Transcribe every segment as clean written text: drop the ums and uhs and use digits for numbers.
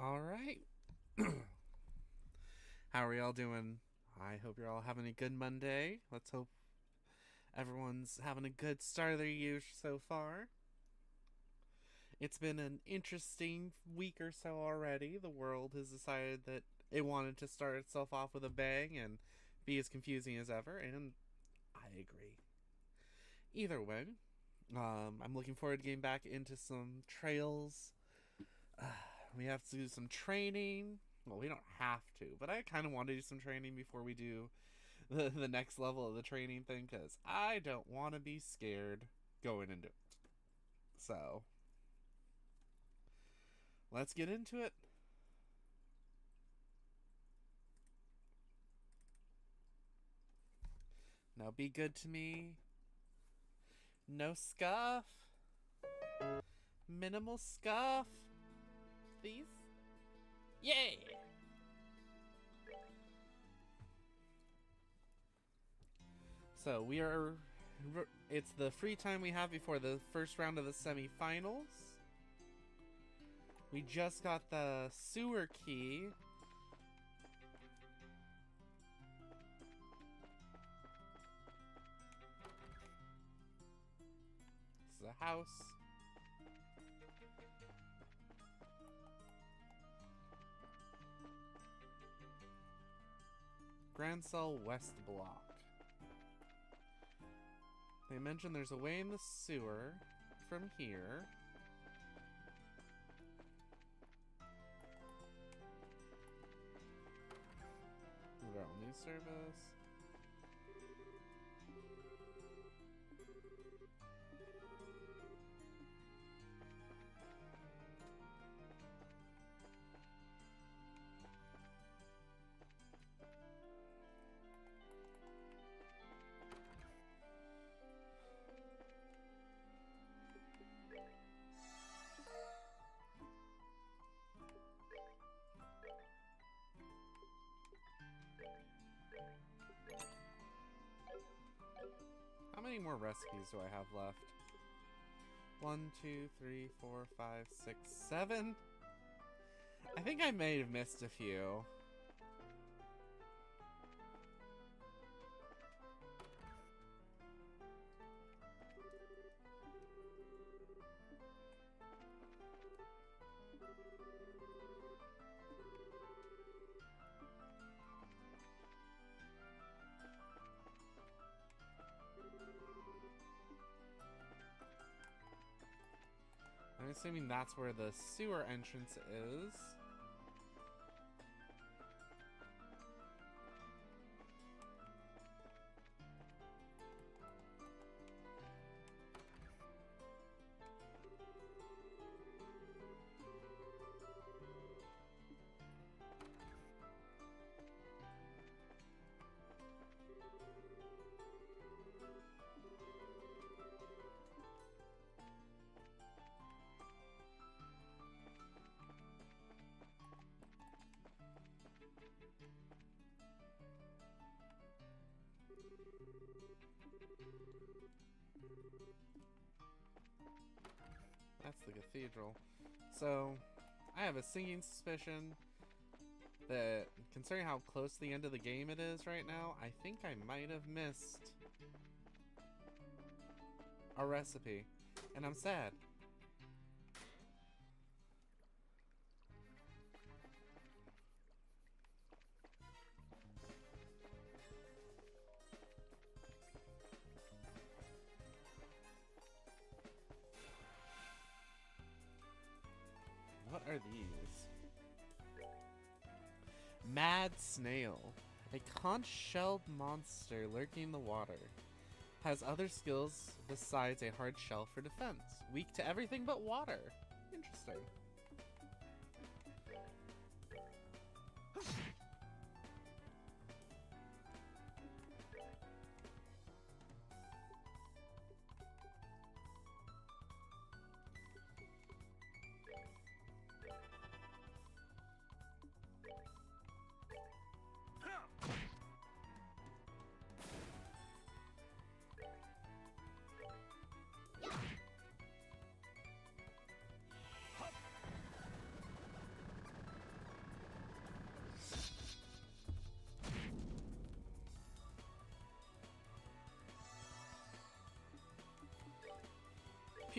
All right. How are y'all doing? I hope you're all having a good Monday. Let's hope everyone's having a good start of their year so far. It's been an interesting week or so already. The world has decided that it wanted to start itself off with a bang and be as confusing as ever, and I agree. Either way, I'm looking forward to getting back into some trails. We have to do some training. Well, we don't have to, but I kind of want to do some training before we do the next level of the training thing because I don't want to be scared going into it. So, let's get into it. Now, be good to me. No scuff. Minimal scuff. Please. Yay! So, we are. It's the free time we have before the first round of the semifinals. We just got the sewer key. This is a house. Grand Cell West Block. They mentioned there's a way in the sewer from here. Rural news service. How many more recipes do I have left? 1, 2, 3, 4, 5, 6, 7? I think I may have missed a few. I'm assuming that's where the sewer entrance is. That's the cathedral. So, I have a sinking suspicion that, considering how close to the end of the game it is right now, I think I might have missed a recipe. And I'm sad. What are these? Mad Snail. A conch-shelled monster lurking in the water. Has other skills besides a hard shell for defense. Weak to everything but water. Interesting.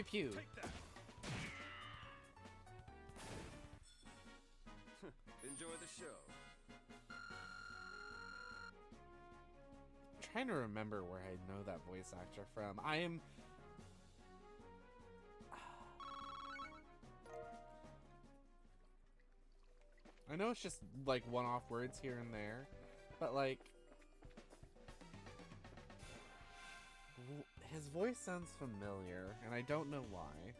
pew pew. Take that. Enjoy the show. I'm trying to remember where I know that voice actor from. I know it's just like one-off words here and there, but like his voice sounds familiar, and I don't know why.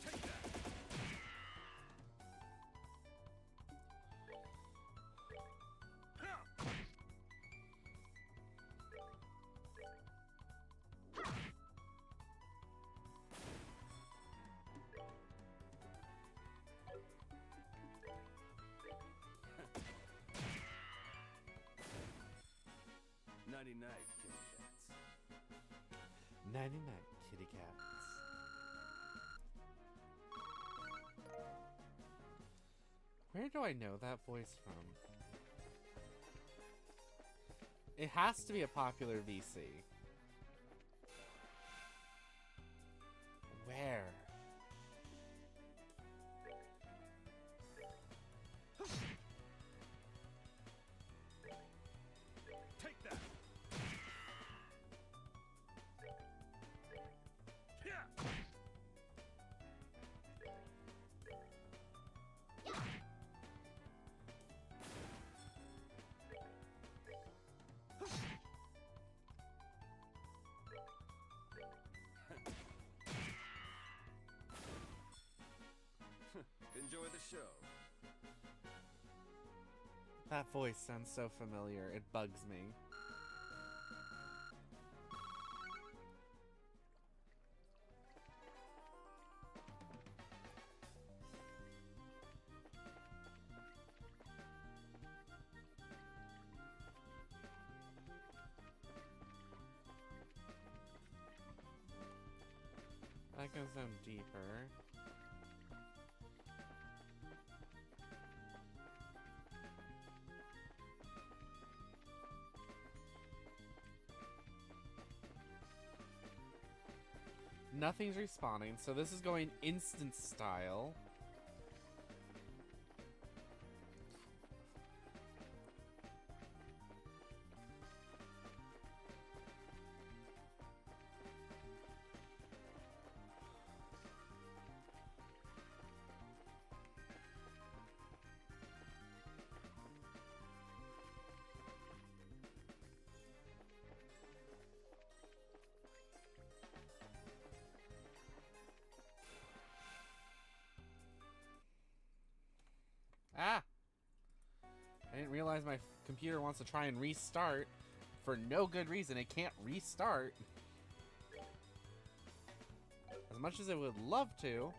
Take that. 99 kitty cats. 99 kitty cats. Where do I know that voice from? It has to be a popular VC. Where? Take that. Yeah. Enjoy the show. That voice sounds so familiar. It bugs me. That goes down deeper. Nothing's respawning, so this is going instant style. Ah! I didn't realize my computer wants to try and restart for no good reason. It can't restart. As much as it would love to,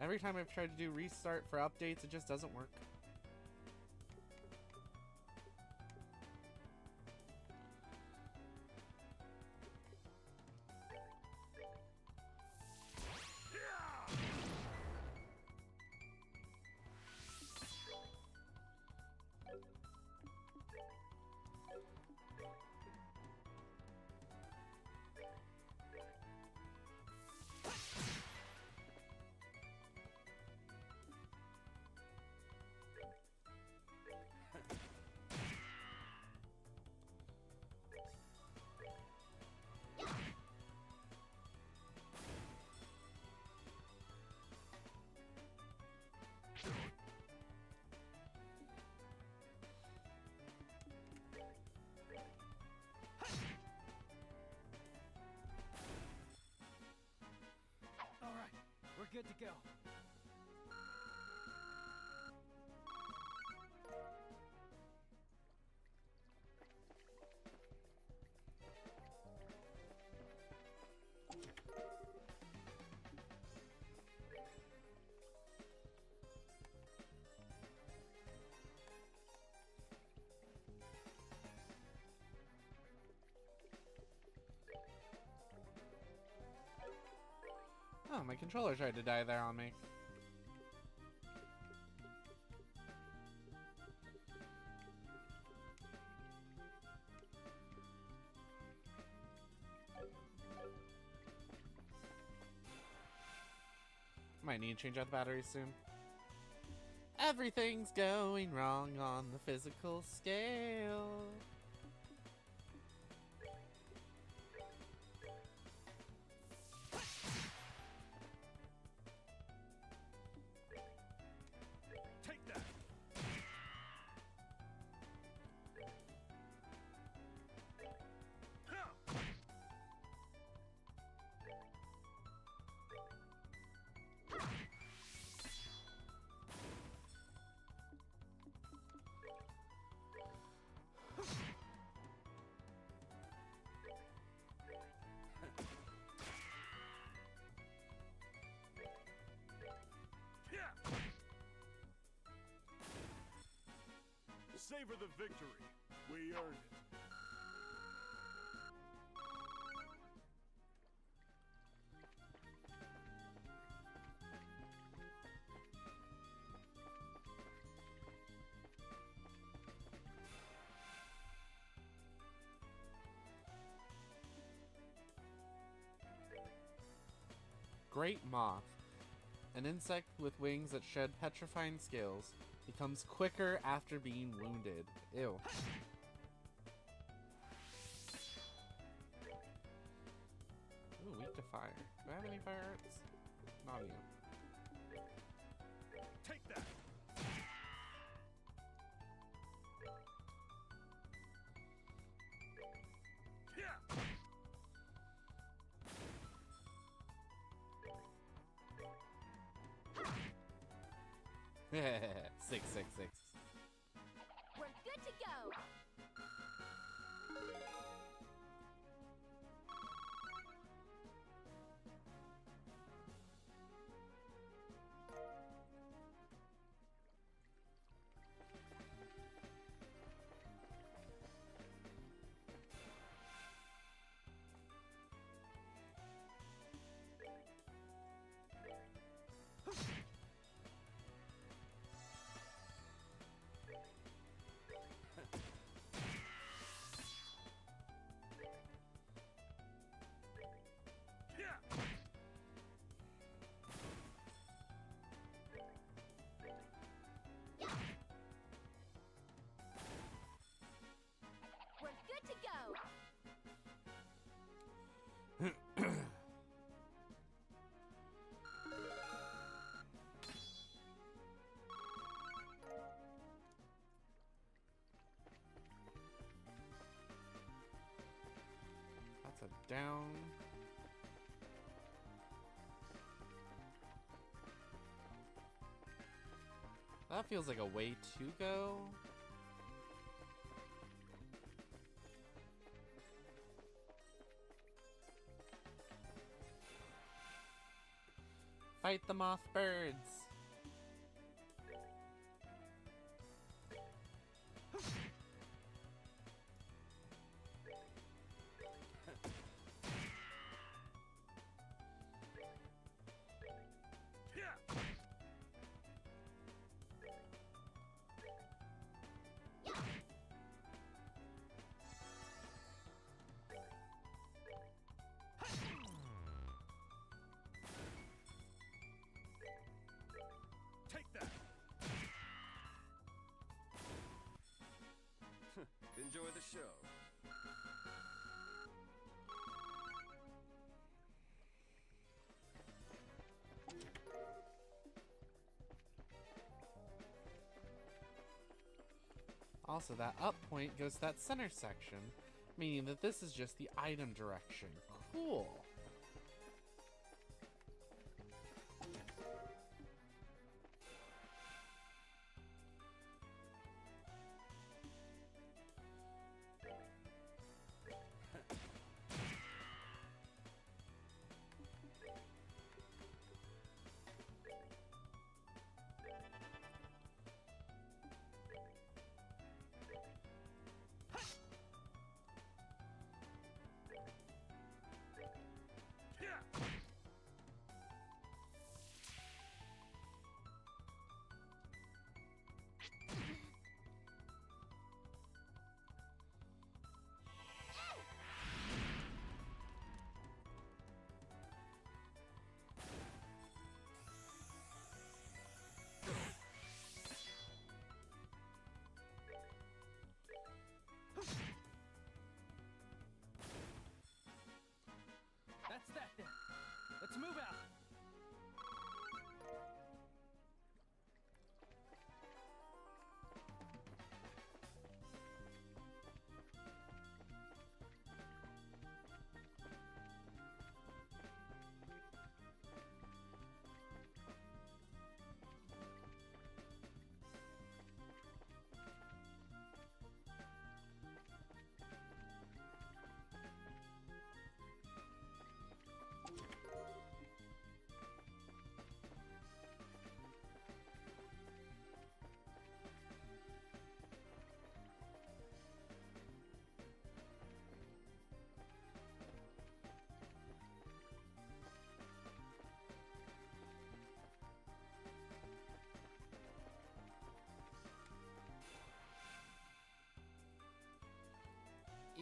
every time I've tried to do restart for updates, it just doesn't work. All right, we're good to go. Oh, my controller tried to die there on me. Might need to change out the batteries soon. Everything's going wrong on the physical scale. Take that. Savor the victory. We earned it. Great Moth. An insect with wings that shed petrifying scales. Becomes quicker after being wounded. Ew. Ooh, weak to fire. Do I have any fire arts? Not you. Take that. Yeah. 666. We're good to go. We're good to go. That's a down. That feels like a way to go. Fight the moth birds. Take that. Enjoy the show. Also, that up point goes to that center section, meaning that this is just the item direction. Cool.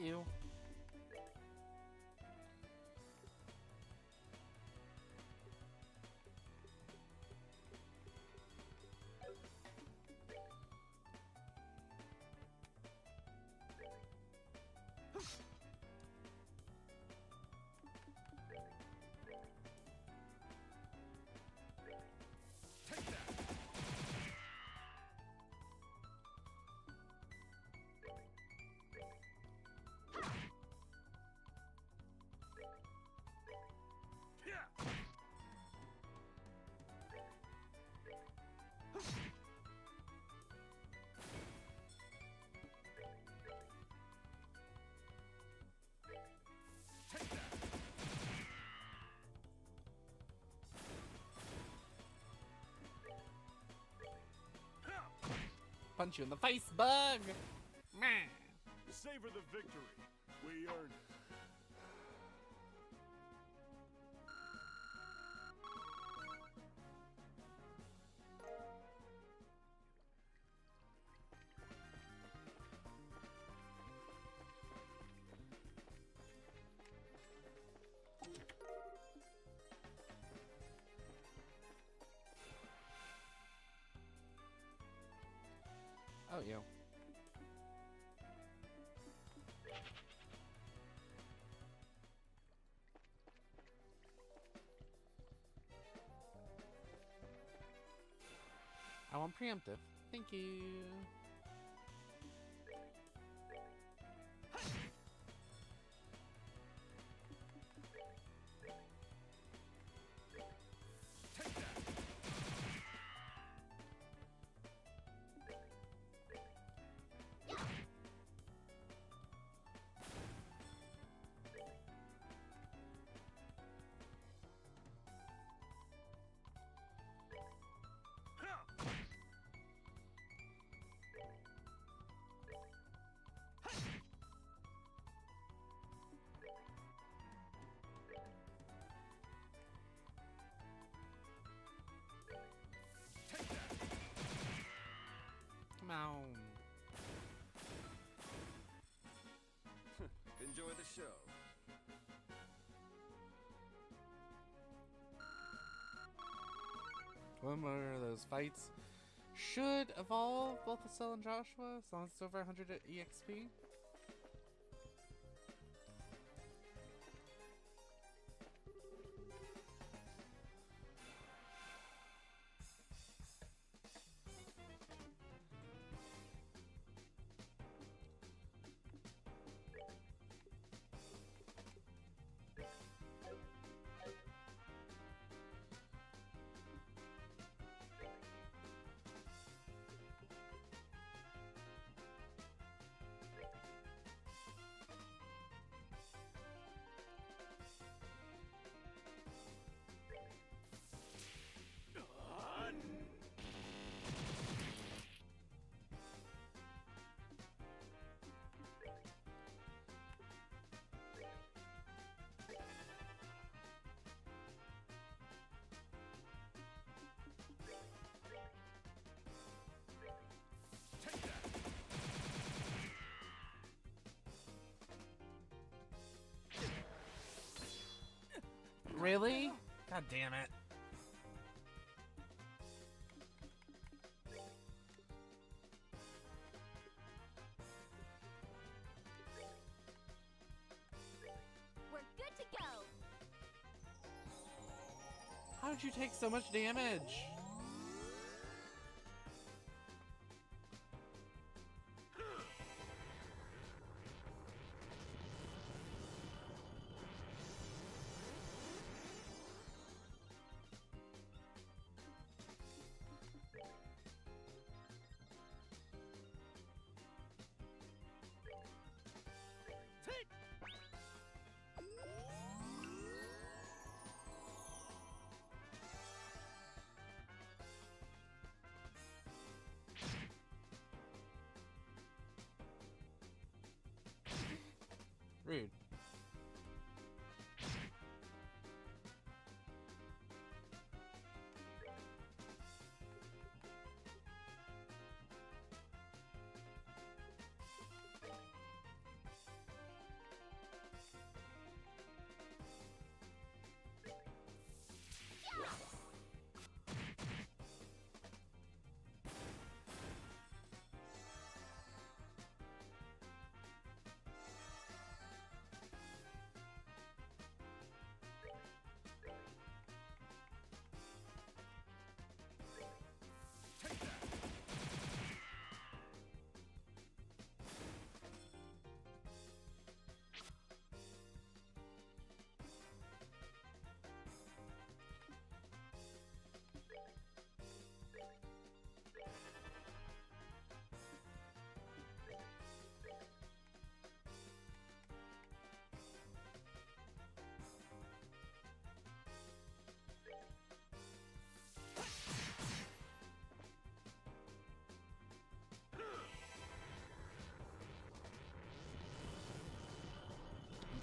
you. Take that. Yeah. Take that. Huh. Punch you in the face, bug! Meh. Savor the victory. We earned it. Oh, you. I want preemptive. Thank you. Take that. Huh. Take that. Come on. Enjoy the show. One more of those fights should evolve both Estelle and Joshua as long as it's over 100 EXP. Take that. Really? God damn it. We're good to go. How did you take so much damage? Take. Rude.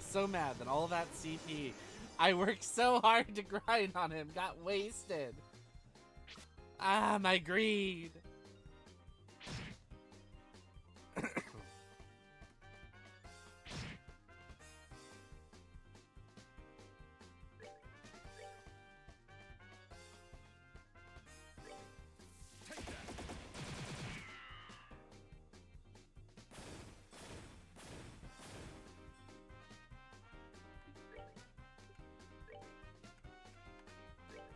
so mad that all that CP I worked so hard to grind on him got wasted. Ah, my greed.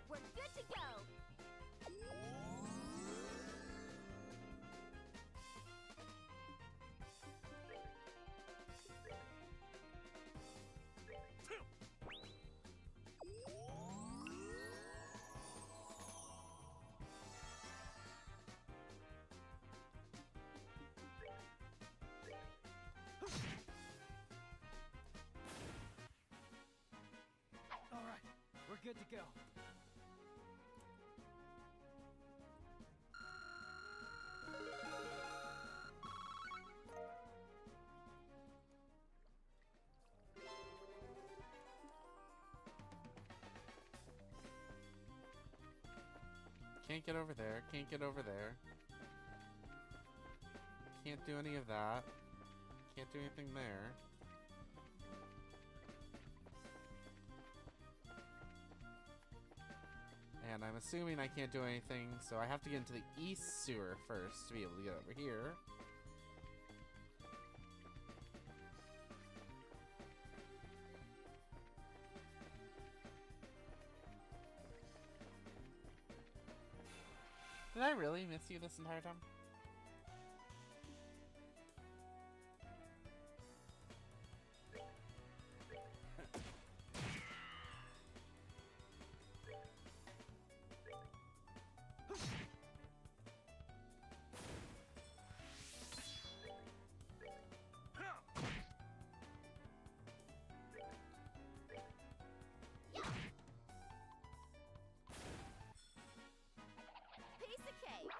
We're good to go. All right, we're good to go. Can't get over there. Can't get over there. Can't do any of that. Can't do anything there. And I'm assuming I can't do anything, so I have to get into the east sewer first to be able to get over here. Did I really miss you this entire time? Piece of cake.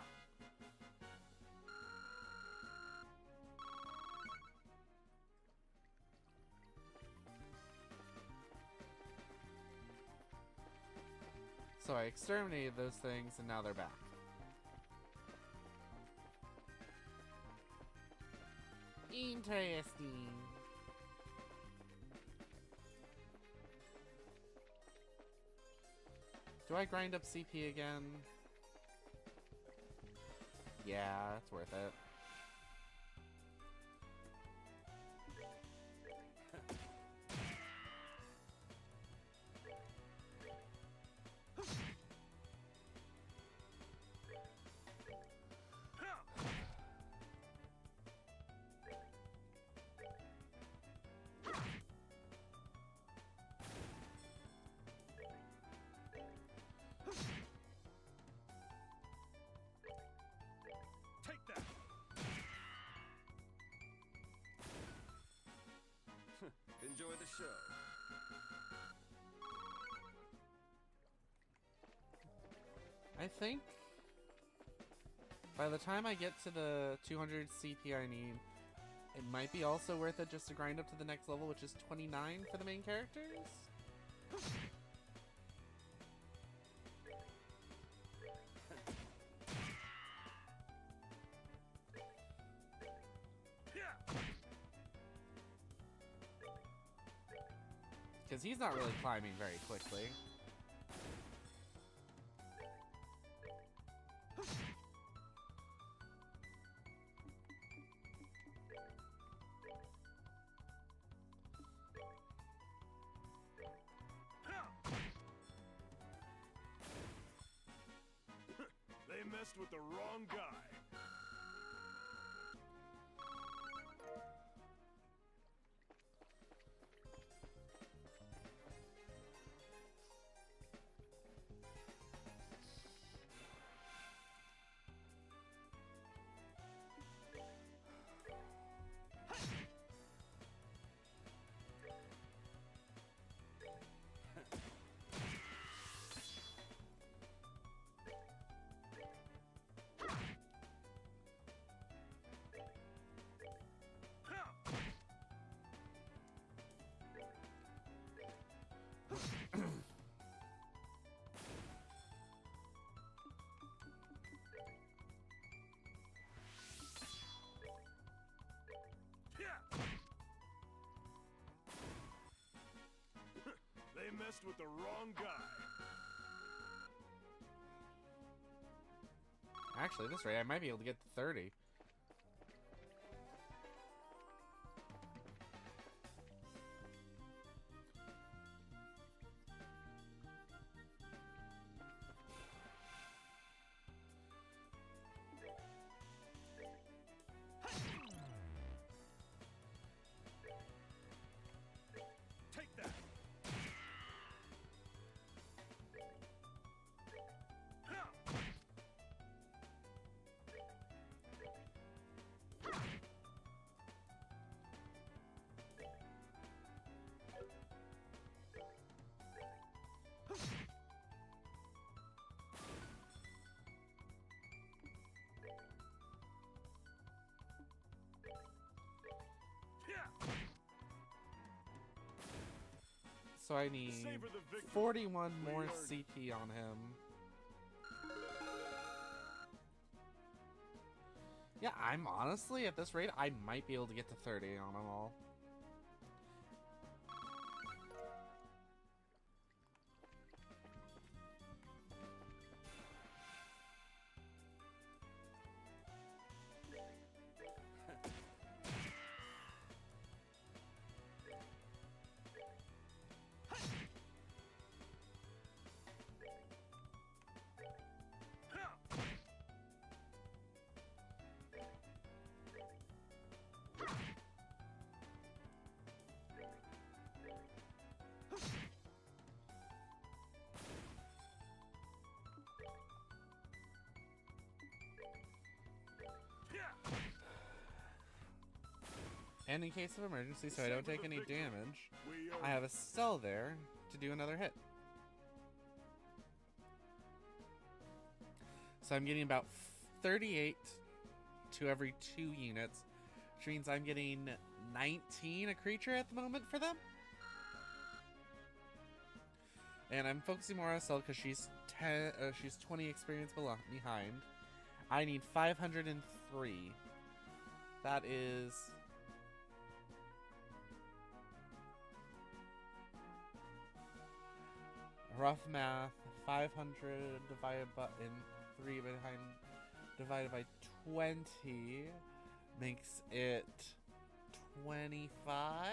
So I exterminated those things, and now they're back. Interesting. Do I grind up CP again? Yeah, it's worth it. Take that. Enjoy the show. I think by the time I get to the 200 CP I need, it might be also worth it just to grind up to the next level, which is 29 for the main characters. Because he's not really climbing very quickly. They messed with the wrong guy. messed with the wrong guy. Actually, at this rate, I might be able to get to 30. Take that. So I need Savor the victory. 41 more We earned CP on him. Yeah, I'm honestly, at this rate, I might be able to get to 30 on them all. And in case of emergency, so I don't take any damage, We I have a cell there to do another hit. So I'm getting about 38 to every 2 units, which means I'm getting 19 a creature at the moment for them. And I'm focusing more on Estelle because she's 20 experience behind. I need 503. That is rough math. 500 divided by 20 makes it 25.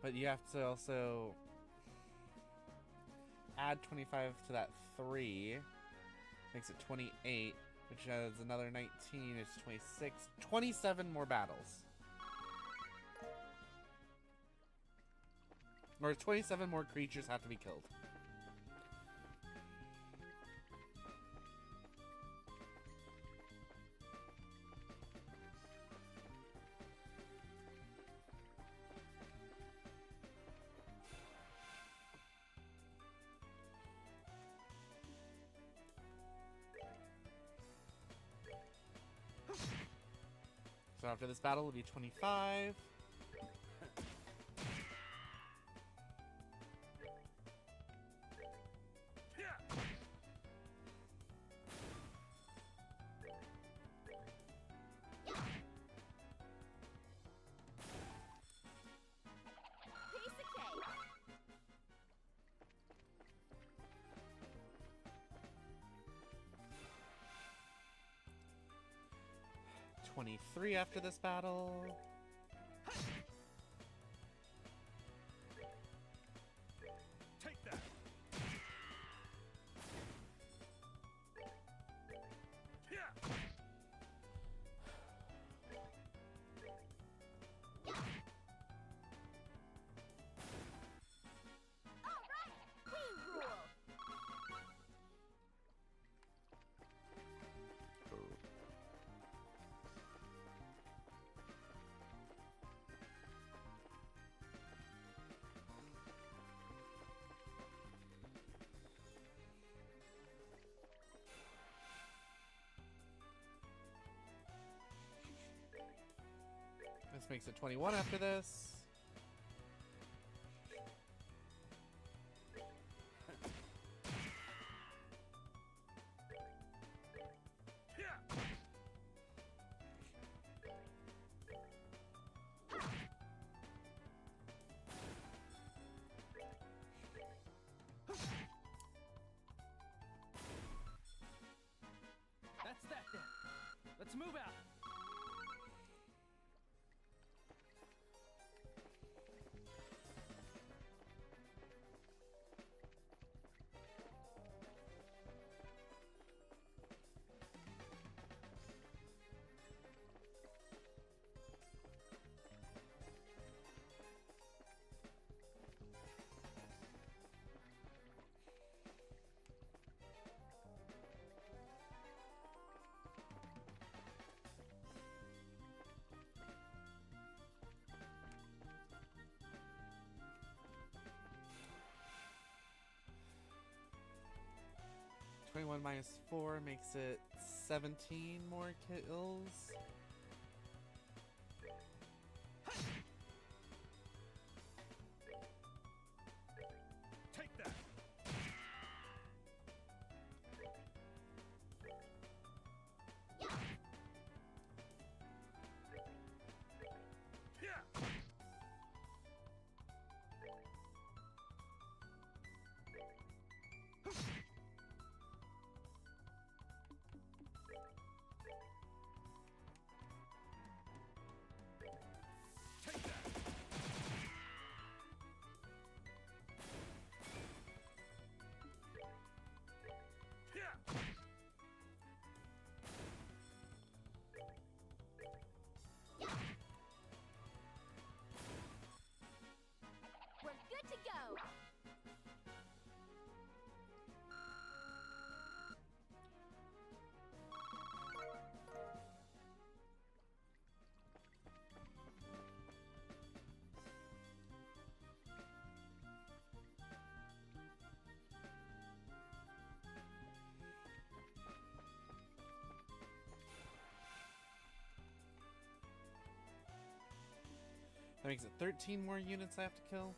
But you have to also add 25 to that 3. Makes it 28, which adds another 19. It's 26. 27 more battles. Or 27 more creatures have to be killed. So after this battle will be 25. Piece of cake. 23 after this battle. Take that. All right, we rule. This makes it 21 after this. Move out! 21 minus 4 makes it 17 more kills. Take that. Yeah. Take that. Yeah. We're good to go. That makes it 13 more units I have to kill.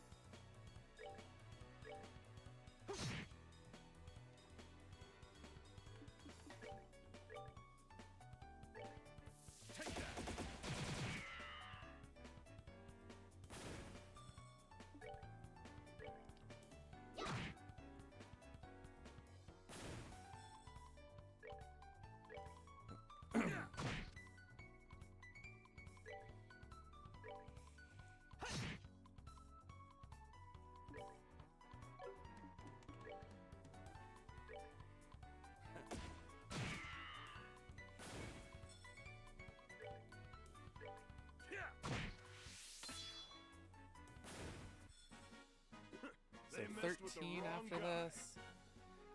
Take that. Yeah. So They messed with the 13 wrong after guy. this.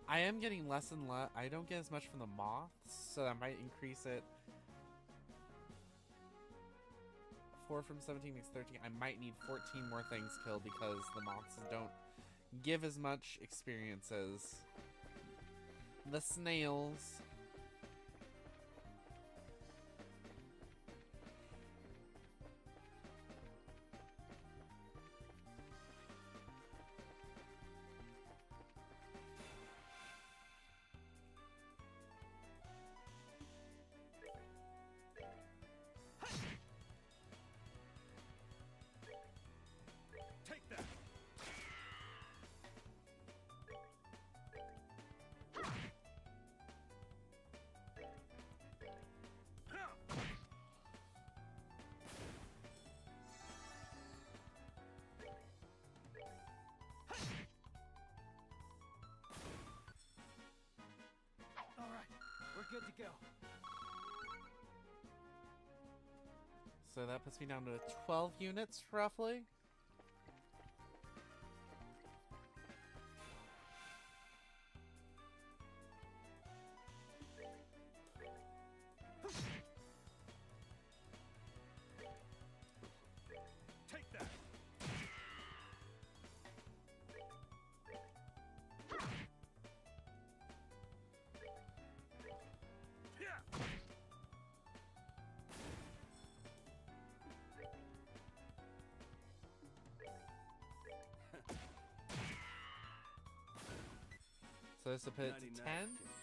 I am getting less and less. I don't get as much from the moths, so I might increase it. 4 from 17 makes 13. I might need 14 more things killed because the moths don't give as much experience as the snails. Take that. Huh. All right, we're good to go. So that puts me down to 12 units, roughly. Take that. Yeah. So this will put it to 99 10. kill cats.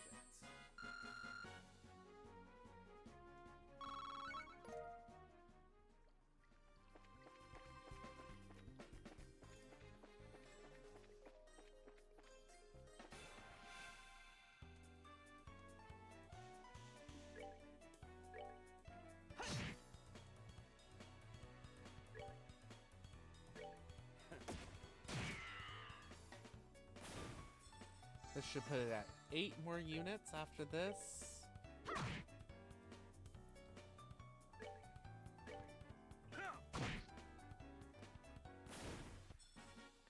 This should put it at 8 more units after this.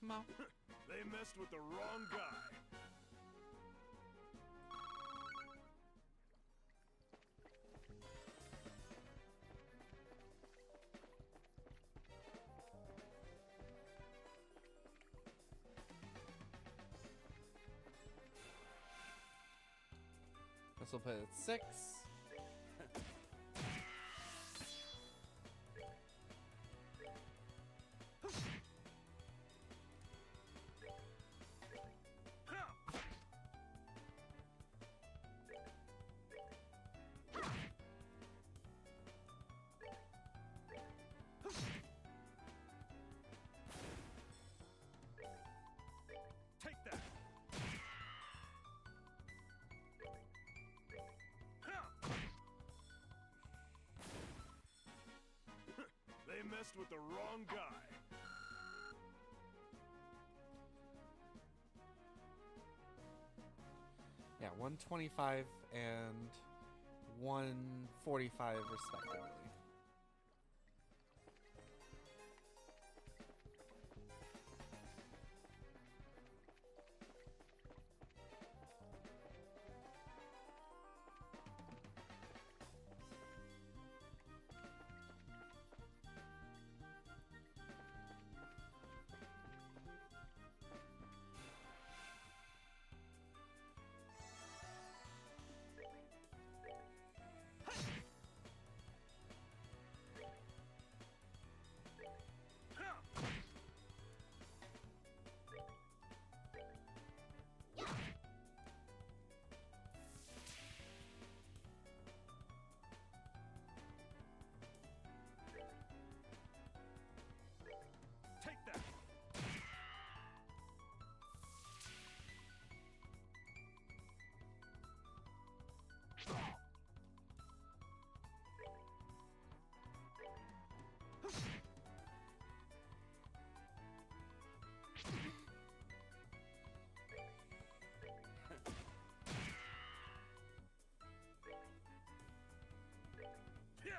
Come on. They messed with the wrong guy. This will put it at 6. Take that. They messed with the wrong guy. Yeah, 125 and 145 respectively. Take that. Yeah.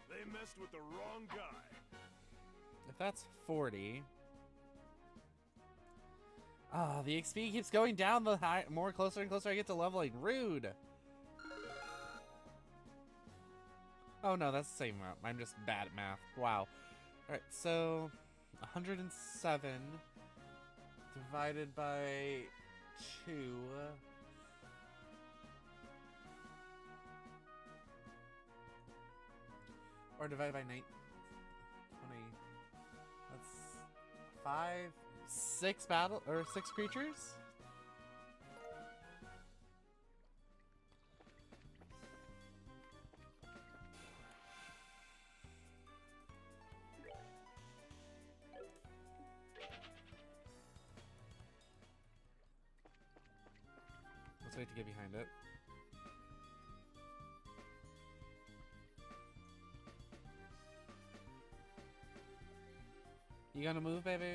They messed with the wrong guy. If that's 40. Ah, the XP keeps going down the more closer and closer I get to leveling. Rude. Oh no, that's the same amount. I'm just bad at math. Wow. Alright, so 107 divided by 2. Or divided by 9. 20. That's 5. 6 battle or 6 creatures? Let's wait to get behind it. You gonna move, baby?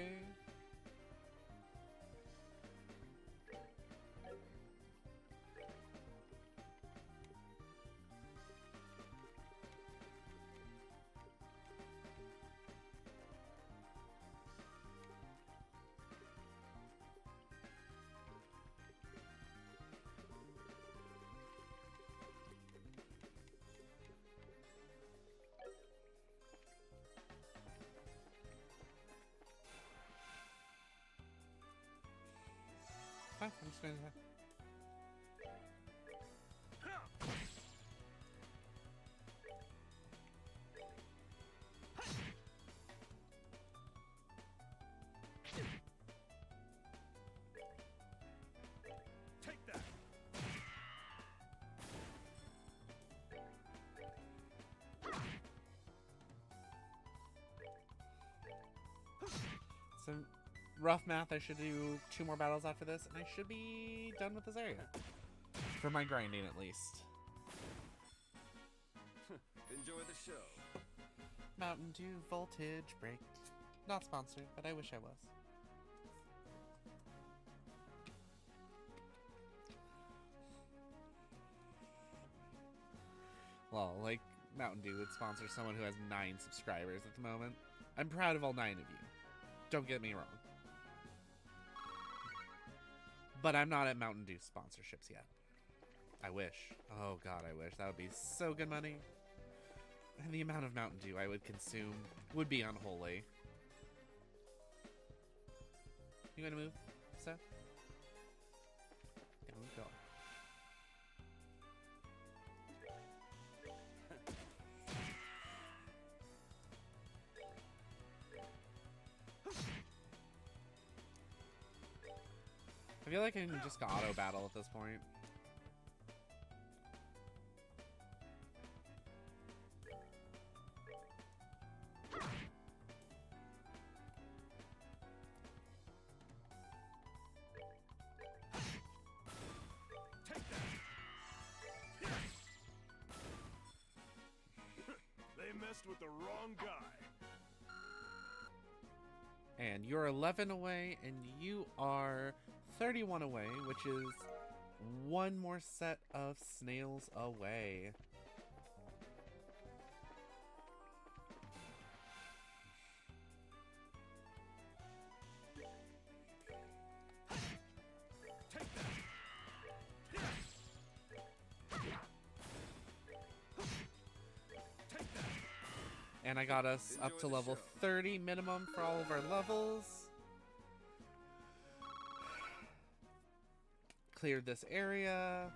Fine, I'm just going to... Take that. So, rough math, I should do 2 more battles after this, and I should be done with this area. For my grinding, at least. Enjoy the show. Mountain Dew Voltage Break. Not sponsored, but I wish I was. Well, like Mountain Dew would sponsor someone who has 9 subscribers at the moment. I'm proud of all 9 of you. Don't get me wrong. But I'm not at Mountain Dew sponsorships yet. I wish. Oh god, I wish. That would be so good money. And the amount of Mountain Dew I would consume would be unholy. You gonna move, Seth? Yeah, move going. I feel like I can just auto battle at this point. Take that. They messed with the wrong guy. And you're 11 away, and you are 31 away, which is 1 more set of snails away. Take that. Take that. And I got us up to Enjoy the level show. 30 minimum for all of our levels. Cleared this area.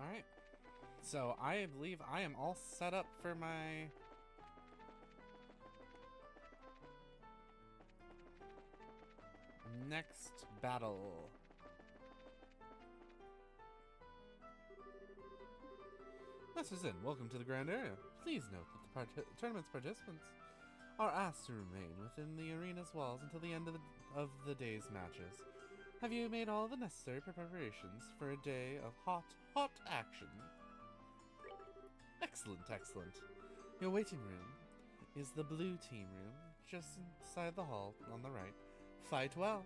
Alright. So I believe I am all set up for my next battle. Messers in, welcome to the grand area. Please note that the tournament's participants are asked to remain within the arena's walls until the end of the day's matches. Have you made all the necessary preparations for a day of hot action? Excellent, excellent. Your waiting room is the blue team room, just inside the hall on the right. Fight well.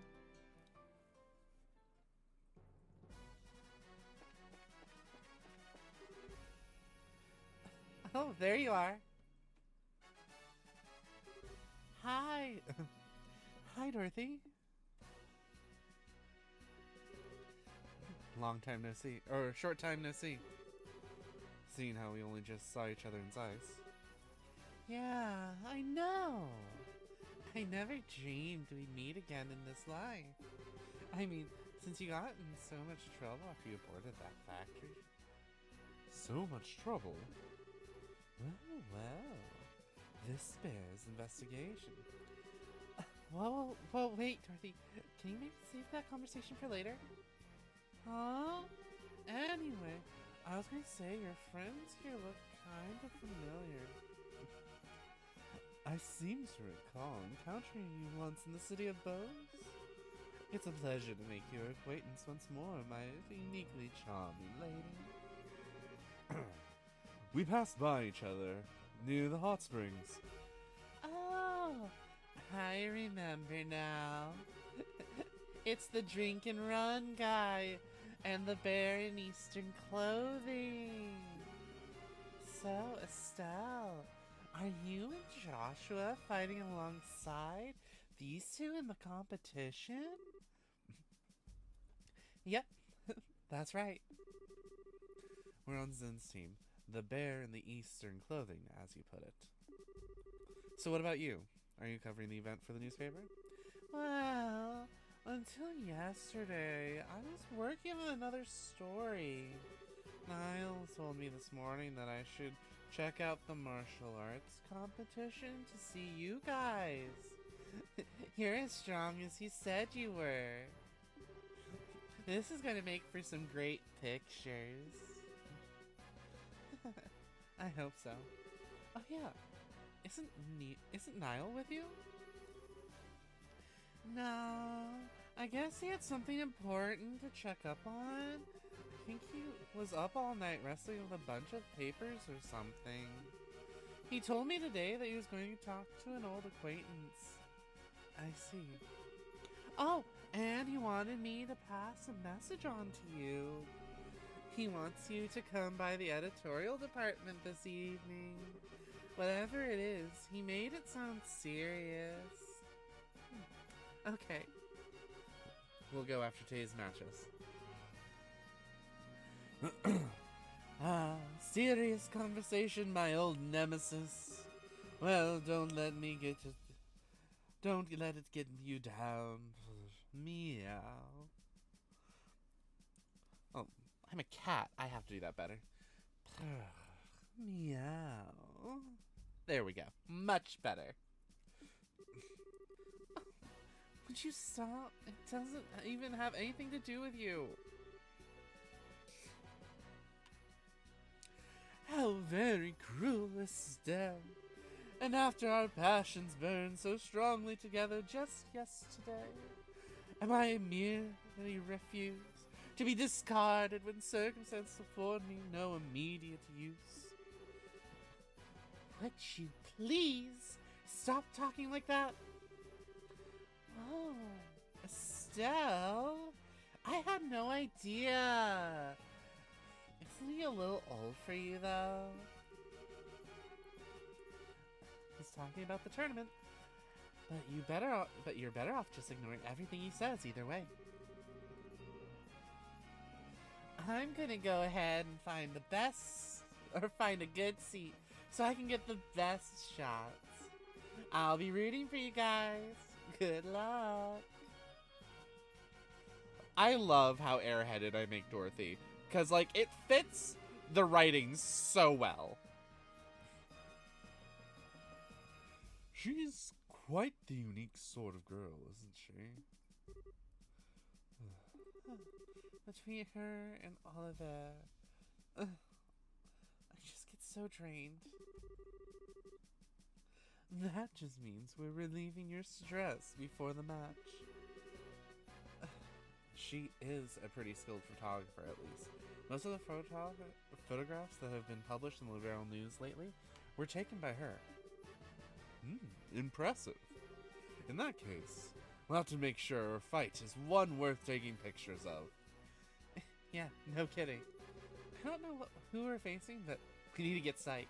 Oh, there you are. Hi. Hi, Dorothy. Long time no see. Or short time no see. Seeing how we only just saw each other in size. Yeah, I know. I never dreamed we'd meet again in this life. I mean, since you got in so much trouble after you boarded that factory. So much trouble? Well, well. This bears investigation. Whoa, wait, Dorothy. Can you maybe save that conversation for later? Huh? Anyway, I was going to say your friends here look kind of familiar. I seem to recall encountering you once in the city of Bows. It's a pleasure to make your acquaintance once more, my uniquely charming lady. We passed by each other near the hot springs. Oh, I remember now. It's the drink and run guy and the bear in Eastern clothing. So, Estelle, are you and Joshua fighting alongside these two in the competition? Yep, that's right. We're on Zen's team, the bear in the Eastern clothing, as you put it. So what about you? Are you covering the event for the newspaper? Well, until yesterday, I was working on another story. Niall told me this morning that I should check out the martial arts competition to see you guys. You're as strong as he said you were. This is going to make for some great pictures. I hope so. Oh yeah, isn't Niall with you? No, I guess he had something important to check up on. I think he was up all night wrestling with a bunch of papers or something. He told me today that he was going to talk to an old acquaintance. I see. Oh, and he wanted me to pass a message on to you. He wants you to come by the editorial department this evening. Whatever it is, he made it sound serious. Okay. We'll go after today's matches. Serious conversation, my old nemesis. Well, don't let it get you down. Meow. Oh, I'm a cat. I have to do that better. Meow. There we go. Much better. Would you stop? It doesn't even have anything to do with you. How very cruel, Estelle. And after our passions burned so strongly together just yesterday, am I merely refuse to be discarded when circumstances afford me no immediate use? Would you please stop talking like that? Oh, Estelle, I had no idea. Isn't he a little old for you, though? He's talking about the tournament, but you're better off just ignoring everything he says either way. I'm gonna go ahead and find a good seat so I can get the best shots. I'll be rooting for you guys. Good luck. I love how airheaded I make Dorothy, because, like, it fits the writing so well. She's quite the unique sort of girl, isn't she? Between her and Oliver, I just get so drained. That just means we're relieving your stress before the match. She is a pretty skilled photographer, at least. Most of the photographs that have been published in the Liberal News lately were taken by her. Impressive. In that case, we'll have to make sure our fight is one worth taking pictures of. Yeah, no kidding. I don't know who we're facing, but we need to get psyched.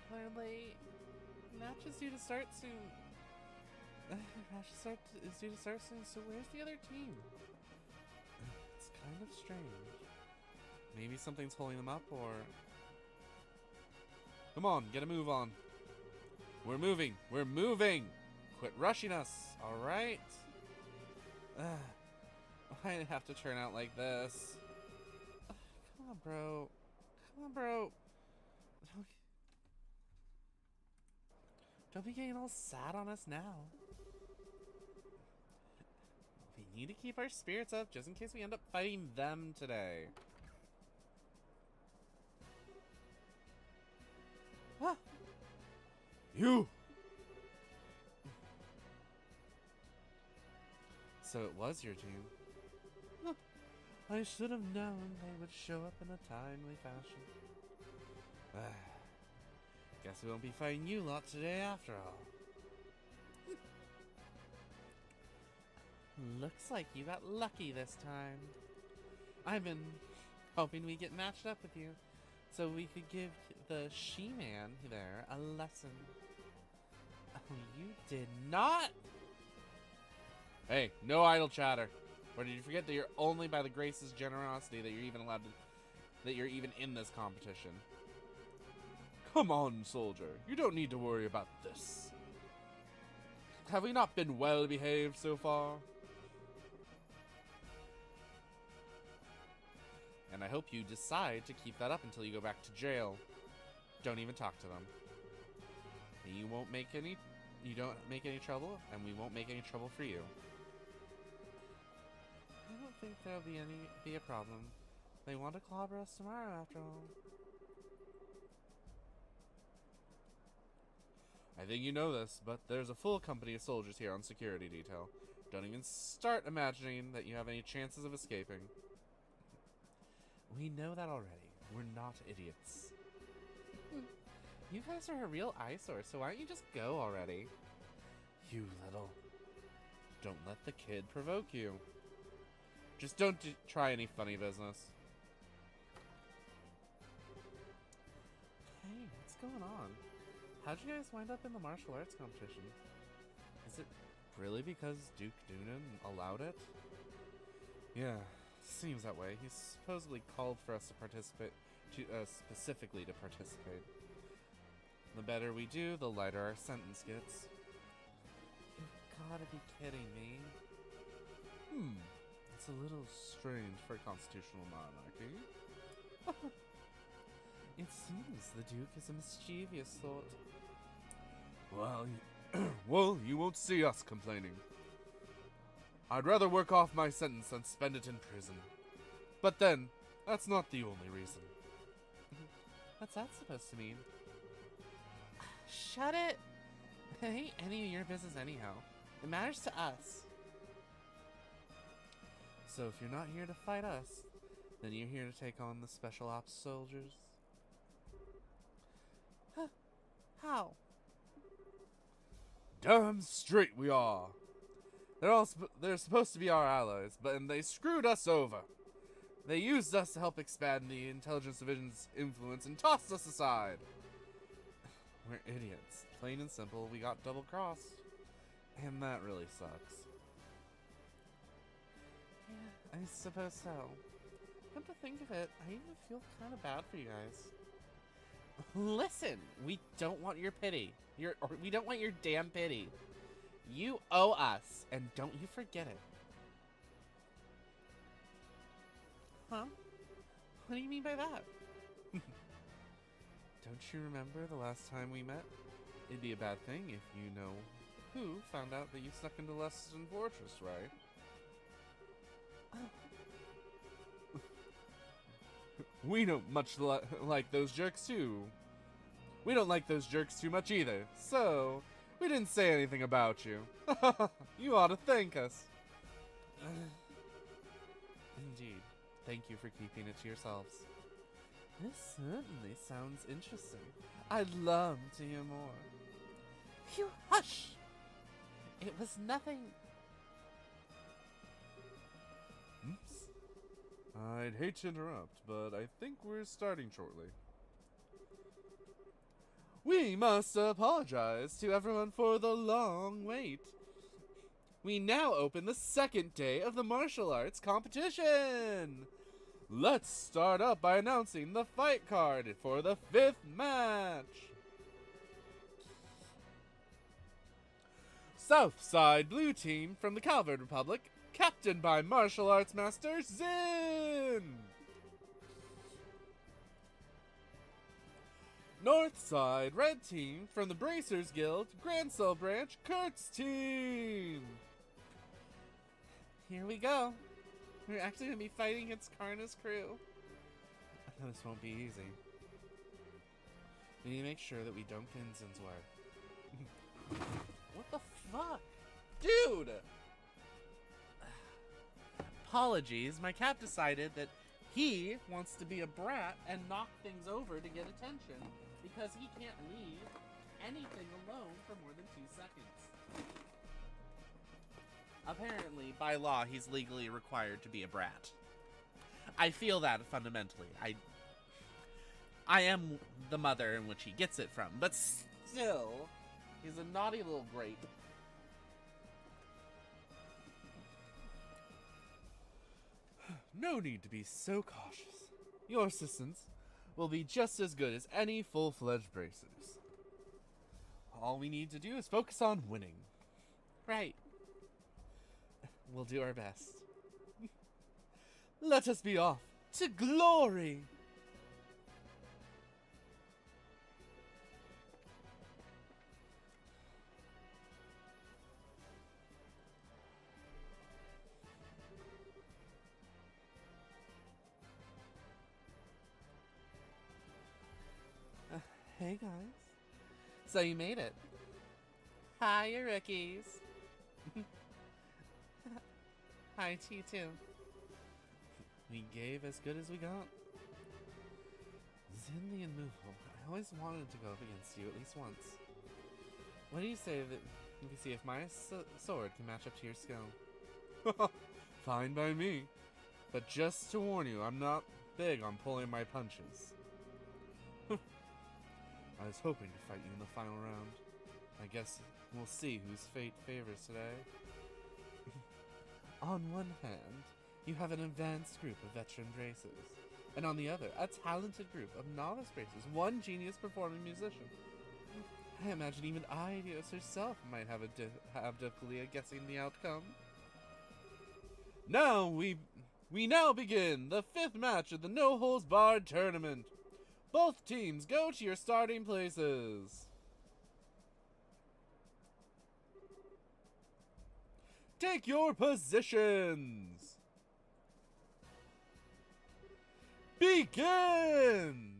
We're late. Match is due to start soon. Is due to start soon, so where's the other team? It's kind of strange. Maybe something's holding them up, or... Come on, get a move on. We're moving. We're moving. Quit rushing us, alright? Why did it have to turn out like this? Come on, bro. Come on, bro. Don't be getting all sad on us now. We need to keep our spirits up just in case we end up fighting them today. Ah. You! So it was your team. Huh. I should have known they would show up in a timely fashion. Guess we won't be fighting you lot today after all. Looks like you got lucky this time. I've been hoping we get matched up with you, so we could give the she-man there a lesson. Oh, you did not? Hey, no idle chatter. Or did you forget that you're only by the Grace's generosity that you're even allowed to, that you're even in this competition? Come on, soldier. You don't need to worry about this. Have we not been well behaved so far? And I hope you decide to keep that up until you go back to jail. Don't even talk to them. You won't make any, you don't make any trouble, and we won't make any trouble for you. I don't think there'll be a problem. They want to clobber us tomorrow after all. I think you know this, but there's a full company of soldiers here on security detail. Don't even start imagining that you have any chances of escaping. We know that already. We're not idiots. You guys are a real eyesore, so why don't you just go already? You little... Don't let the kid provoke you. Just don't try any funny business. Hey, what's going on? How'd you guys wind up in the martial arts competition? Is it really because Duke Doonan allowed it? Yeah, seems that way. He supposedly called for us to participate, specifically to participate. The better we do, the lighter our sentence gets. You've gotta be kidding me. It's a little strange for a constitutional monarchy. It seems the Duke is a mischievous sort. Well, you won't see us complaining. I'd rather work off my sentence than spend it in prison. But then, that's not the only reason. What's that supposed to mean? Shut it! It ain't any of your business anyhow. It matters to us. So if you're not here to fight us, then you're here to take on the special ops soldiers? Huh. How? Damn straight we are. They're supposed to be our allies, but they screwed us over. They used us to help expand the intelligence division's influence and tossed us aside. We're idiots. Plain and simple, we got double-crossed. And that really sucks. Yeah, I suppose so. Come to think of it, I even feel kind of bad for you guys. Listen, we don't want your pity. We don't want your damn pity. You owe us, and don't you forget it. Huh? What do you mean by that? Don't you remember the last time we met? It'd be a bad thing if you know who found out that you snuck into Leston Fortress, right? We don't much like those jerks too. We don't like those jerks too much either, so we didn't say anything about you. You ought to thank us. Indeed. Thank you for keeping it to yourselves. This certainly sounds interesting. I'd love to hear more. You hush! It was nothing. Oops. I'd hate to interrupt, but I think we're starting shortly. We must apologize to everyone for the long wait. We now open the second day of the martial arts competition. Let's start up by announcing the fight card for the 5th match. Southside Blue Team from the Calvert Republic, captained by martial arts master Zin. Northside Red Team from the Bracers Guild, Grand Cell Branch, Kurt's team. Here we go. We're actually going to be fighting against Karna's crew. I know this won't be easy. We need to make sure that we don't get in Zin's way. What the fuck? Dude! Apologies, my cat decided that he wants to be a brat and knock things over to get attention because he can't leave anything alone for more than 2 seconds. Apparently, by law, he's legally required to be a brat. I feel that fundamentally. I am the mother in which he gets it from, but still, he's a naughty little grape. No need to be so cautious. Your assistance will be just as good as any full-fledged bracers. All we need to do is focus on winning. Right. We'll do our best. Let us be off to glory! Hey guys. So you made it. Hi, you rookies. Hi, T2. We gave as good as we got. Zin the Immovable. I always wanted to go up against you at least once. What do you say that we can see if my sword can match up to your skill? Fine by me. But just to warn you, I'm not big on pulling my punches. I was hoping to fight you in the final round. I guess we'll see whose fate favors today. On one hand, you have an advanced group of veteran bracers, and on the other, a talented group of novice bracers, one genius performing musician. I imagine even Idios herself might have difficulty at guessing the outcome. Now we now begin the 5th match of the No Holds Barred tournament. Both teams go to your starting places. Take your positions. Begin!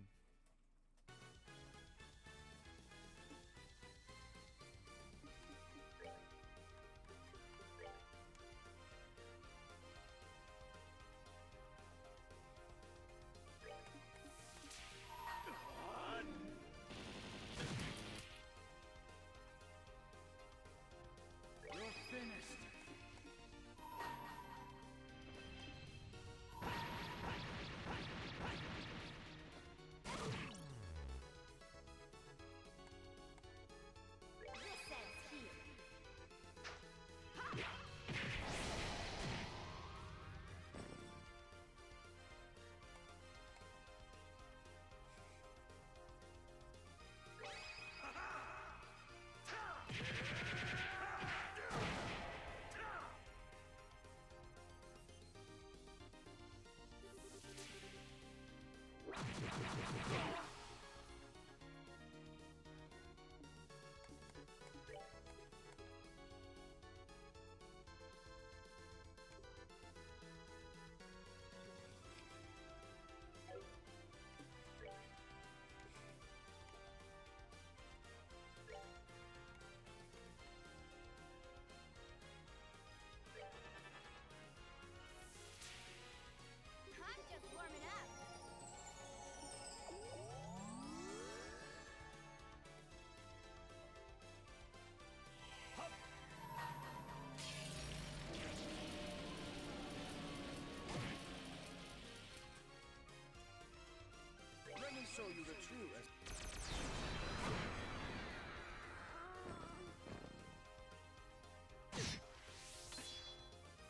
Show you the true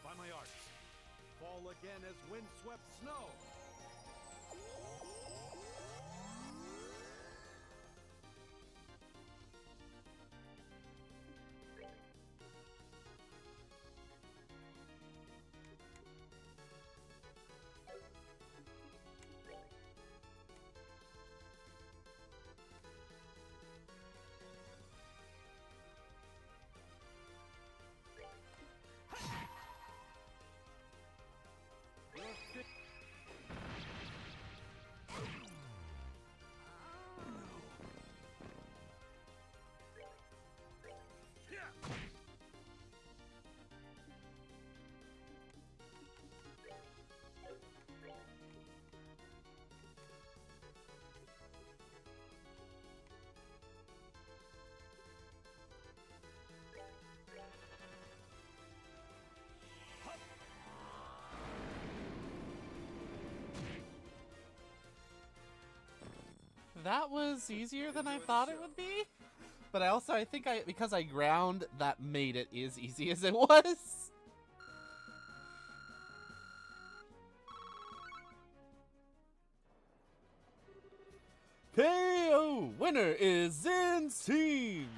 by my arts. Fall again as windswept snow. That was easier than I thought it would be. But I think because I ground, that made it as easy as it was. KO! Winner is Zin's team!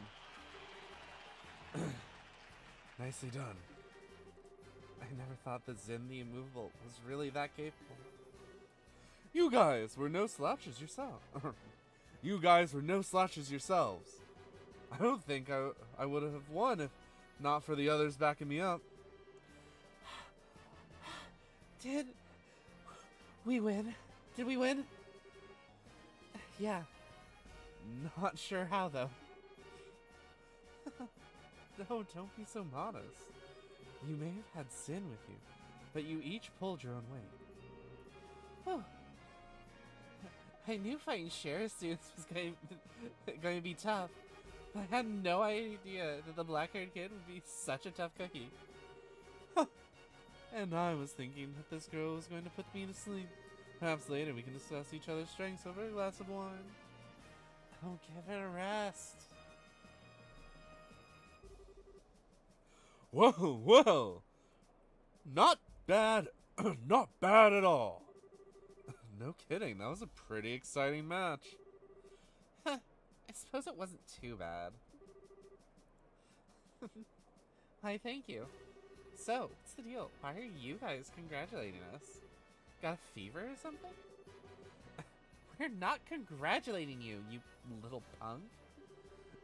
Nicely done. I never thought that Zin the Immovable was really that capable. You guys were no slouches yourself. You guys were no slouches yourselves. I don't think I would have won if not for the others backing me up. Did we win? Did we win? Yeah. Not sure how, though. No, don't be so modest. You may have had Sin with you, but you each pulled your own weight. Whew. I knew fighting sheriff students was going to be tough, but I had no idea that the black-haired kid would be such a tough cookie. And I was thinking that this girl was going to put me to sleep. Perhaps later we can discuss each other's strengths over a glass of wine. Oh, give it a rest. Whoa! Not bad, not bad at all. No kidding, that was a pretty exciting match. I suppose it wasn't too bad. Hi, thank you. So, what's the deal? Why are you guys congratulating us? Got a fever or something? We're not congratulating you, you little punk.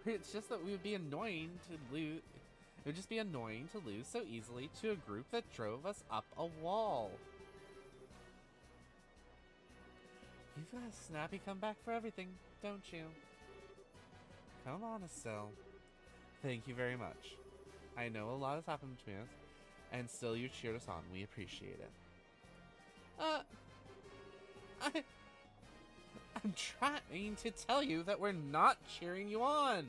It's just that we would be annoying to lose. It would just be annoying to lose so easily to a group that drove us up a wall. You've got a snappy comeback for everything, don't you? Come on, Estelle. Thank you very much. I know a lot has happened between us, and still you cheered us on. We appreciate it. I'm trying to tell you that we're not cheering you on.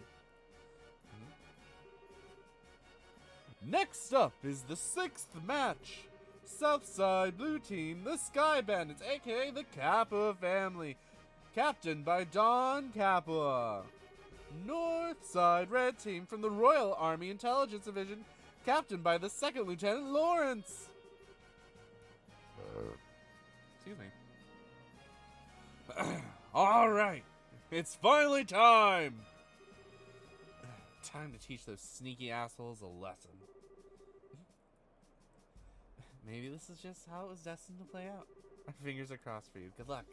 Next up is the 6th match. Southside Blue Team, the Sky Bandits, aka the Kappa family, captained by Don Kappa. Northside Red Team from the Royal Army Intelligence Division, captained by the 2nd Lieutenant Lawrence. Excuse me. Alright, it's finally time! Time to teach those sneaky assholes a lesson. Maybe this is just how it was destined to play out. My fingers are crossed for you. Good luck.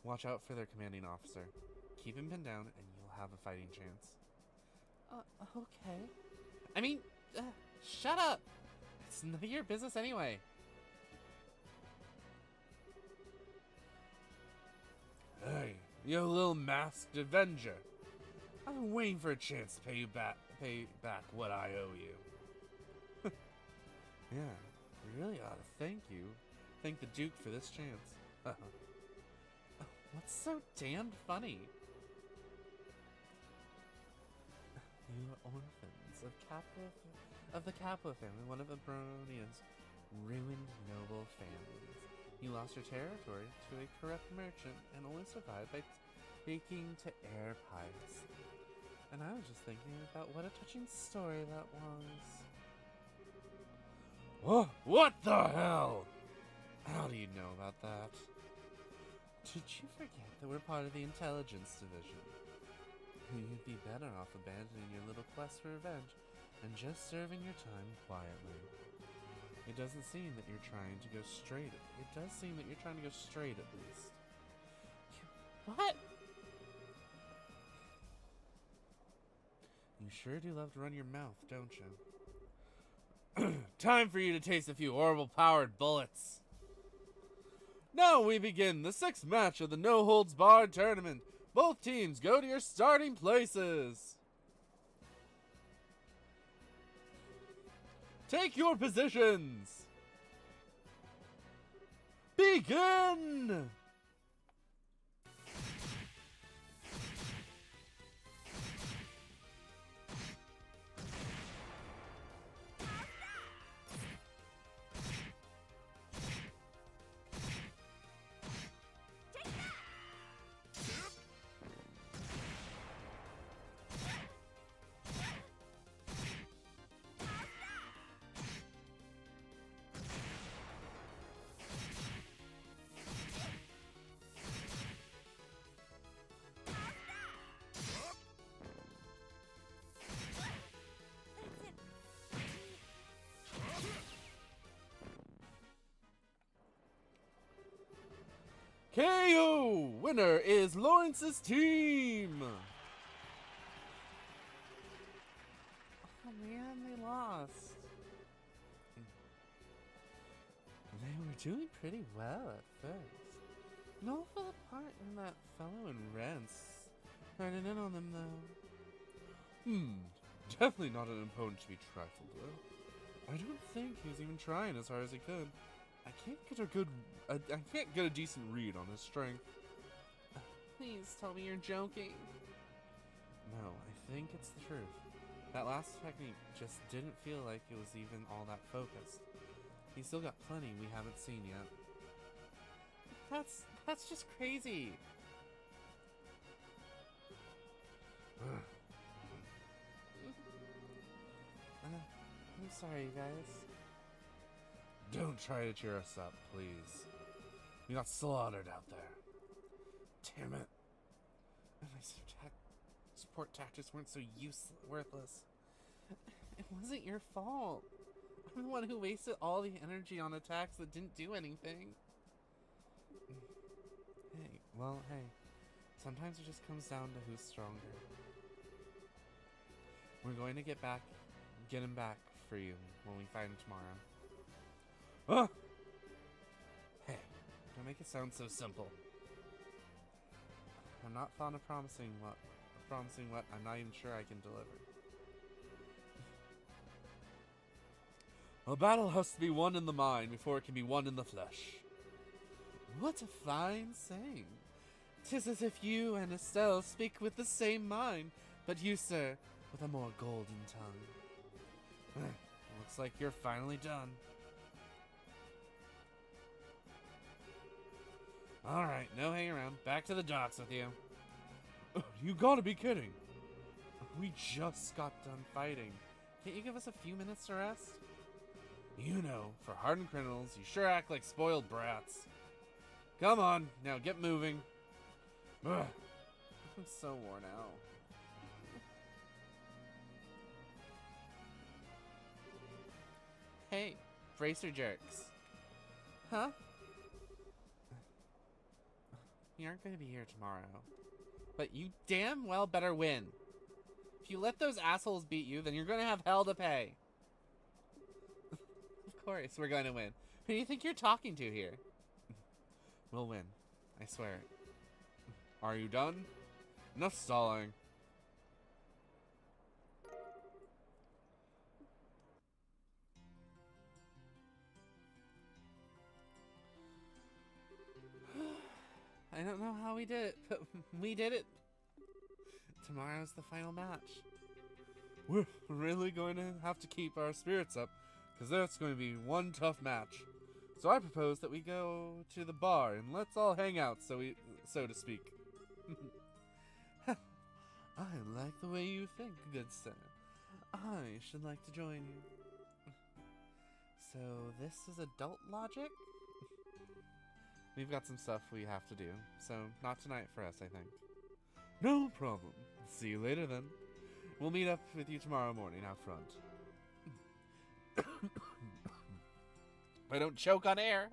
Watch out for their commanding officer. Keep him pinned down and you'll have a fighting chance. Okay. I mean, shut up! It's none of your business anyway. Hey, you little masked avenger. I've been waiting for a chance to pay back what I owe you. Yeah, we really ought to thank the Duke for this chance. What's so damned funny? You orphans of the Kappa family, one of Abronia's ruined noble families. You lost your territory to a corrupt merchant and only survived by taking to air piracy. And I was just thinking about what a touching story that was. Whoa, what the hell? How do you know about that? Did you forget that we're part of the Intelligence Division? You'd be better off abandoning your little quest for revenge and just serving your time quietly. It doesn't seem that you're trying to go straight. It does seem that you're trying to go straight at least. What? You sure do love to run your mouth, don't you? Time for you to taste a few orbital-powered bullets. Now we begin the 6th match of the no-holds-barred tournament. Both teams go to your starting places. Take your positions. Begin! KO! Winner is Lawrence's team! Oh man, they lost. They were doing pretty well at first. No fell apart when that fellow in red started in on them though. Definitely not an opponent to be trifled with. I don't think he was even trying as hard as he could. I can't get a decent read on his strength. Please tell me you're joking. No, I think it's the truth. That last technique just didn't feel like it was even all that focused. He's still got plenty we haven't seen yet. That's just crazy. I'm sorry, you guys. Don't try to cheer us up, please. We got slaughtered out there. Damn it. My support tactics weren't so worthless. It wasn't your fault. I'm the one who wasted all the energy on attacks that didn't do anything. Hey. Sometimes it just comes down to who's stronger. We're going to get him back for you when we fight him tomorrow. Hey, don't make it sound so simple. I'm not fond of promising what I'm not even sure I can deliver. A battle has to be won in the mind before it can be won in the flesh. What a fine saying. 'Tis as if you and Estelle speak with the same mind, but you, sir, with a more golden tongue. Looks like you're finally done. Alright, no hang around. Back to the docks with you. You gotta be kidding. We just got done fighting. Can't you give us a few minutes to rest? You know, for hardened criminals, you sure act like spoiled brats. Come on, now get moving. Ugh. I'm so worn out. Hey, bracer jerks. Huh? You aren't going to be here tomorrow. But you damn well better win. If you let those assholes beat you, then you're going to have hell to pay. Of course, we're going to win. Who do you think you're talking to here? We'll win. I swear it. Are you done? Enough stalling. I don't know how we did it, but we did it. Tomorrow's the final match. We're really going to have to keep our spirits up, because that's going to be one tough match. So I propose that we go to the bar and let's all hang out, so to speak. I like the way you think, good sir. I should like to join you. So this is adult logic? We've got some stuff we have to do, so not tonight for us, I think. No problem. See you later then. We'll meet up with you tomorrow morning out front. If I don't choke on air.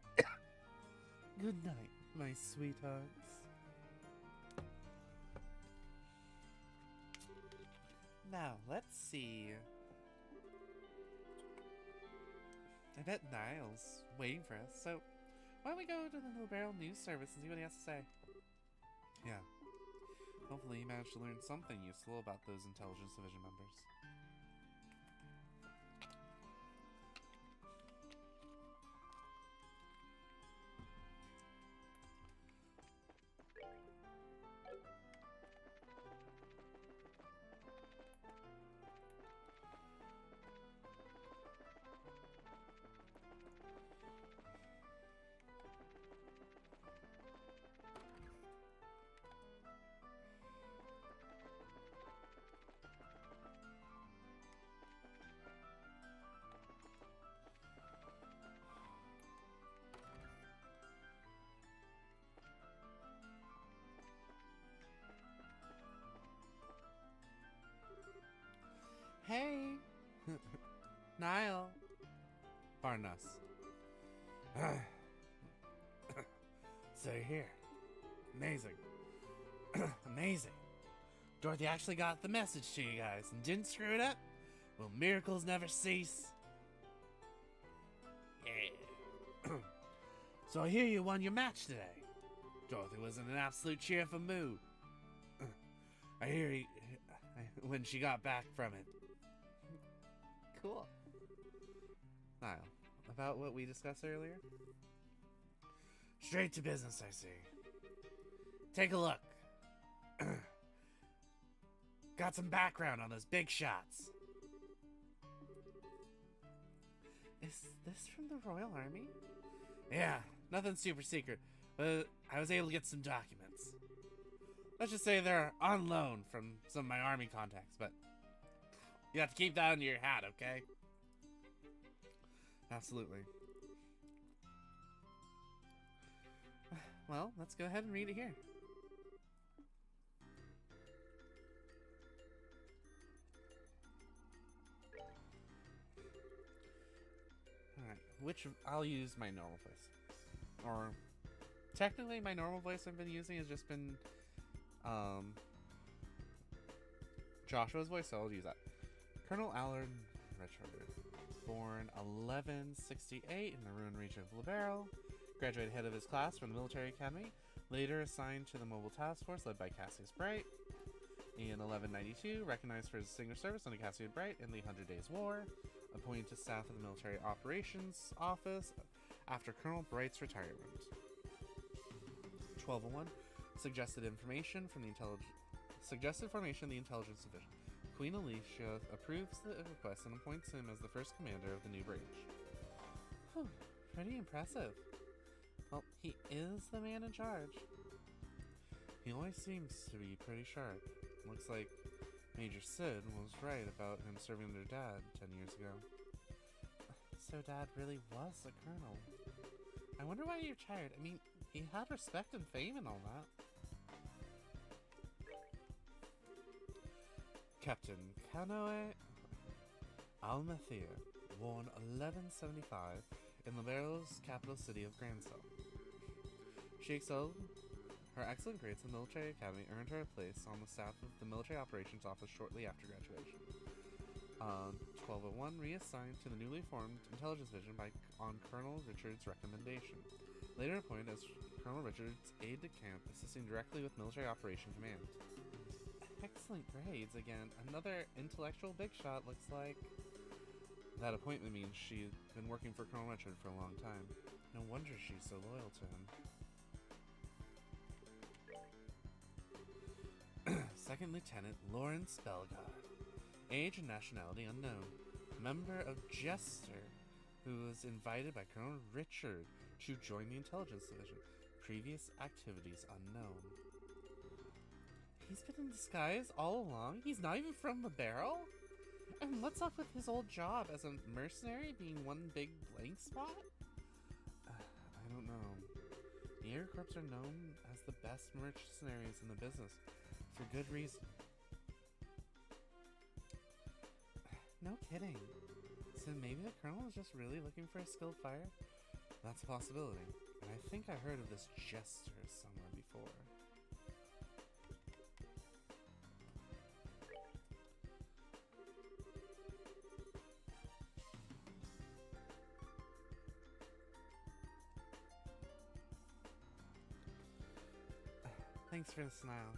Good night, my sweethearts. Now, let's see. I bet Niall's waiting for us, so why don't we go to the Little Barrel News Service and see what he has to say? Yeah. Hopefully he managed to learn something useful about those Intelligence Division members. Hey! Niall! Pardon us. Stay here. Amazing. Amazing. Dorothy actually got the message to you guys and didn't screw it up? Will miracles never cease? Yeah. So I hear you won your match today. Dorothy was in an absolute cheerful mood. I hear you when she got back from it. Cool. Niall, about what we discussed earlier? Straight to business, I see. Take a look. Got some background on those big shots. Is this from the Royal Army? Yeah, nothing super secret, but I was able to get some documents. Let's just say they're on loan from some of my army contacts, but you have to keep that under your hat, okay? Absolutely. Well, let's go ahead and read it here. Alright, which I'll use my normal voice. Or technically my normal voice I've been using has just been Joshua's voice, so I'll use that. Colonel Allard Richard, born 1168 in the ruined region of Libero, graduated head of his class from the military academy, later assigned to the mobile task force led by Cassius Bright. In 1192, recognized for his distinguished service under Cassius Bright in the 100 Days War, appointed to staff of the Military Operations Office after Colonel Bright's retirement. 1201, suggested formation of the Intelligence Division. Queen Alicia approves the request and appoints him as the first commander of the new branch. Whew, pretty impressive. Well, he is the man in charge. He always seems to be pretty sharp. Looks like Major Sid was right about him serving their dad 10 years ago. So Dad really was a colonel. I wonder why you're tired. I mean, he had respect and fame and all that. Captain Kanoe Almathea, born 1175 in Libero's capital city of Gransel. She excelled. Her excellent grades in the military academy earned her a place on the staff of the military operations office shortly after graduation. 1201, reassigned to the newly formed intelligence division on Colonel Richard's recommendation. Later appointed as Colonel Richard's aide-de-camp, assisting directly with military operation command. Excellent grades again. Another intellectual big shot. Looks like that appointment means she's been working for Colonel Richard for a long time. No wonder she's so loyal to him. Second Lieutenant Lawrence Belgard. Age and nationality unknown. Member of Jester, who was invited by Colonel Richard to join the Intelligence Division. Previous activities unknown. He's been in disguise all along? He's not even from Libero? And what's up with his old job as a mercenary being one big blank spot? I don't know. The Air Corps are known as the best mercenaries in the business, for good reason. No kidding. So maybe the Colonel is just really looking for a skilled fighter? That's a possibility. And I think I heard of this Jester somewhere before. Thanks for the smile.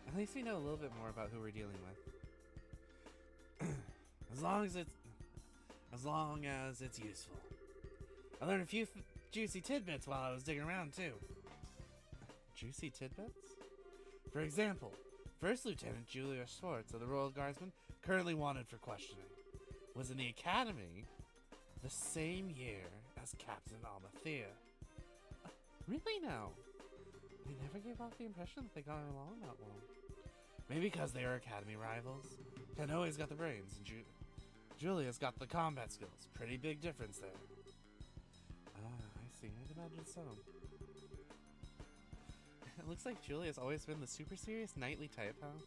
At least we know a little bit more about who we're dealing with. As long as it's useful. I learned a few juicy tidbits while I was digging around too. Juicy tidbits? For example, First Lieutenant Julia Schwartz of the Royal Guardsmen, currently wanted for questioning, was in the academy the same year as Captain Almathea. Really now? They never gave off the impression that they got along that well. Maybe because they are academy rivals. Kanoe's got the brains, and Julia's got the combat skills. Pretty big difference there. Ah, I see. I'd imagine so. It looks like Julia's always been the super serious knightly type, huh?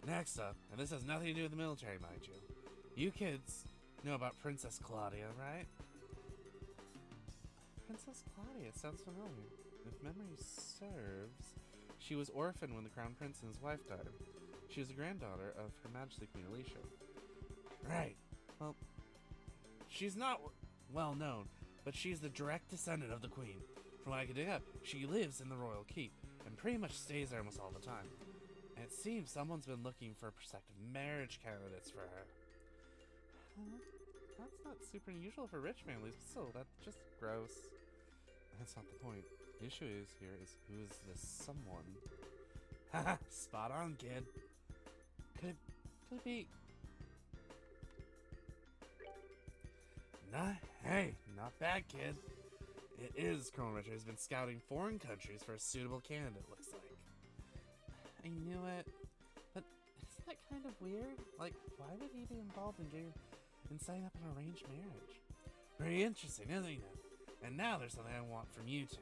Next up, and this has nothing to do with the military, mind you. You kids know about Princess Claudia, right? Princess Claudia sounds familiar. if memory serves, she was orphaned when the Crown Prince and his wife died. She was a granddaughter of Her Majesty Queen Alicia. Right. Well, she's not well known, but she's the direct descendant of the Queen. From what I could dig up, she lives in the royal keep and pretty much stays there almost all the time. And it seems someone's been looking for prospective marriage candidates for her. That's not super unusual for rich families, but still, that's just gross. That's not the point. The issue here is who is this someone? Haha, spot on, kid. Could it be? Hey, not bad, kid. It is Colonel Richard has been scouting foreign countries for a suitable candidate, looks like. I knew it. But isn't that kind of weird? Like, why would he be involved in setting up an arranged marriage? Very interesting, isn't it? And now there's something I want from you two.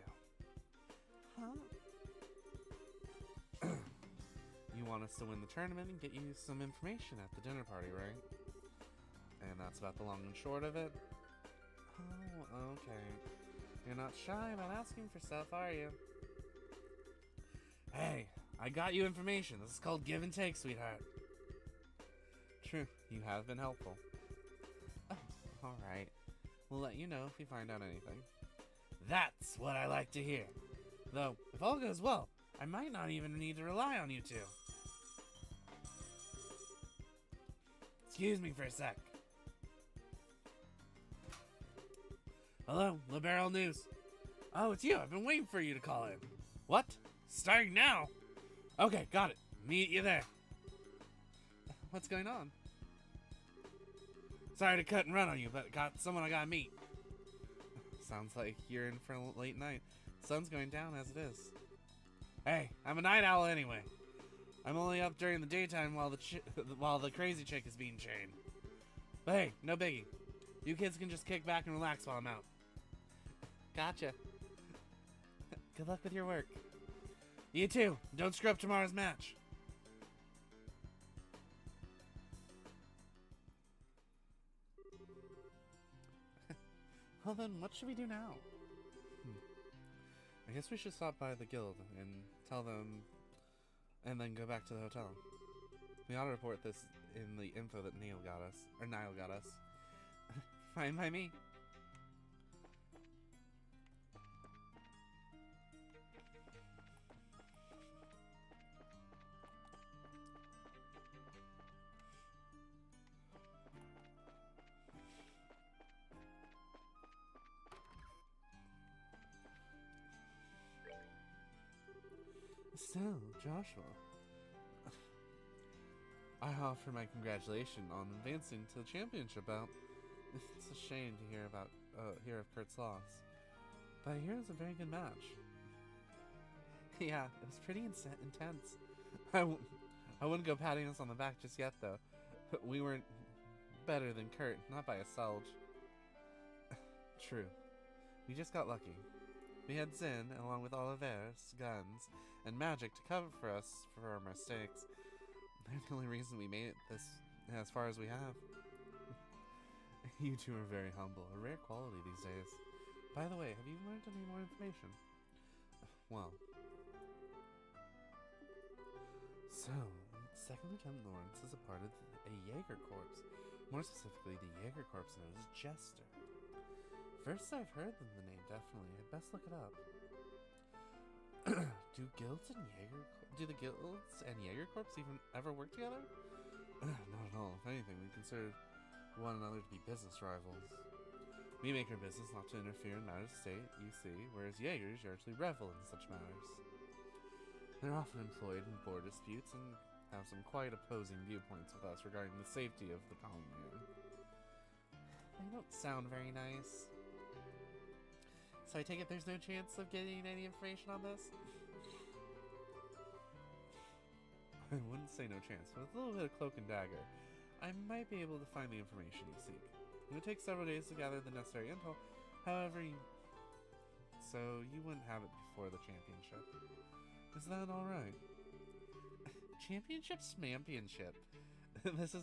Huh? You want us to win the tournament and get you some information at the dinner party, right? And that's about the long and short of it? Oh, okay. You're not shy about asking for stuff, are you? Hey, I got you information. This is called give and take, sweetheart. True, you have been helpful. Oh, alright. We'll let you know if we find out anything. That's what I like to hear. Though, if all goes well, I might not even need to rely on you two. Excuse me for a sec. Hello, Liberal News. Oh, it's you. I've been waiting for you to call in. What? Starting now? Okay, got it. Meet you there. What's going on? Sorry to cut and run on you, but got someone I gotta meet. Sounds like you're in for a late night. Sun's going down as it is. Hey, I'm a night owl anyway. I'm only up during the daytime while the crazy chick is being chained. But hey, no biggie. You kids can just kick back and relax while I'm out. Gotcha. Good luck with your work. You too. Don't screw up tomorrow's match. Well then, what should we do now? I guess we should stop by the guild and tell them, and then go back to the hotel. We ought to report this in the info that Niall got us. Fine by me. So, Joshua, I offer my congratulations on advancing to the championship bout. It's a shame to hear of Kurt's loss, but I hear it was a very good match. Yeah, it was pretty intense. I wouldn't go patting us on the back just yet, though. We weren't better than Kurt, not by a selge. True. We just got lucky. We had Zen, along with Oliver's guns and magic to cover for us for our mistakes. They're the only reason we made it this as far as we have. You two are very humble, a rare quality these days. By the way, have you learned any more information? Well. So, Second Lieutenant Lawrence is a part of a Jaeger Corps. More specifically, the Jaeger Corps known as Jester. First I've heard the name, definitely. I'd best look it up. Do the guilds and Jaeger Corps even ever work together? Not at all. If anything, we consider one another to be business rivals. We make our business not to interfere in matters of state, you see, whereas Jaegers usually revel in such matters. They're often employed in border disputes and have some quite opposing viewpoints with us regarding the safety of the colony. They don't sound very nice. So I take it there's no chance of getting any information on this? I wouldn't say no chance, but with a little bit of cloak and dagger, I might be able to find the information you seek. It would take several days to gather the necessary info, however, so you wouldn't have it before the championship. Is that alright? Championship smampionship. This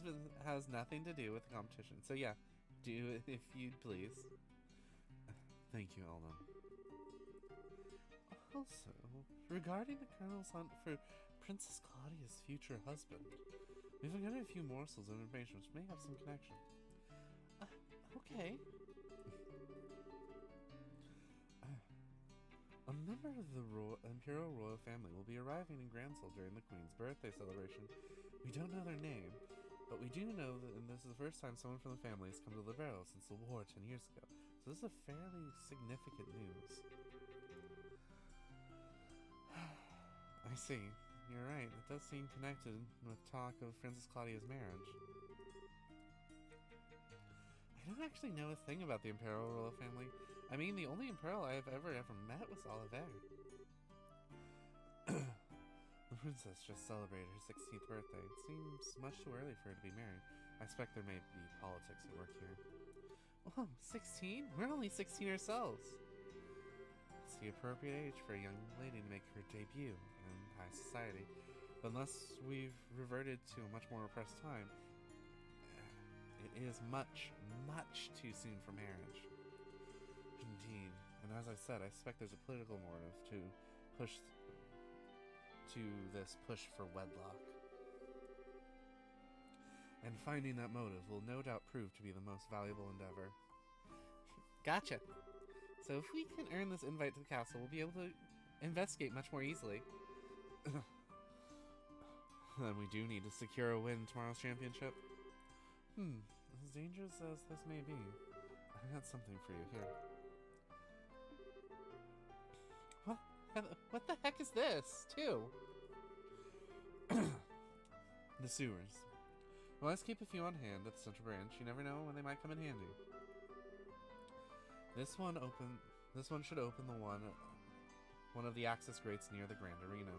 has nothing to do with the competition, so yeah, do it if you'd please. Thank you, Alden. Also, regarding the Colonel's hunt for Princess Claudia's future husband, we've uncovered a few morsels of information which may have some connection. Okay. A member of the Imperial Royal family will be arriving in Gransel during the Queen's birthday celebration. We don't know their name, but we do know that this is the first time someone from the family has come to Libero since the war 10 years ago. So this is a fairly significant news. I see. You're right. It does seem connected with talk of Princess Claudia's marriage. I don't actually know a thing about the Imperial Royal family. I mean, the only Imperial I have ever met was Oliver. The princess just celebrated her 16th birthday. It seems much too early for her to be married. I expect there may be politics at work here. Whoa, 16? We're only 16 ourselves. It's the appropriate age for a young lady to make her debut in high society. But unless we've reverted to a much more repressed time, it is much, much too soon for marriage. Indeed, and as I said, I suspect there's a political motive to this push for wedlock. And finding that motive will no doubt prove to be the most valuable endeavor. Gotcha. So if we can earn this invite to the castle, we'll be able to investigate much more easily. Then we do need to secure a win in tomorrow's championship. As dangerous as this may be, I got something for you here. What the heck is this, too? The sewers. Well, let's keep a few on hand at the central branch. You never know when they might come in handy. This one should open one of the access grates near the Grand Arena.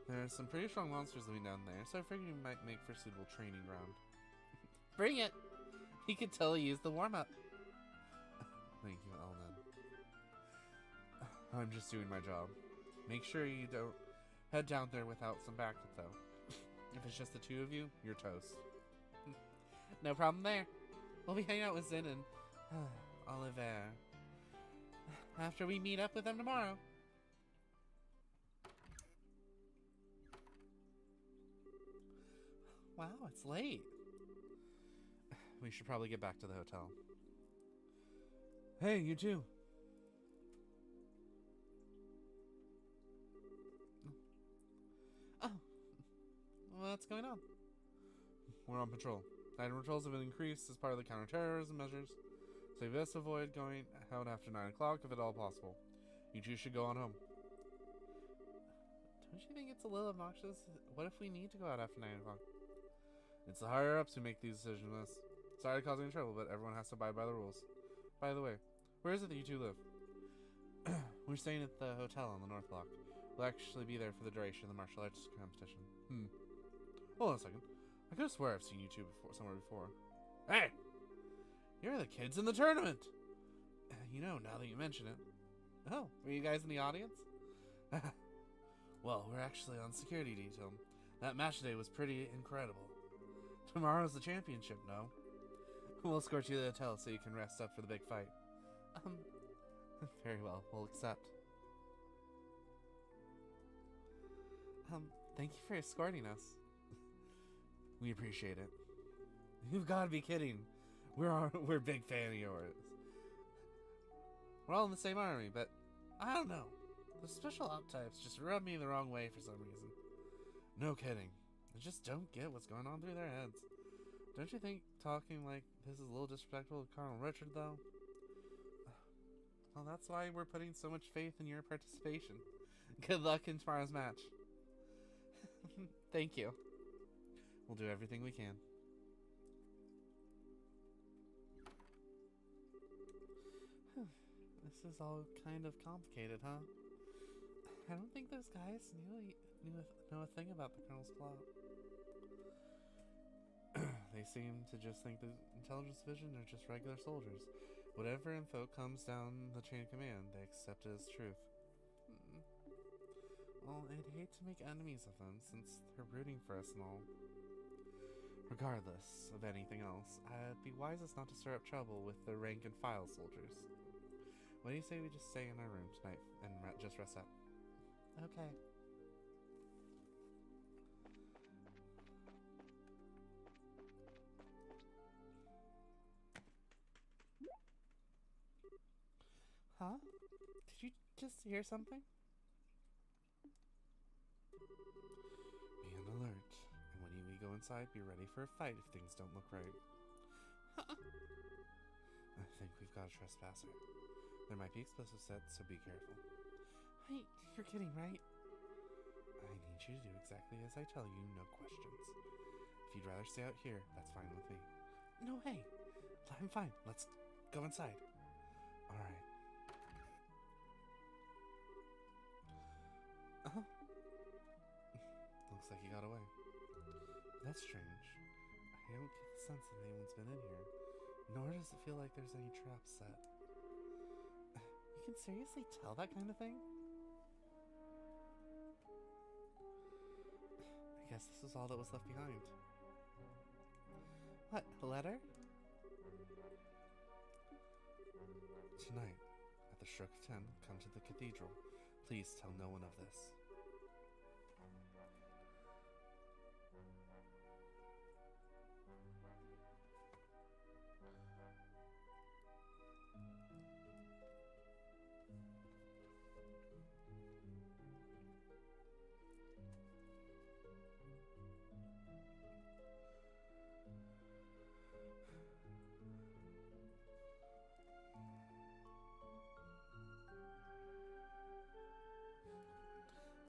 There's some pretty strong monsters living down there, so I figured you might make for a suitable training ground. Bring it! He could totally use the warm-up. Thank you, Elnan. I'm just doing my job. Make sure you don't head down there without some backup, though. If it's just the two of you, you're toast. No problem there. We'll be hanging out with Zin and Oliver after we meet up with them tomorrow. Wow, it's late. We should probably get back to the hotel. Hey, you too. Oh. What's going on? We're on patrol. Item patrols have been increased as part of the counterterrorism measures, so you best avoid going out after 9 o'clock if at all possible. You two should go on home. Don't you think it's a little obnoxious? What if we need to go out after 9 o'clock? It's the higher-ups who make these decisions, miss. Sorry to cause any trouble, but everyone has to abide by the rules. By the way, where is it that you two live? We're staying at the hotel on the North Block. We'll actually be there for the duration of the martial arts competition. Hold on a second. I could have swore I've seen you two somewhere before. Hey! You're the kids in the tournament! You know, now that you mention it. Oh, were you guys in the audience? Well, we're actually on security detail. That match today was pretty incredible. Tomorrow's the championship, no? We'll escort you to the hotel so you can rest up for the big fight. Very well, we'll accept. Thank you for escorting us. We appreciate it. You've got to be kidding. We're a big fan of yours. We're all in the same army, but I don't know. The special op types just rub me the wrong way for some reason. No kidding. I just don't get what's going on through their heads. Don't you think talking like this is a little disrespectful to Colonel Richard, though? Well, that's why we're putting so much faith in your participation. Good luck in tomorrow's match. Thank you. We'll do everything we can. This is all kind of complicated, huh? I don't think those guys know a thing about the Colonel's plot. They seem to just think the intelligence division are just regular soldiers. Whatever info comes down the chain of command, they accept it as truth. Well, I'd hate to make enemies of them, since they're rooting for us and all. Regardless of anything else, I'd be wisest not to stir up trouble with the rank-and-file soldiers. What do you say we just stay in our room tonight and just rest up? Okay. Huh? Did you just hear something? Be on alert, and when we go inside, be ready for a fight if things don't look right. I think we've got a trespasser. There might be explosive sets, so be careful. Hey, you're kidding, right? I need you to do exactly as I tell you, no questions. If you'd rather stay out here, that's fine with me. No way. I'm fine. Let's go inside. All right. Looks like he got away. That's strange. I don't get the sense that anyone's been in here, nor does it feel like there's any traps set. You can seriously tell that kind of thing? I guess this was all that was left behind. What, a letter? Tonight, at the stroke of 10, come to the cathedral. Please tell no one of this.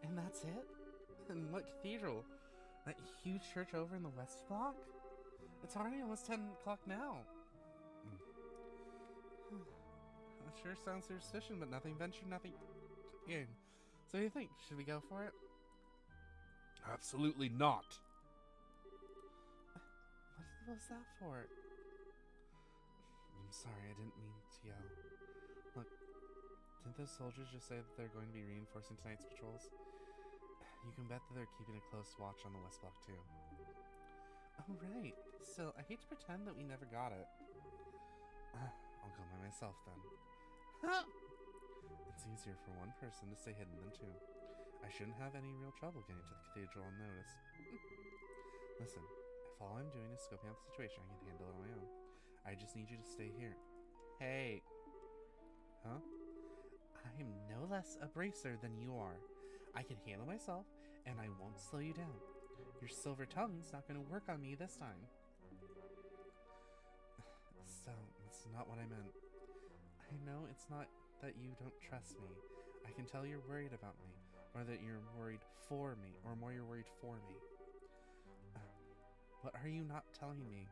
And that's it? And what cathedral? That huge church over in the West Block? It's already almost 10 o'clock now. That sure sounds superstition, but nothing ventured, nothing gained. So what do you think? Should we go for it? Absolutely not. What was that for? I'm sorry, I didn't mean to yell. Look, didn't those soldiers just say that they're going to be reinforcing tonight's patrols? You can bet that they're keeping a close watch on the West Block, too. Oh, right. Still, I hate to pretend that we never got it. I'll go by myself, then. Huh? It's easier for one person to stay hidden than two. I shouldn't have any real trouble getting to the cathedral unnoticed. Listen, if all I'm doing is scoping out the situation, I can handle it on my own. I just need you to stay here. Hey. Huh? I'm no less a bracer than you are. I can handle myself, and I won't slow you down. Your silver tongue's not going to work on me this time. So, that's not what I meant. I know it's not that you don't trust me. I can tell you're worried about me, or that you're worried for me, or more you're worried for me. What are you not telling me?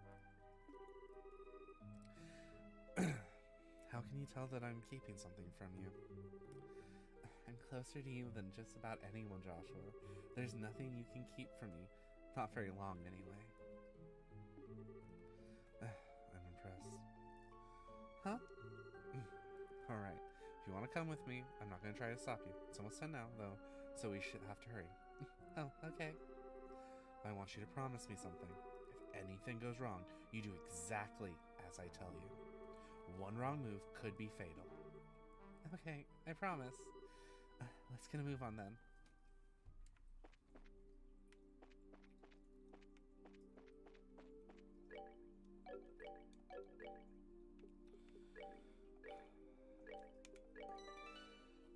How can you tell that I'm keeping something from you? I'm closer to you than just about anyone, Joshua. There's nothing you can keep from me. Not very long, anyway. I'm impressed. Huh? Alright, if you want to come with me, I'm not going to try to stop you. It's almost 10 now, though, so we should have to hurry. Oh, okay. I want you to promise me something. If anything goes wrong, you do exactly as I tell you. One wrong move could be fatal. Okay, I promise. Let's get a move on then.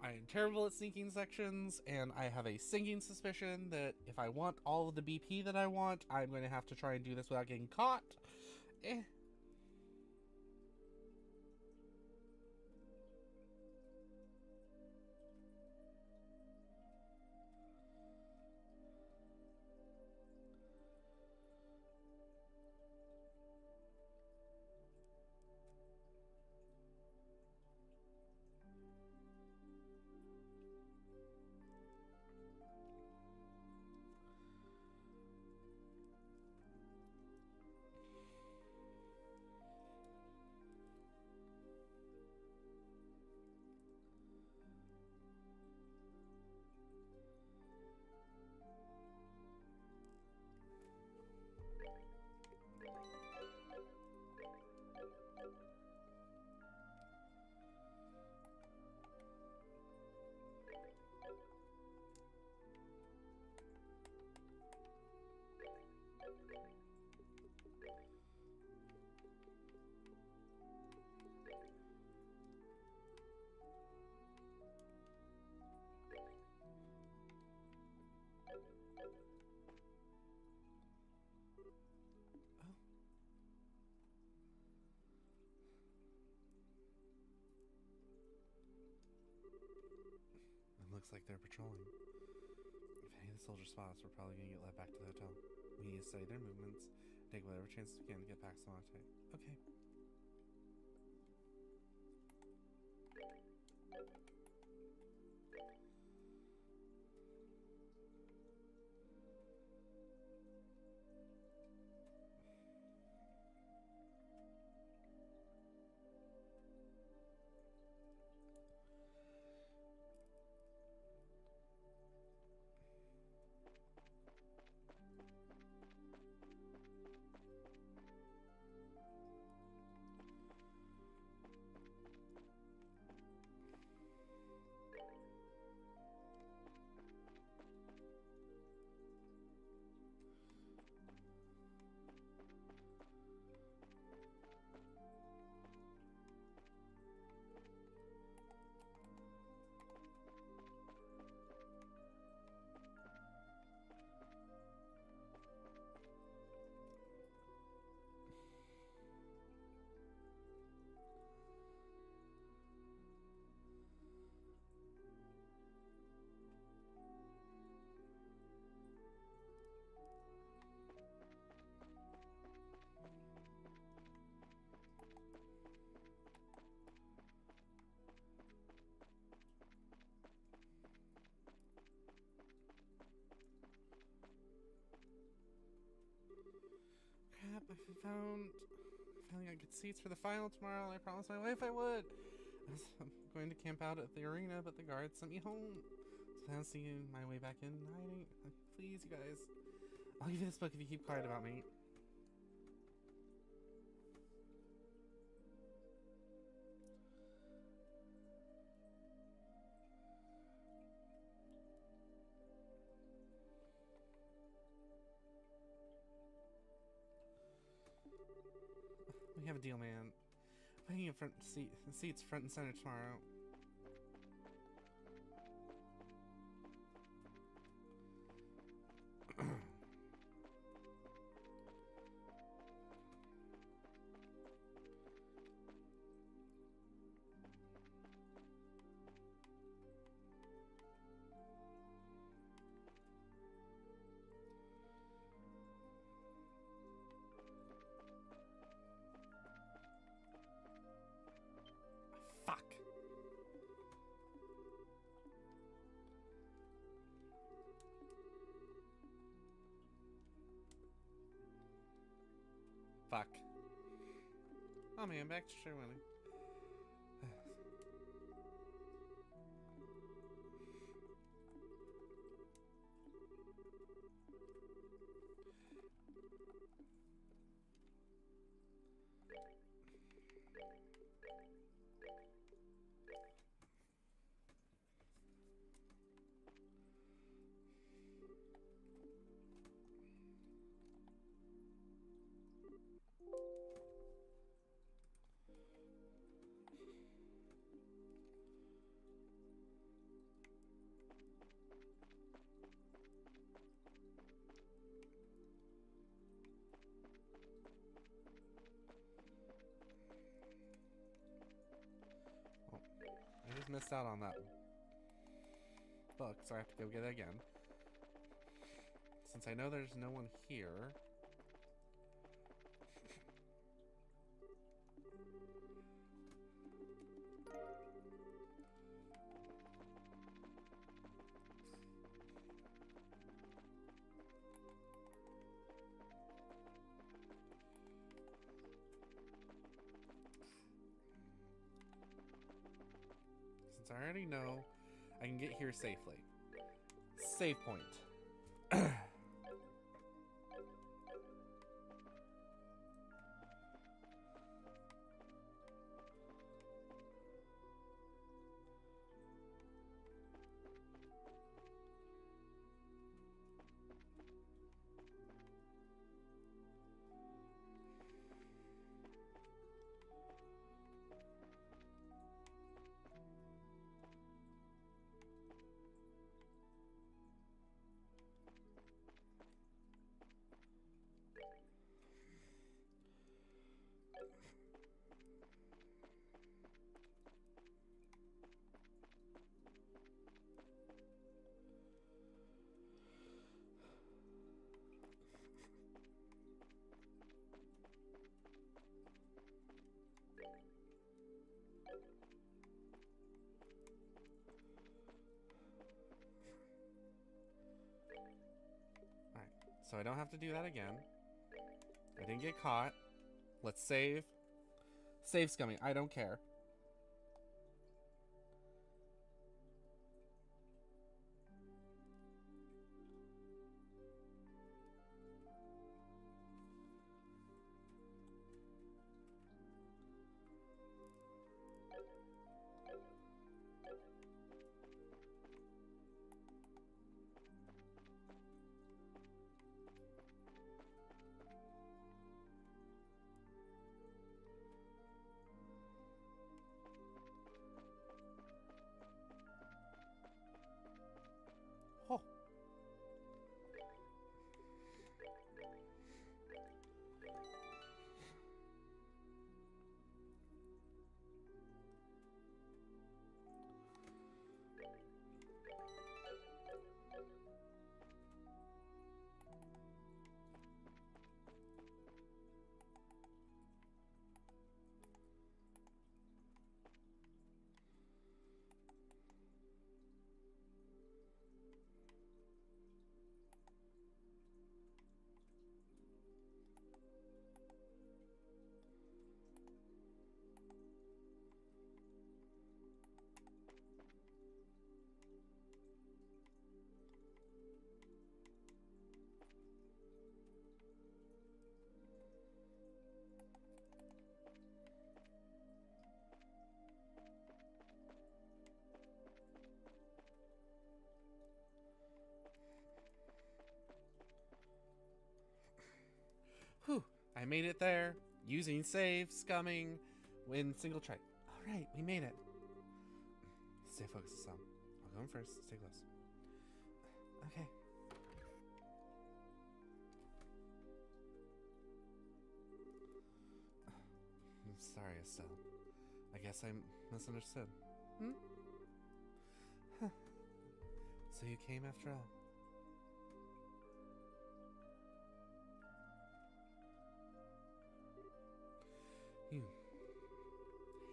I am terrible at sneaking sections, and I have a sinking suspicion that if I want all of the BP that I want, I'm going to have to try and do this without getting caught. they're patrolling. If any of the soldiers spot us, we're probably gonna get led back to the hotel. We need to study their movements, take whatever chances we can to get back to Monte. Okay. Crap, I finally got good seats for the final tomorrow, and I promised my wife I would. I'm going to camp out at the arena, but the guards sent me home. So I don't see my way back in hiding. Please, you guys. I'll give you this book if you keep quiet about me. We have a deal, man. Putting you seats front and center tomorrow. Fuck. Fuck. Oh man, back to sure winning. I just missed out on that book, so I have to go get it again. Since I know there's no one here. Since I already know I can get here safely. Save point. so I don't have to do that again. I didn't get caught. Let's save. Save scumming. I don't care. Oh. Whew, I made it there, using save, scumming, in single try. Alright, we made it. Stay focused, Sam. I'll go in first, stay close. Okay. I'm sorry, Estelle. I guess I misunderstood. Hmm? Huh. So you came after all. You.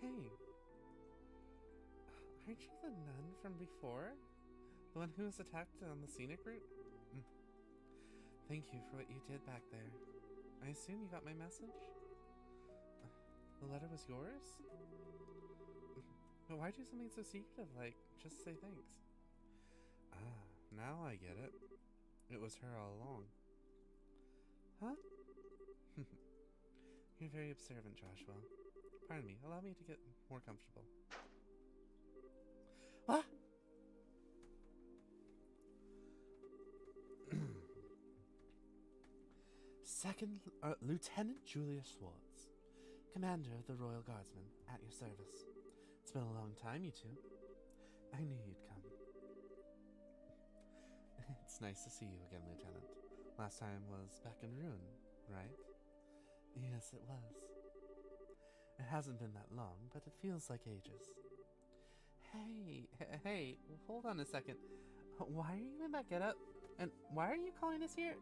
Hey. Aren't you the nun from before? The one who was attacked on the scenic route? Thank you for what you did back there. I assume you got my message? The letter was yours? But why do something so secretive, like just say thanks? Ah, now I get it. It was her all along. Huh? You're very observant, Joshua. Pardon me, allow me to get more comfortable. What? Lieutenant Julia Schwartz, Commander of the Royal Guardsmen, at your service. It's been a long time, you two. I knew you'd come. It's nice to see you again, Lieutenant. Last time was back in Ruin, right? Yes, it was. It hasn't been that long, but it feels like ages. Hey, hold on a second. Why are you in that getup? And why are you calling us here?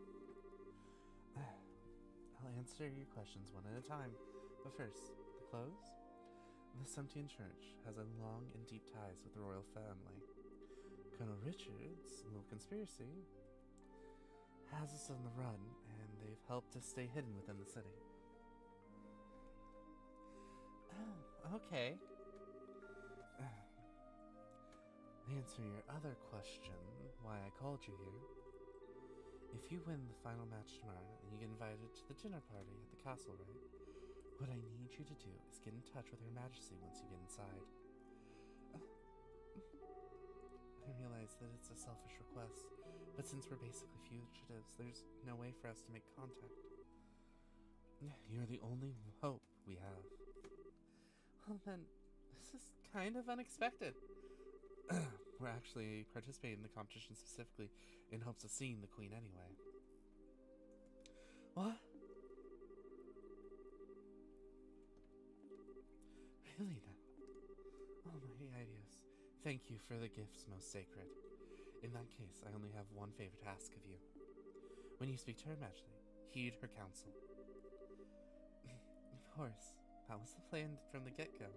I'll answer your questions one at a time. But first, the clothes? The Sumtian Church has a long and deep ties with the royal family. Colonel Richard's little conspiracy has us on the run, and they've helped us stay hidden within the city. Oh, okay. Answer your other question, why I called you here. If you win the final match tomorrow and you get invited to the dinner party at the castle, right? What I need you to do is get in touch with Her Majesty once you get inside. I realize that it's a selfish request, but since we're basically fugitives, there's no way for us to make contact. You're the only hope we have. Well then, this is kind of unexpected. We're actually participating in the competition specifically in hopes of seeing the Queen anyway. What? Really now? Oh my ideas. Thank you for the gifts most sacred. In that case, I only have one favor to ask of you. When you speak to Her Majesty, heed her counsel. Of course, that was the plan from the get-go.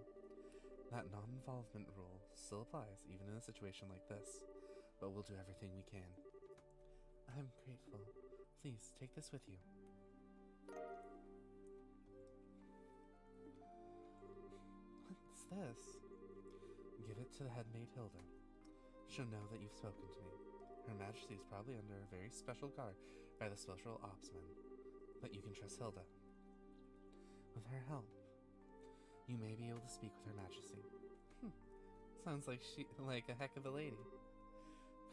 That non-involvement rule still applies, even in a situation like this, but we'll do everything we can. I'm grateful Please, take this with you. What's this? Give it to the head maid Hilda. She'll know that you've spoken to me. Her Majesty is probably under a very special guard by the special opsman, but you can trust Hilda. With her help, you may be able to speak with Her Majesty. Sounds like a heck of a lady.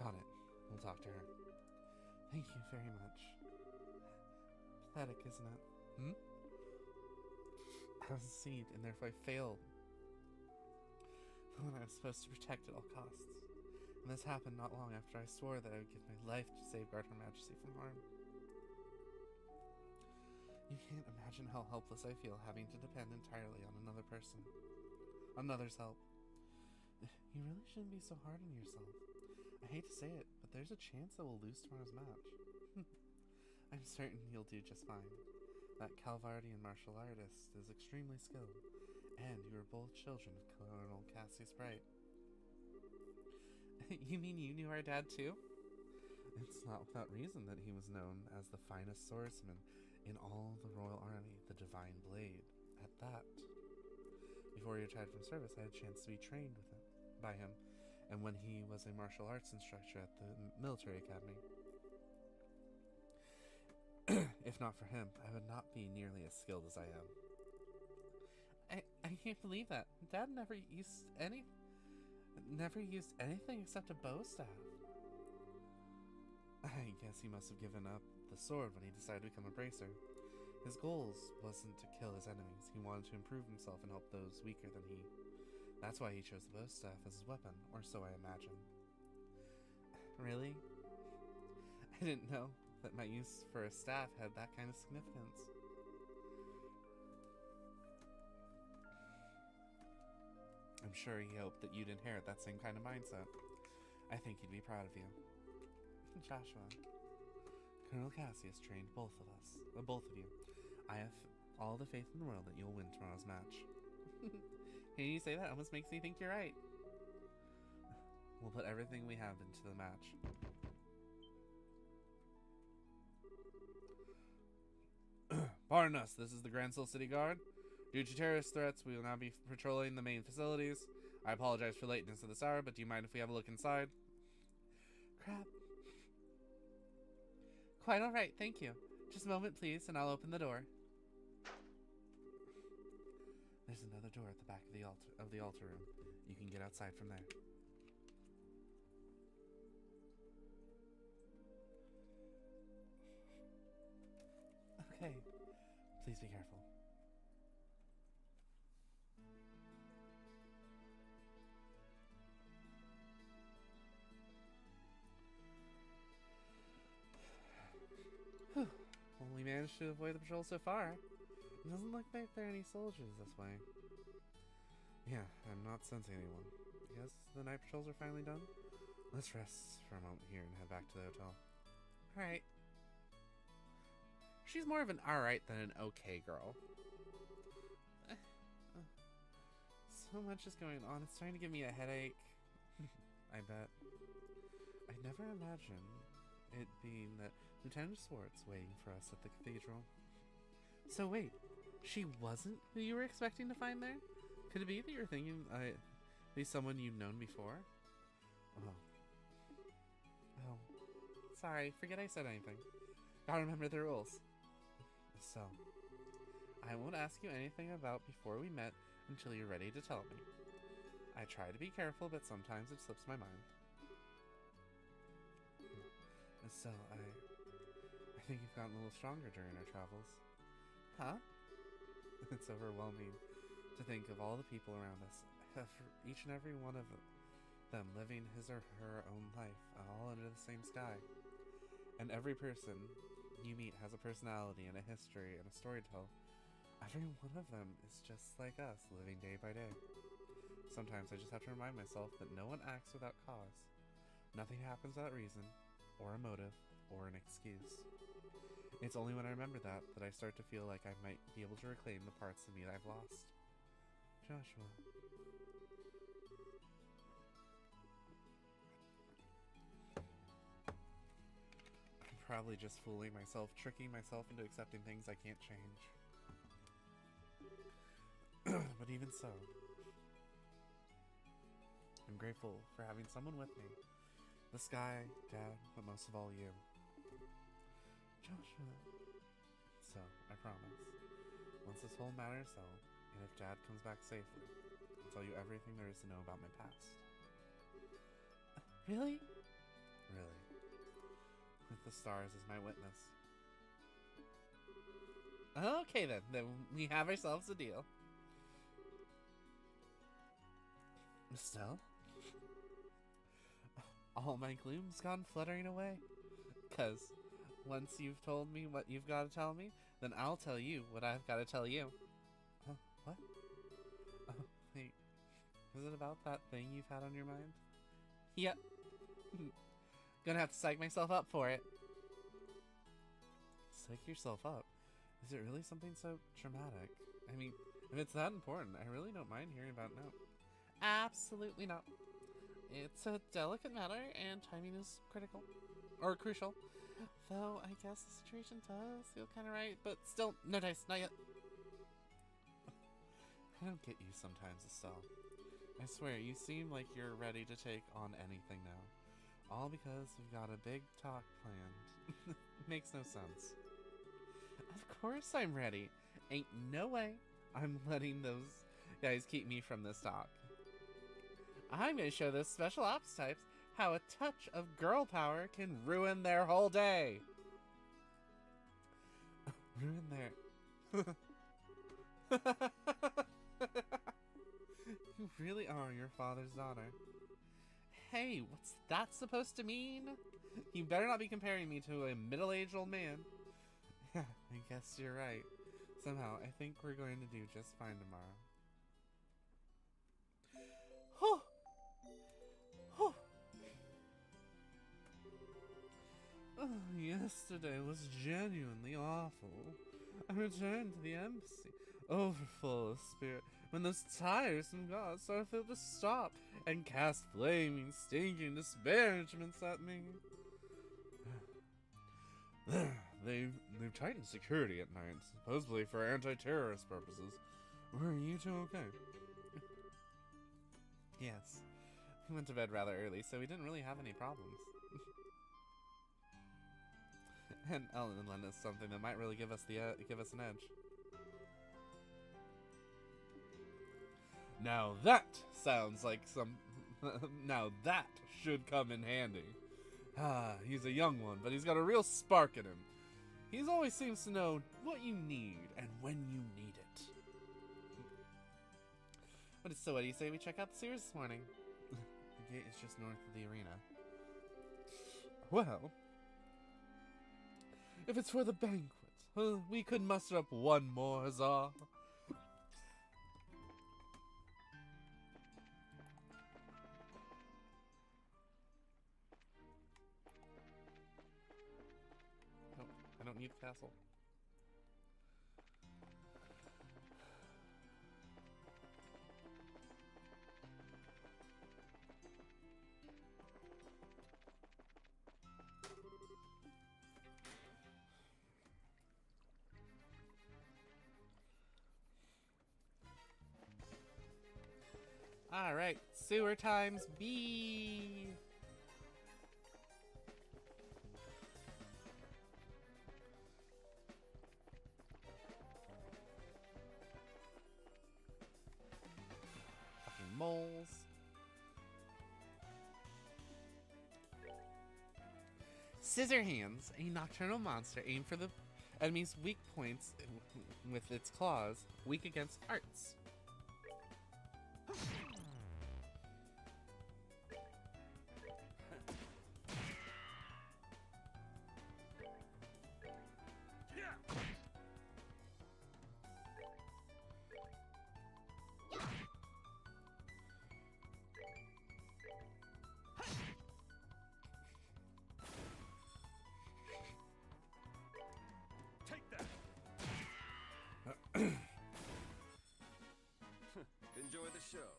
Got it. We'll talk to her. Thank you very much. Pathetic, isn't it? I was deceived, and therefore I failed. When I was supposed to protect at all costs. And this happened not long after I swore that I would give my life to safeguard Her Majesty from harm. You can't imagine how helpless I feel having to depend entirely on another person. Another's help. You really shouldn't be so hard on yourself. I hate to say it, but there's a chance that we'll lose tomorrow's match. I'm certain you'll do just fine. That Calvardian martial artist is extremely skilled, and you are both children of Colonel Cassius Bright. You mean you knew our dad too? It's not without reason that he was known as the finest swordsman in all the Royal Army, the Divine Blade, at that. Before he retired from service, I had a chance to be trained by him, and when he was a martial arts instructor at the military academy. If not for him, I would not be nearly as skilled as I am. I can't believe that. Dad never used anything except a bow staff. I guess he must have given up the sword when he decided to become a bracer. His goals wasn't to kill his enemies. He wanted to improve himself and help those weaker than he. That's why he chose the bow staff as his weapon, or so I imagine. Really? I didn't know that my use for a staff had that kind of significance. I'm sure he hoped that you'd inherit that same kind of mindset. I think he'd be proud of you. Joshua, Colonel Cassius trained both of you. I have all the faith in the world that you'll win tomorrow's match. Hearing you say that almost makes me think you're right. We'll put everything we have into the match. Pardon us, this is the Grand Soul City Guard. Due to terrorist threats, we will now be patrolling the main facilities. I apologize for lateness at this hour, but do you mind if we have a look inside? Crap. Quite alright, thank you. Just a moment, please, and I'll open the door. There's another door at the back of the altar room. You can get outside from there. Okay. Please be careful. Whew. Well, we managed to avoid the patrol so far. It doesn't look like there are any soldiers this way. Yeah, I'm not sensing anyone. I guess the night patrols are finally done. Let's rest for a moment here and head back to the hotel. Alright. She's more of an alright than an okay girl. So much is going on. It's starting to give me a headache. I bet. I never imagined it being that Lieutenant Swartz waiting for us at the cathedral. So wait, she wasn't who you were expecting to find there? Could it be that you're thinking he's someone you've known before? Oh. Sorry, forget I said anything. Gotta remember the rules. So, I won't ask you anything about before we met until you're ready to tell me. I try to be careful, but sometimes it slips my mind. So, I think you've gotten a little stronger during our travels. Huh? It's overwhelming to think of all the people around us, each and every one of them living his or her own life, all under the same sky. And every person you meet has a personality and a history and a story to tell. Every one of them is just like us, living day by day. Sometimes I just have to remind myself that no one acts without cause. Nothing happens without reason, or a motive, or an excuse. It's only when I remember that I start to feel like I might be able to reclaim the parts of me that I've lost. Joshua. I'm probably just fooling myself, tricking myself into accepting things I can't change. But even so, I'm grateful for having someone with me. The sky, Dad, but most of all you. Joshua. So, I promise, once this whole matter is settled, and if Dad comes back safely, I'll tell you everything there is to know about my past. Really? Really. With the stars as my witness. Okay then we have ourselves a deal. Estelle? All my gloom's gone fluttering away. 'Cause once you've told me what you've got to tell me, then I'll tell you what I've got to tell you. What? Oh, wait. Is it about that thing you've had on your mind? Yep. Gonna have to psych myself up for it. Psych yourself up? Is it really something so traumatic? I mean, if it's that important, I really don't mind hearing about it now. Absolutely not. It's a delicate matter, and timing is critical. Or crucial. Though, I guess the situation does feel kind of right, but still, no dice, not yet. I don't get you sometimes, Estelle. I swear, you seem like you're ready to take on anything now. All because we've got a big talk planned. Makes no sense. Of course I'm ready. Ain't no way I'm letting those guys keep me from this talk. I'm gonna show those special ops types how a touch of girl power can ruin their whole day. Ruin their... You really are your father's daughter. Hey, what's that supposed to mean? You better not be comparing me to a middle-aged old man. Yeah, I guess you're right. Somehow, I think we're going to do just fine tomorrow. Whew. Whew. Oh, yesterday was genuinely awful. I returned to the embassy, overfull of spirit, when those tiresome gods saw fit to stop and cast flaming, stinking disparagements at me. They've tightened security at night, supposedly for anti-terrorist purposes. Were you two okay? Yes. We went to bed rather early, so we didn't really have any problems. And Ellen lent us something that might really give us an edge. Now that sounds like some... Now that should come in handy. Ah, he's a young one, but he's got a real spark in him. He always seems to know what you need and when you need it. So what do you say we check out the sewers this morning? The gate is just north of the arena. Well, if it's for the banquet, we could muster up one more huzzah. I don't need the castle. Alright, sewer times B. Fucking moles. Scissor Hands, a nocturnal monster aimed for the enemy's weak points with its claws, weak against arts. Take that. Enjoy the show.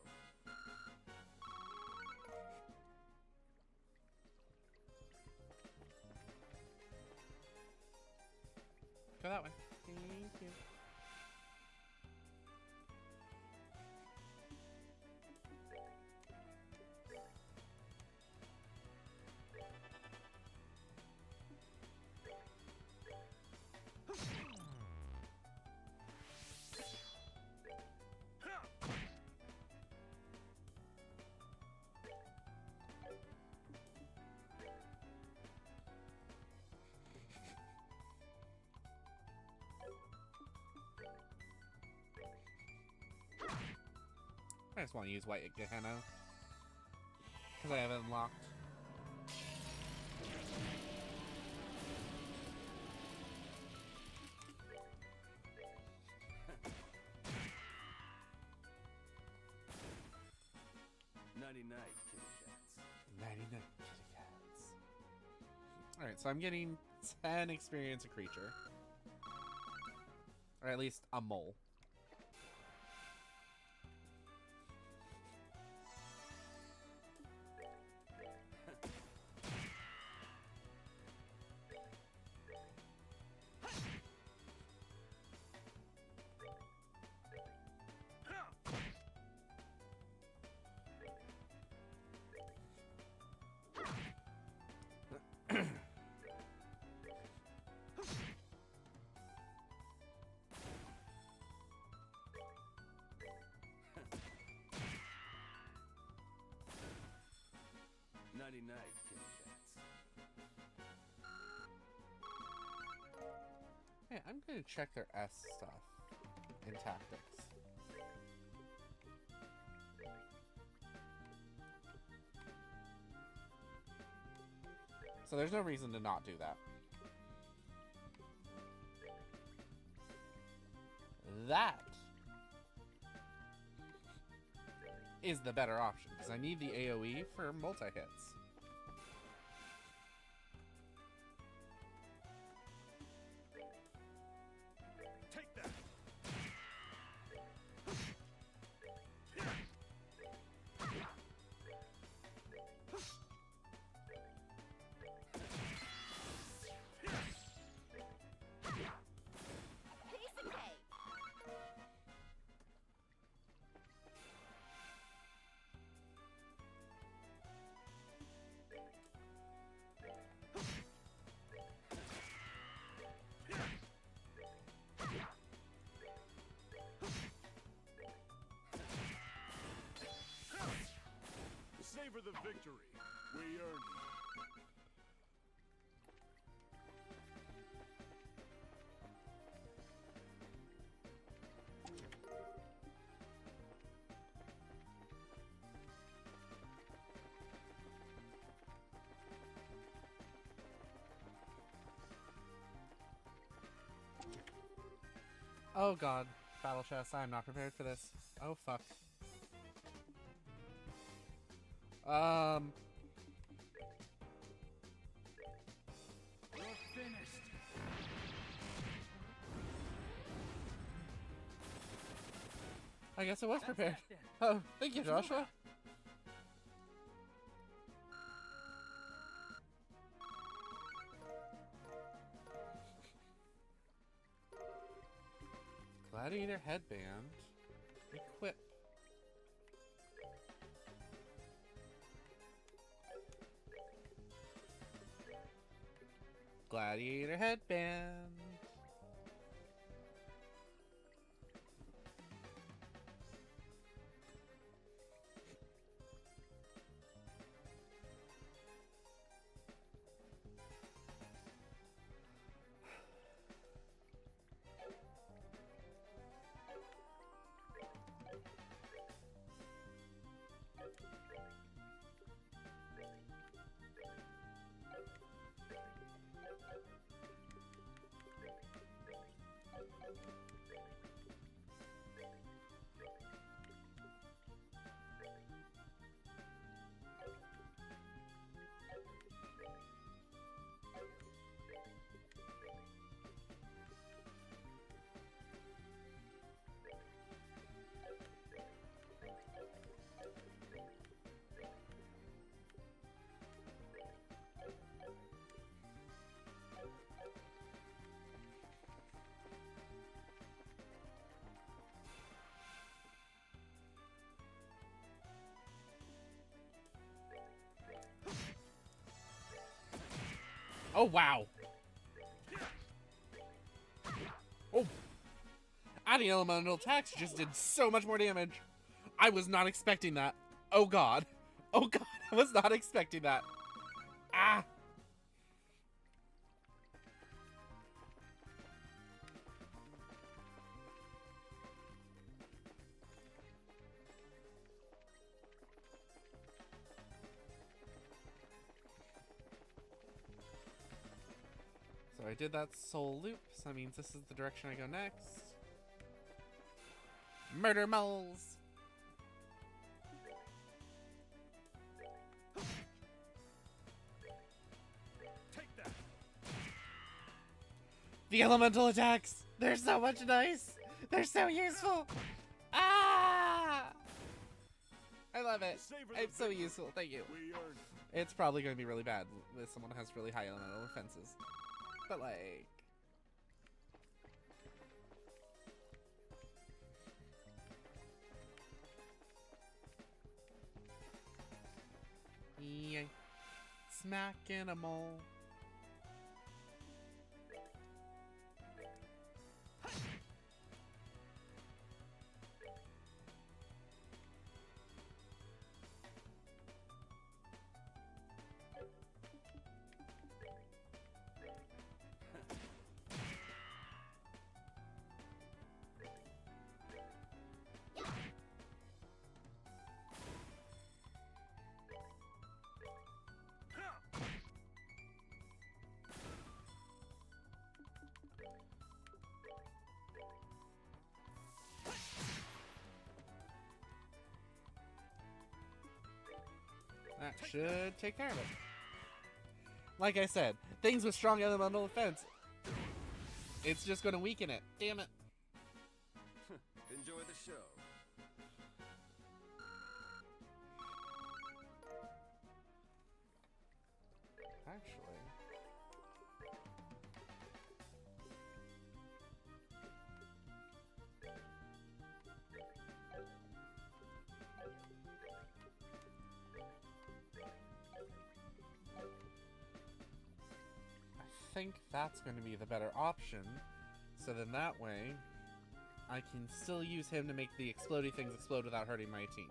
go that way. Thank you. I just want to use White Gehenna because I have it unlocked. Nighty-night, kitty cats. 99 kitty cats. Alright, so I'm getting 10 experience a creature. Or at least a mole. Nighty-night, kitty cats. Hey, I'm gonna check their S stuff in tactics. So there's no reason to not do that. That is the better option, because I need the AoE for multi-hits. Take that. Piece of cake. Savor the victory. We earned it. Oh god, battle chest, I'm not prepared for this. Oh fuck. You're finished. I guess I was That's prepared. that then. Oh, thank you, Joshua. Gladiator headband. Equip. Gladiator headband. Oh, wow. Oh. Adding elemental attacks just did so much more damage. I was not expecting that. Oh, God. Oh, God. I was not expecting that. Ah. So I did that soul loop, so that means this is the direction I go next. Murder moles! Take that. The elemental attacks! They're so much nice! They're so useful! Ah! I love it. Savor the It's so victory. useful, thank you. We earned it. It's probably going to be really bad if someone has really high elemental defenses. But like... Yeah. Smacking 'em all. That should take care of it. Like I said, things with strong elemental defense, it's just going to weaken it. Damn it. Enjoy the show. Actually... I think that's going to be the better option. So then that way, I can still use him to make the explodey things explode without hurting my team.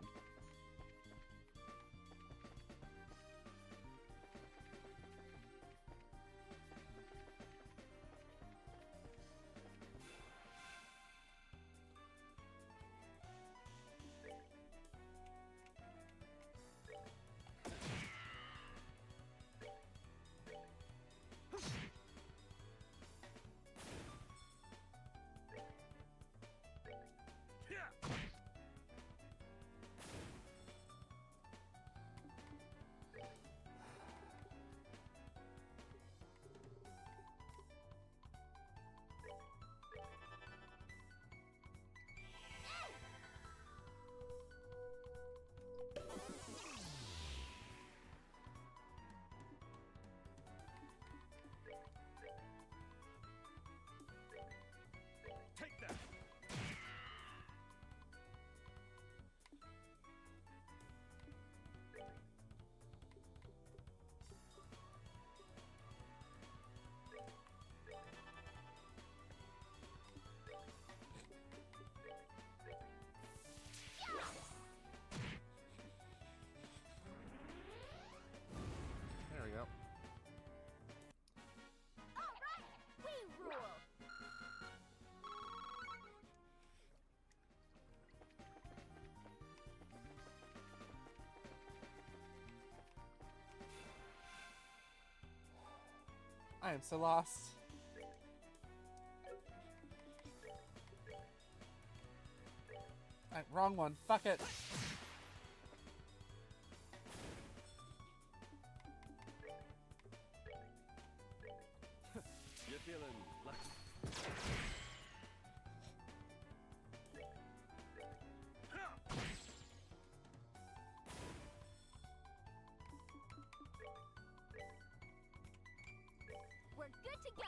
Take that. There we go. All right, we rule. I am so lost. Wrong one. Fuck it. You're feeling lucky. We're good to go.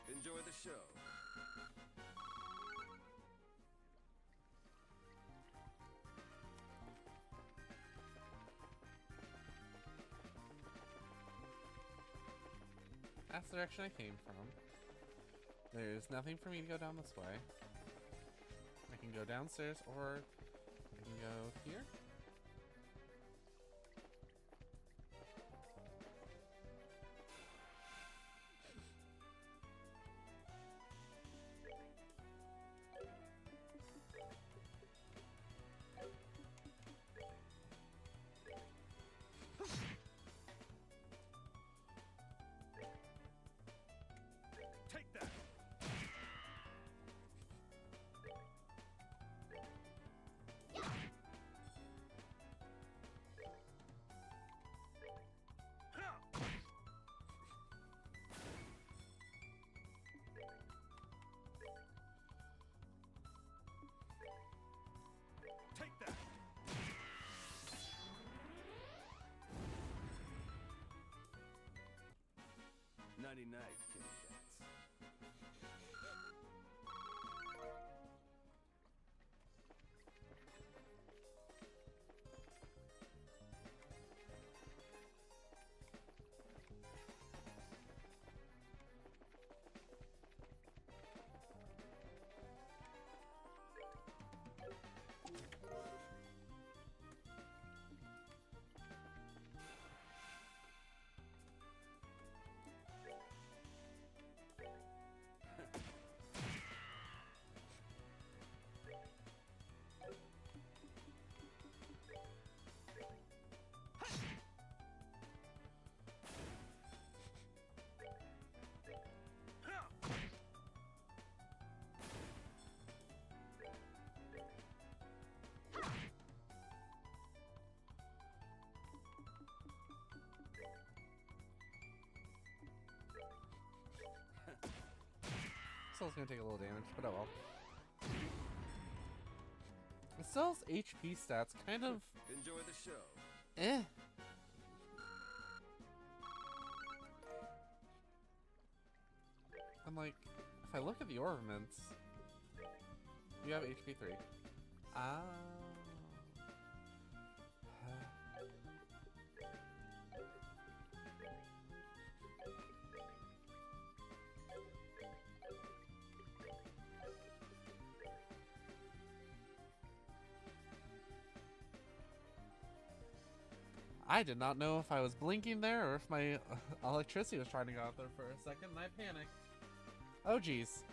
Enjoy the show. That's the direction I came from. There's nothing for me to go down this way. I can go downstairs or I can go here. Take that. Take that. Nighty night, kitty cats. Still gonna take a little damage, but oh well. It still has HP stats, kind of Enjoy the show. eh. I'm like, if I look at the ornaments, you have HP 3. Ah. I did not know if I was blinking there or if my electricity was trying to go out there for a second, and I panicked. Oh, geez.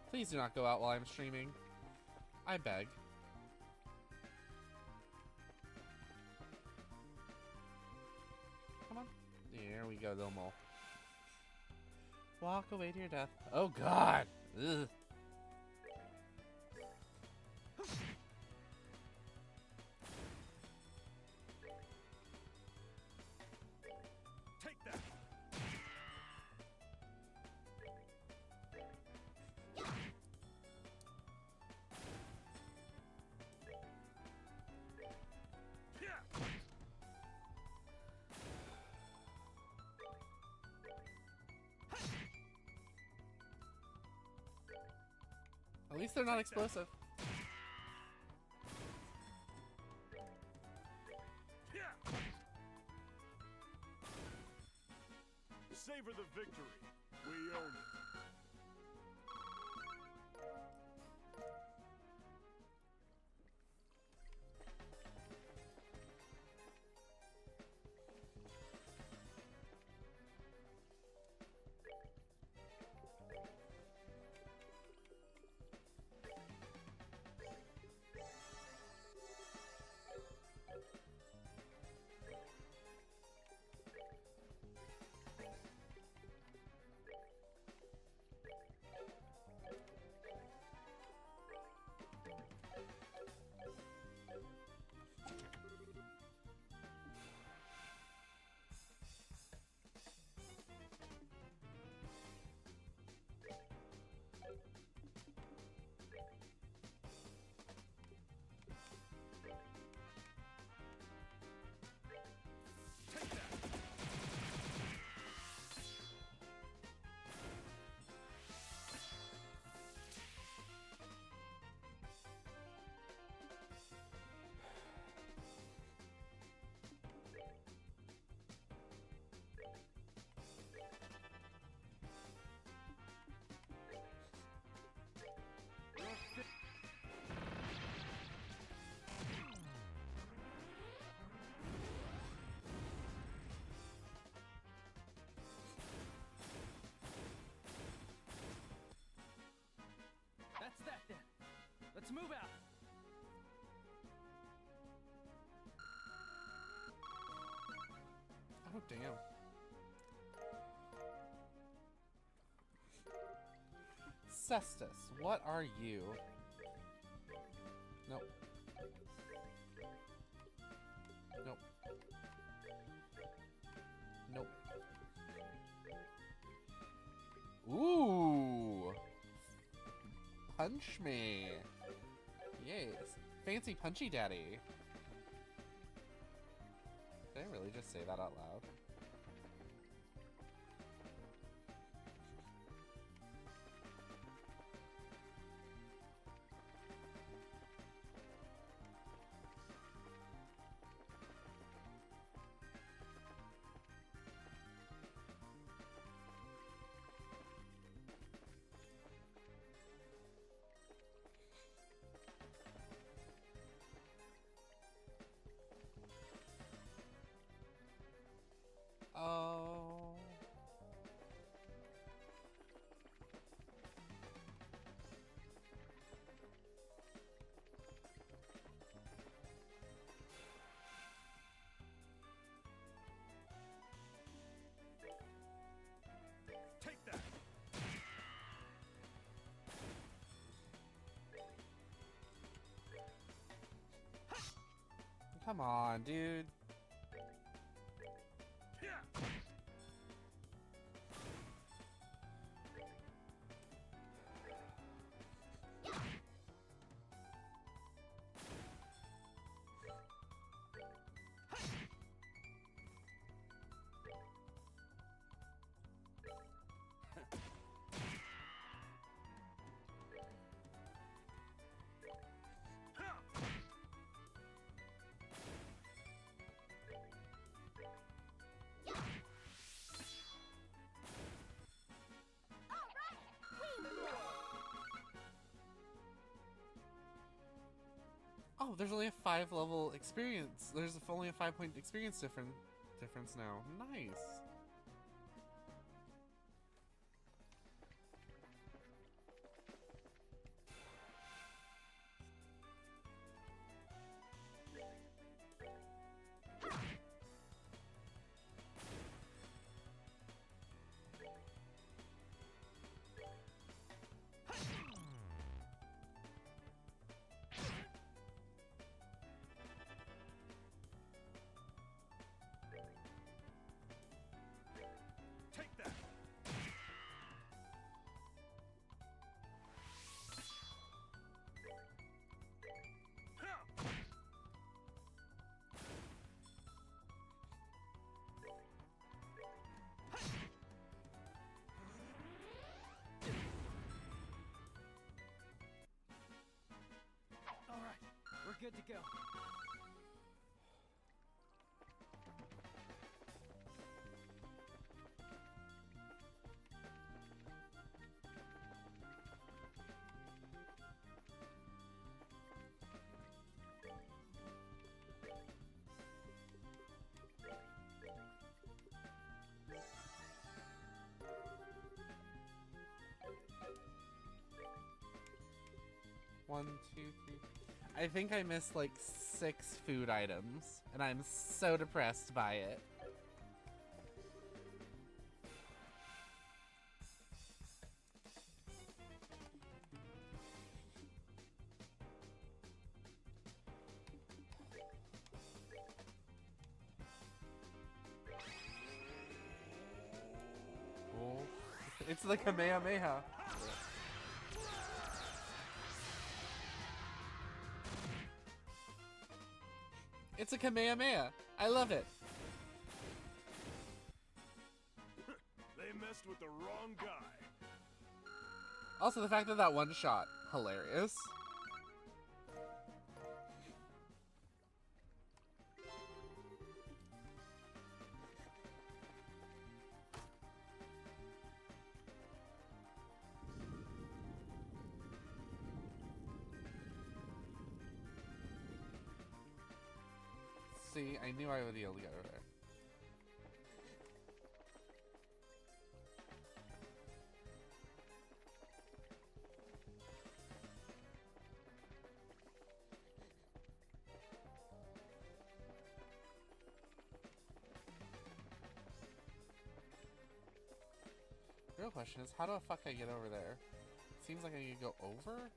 Please do not go out while I'm streaming. I beg. Come on. There we go, little mole. Walk away to your death. Oh, God. Ugh. Take that. Yeah. At least they're not explosive. Yeah. Savor the victory. We own it. move out. Oh, damn. Cestus, what are you? Nope. Nope. Nope. Ooh! Punch me! Yes. Fancy punchy daddy. Did I really just say that out loud? Oh. Take that. Come on, dude. Yeah. Oh, there's only a 5-level experience. There's only a 5-point experience difference now. Nice. Take that. All right, we're good to go. One, two, three. I think I missed like 6 food items, and I'm so depressed by it. Oh, it's the Kamehameha. It's a Kamehameha. I love it. They messed with the wrong guy. Also, the fact that that one shot, hilarious. See, I knew I would be able to get over there. Real question is, how the fuck I get over there? Seems like I need to go over?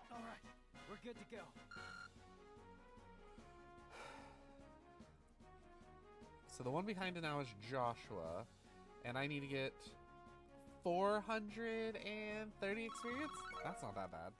All right, we're good to go. So the one behind it now is Joshua, and I need to get 430 experience? That's not that bad.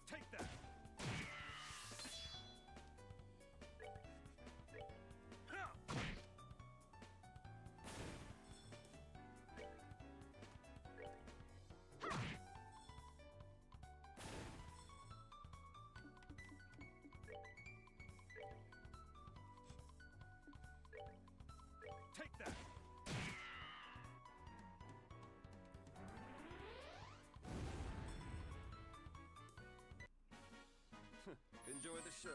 Take that. Take that. Enjoy the show.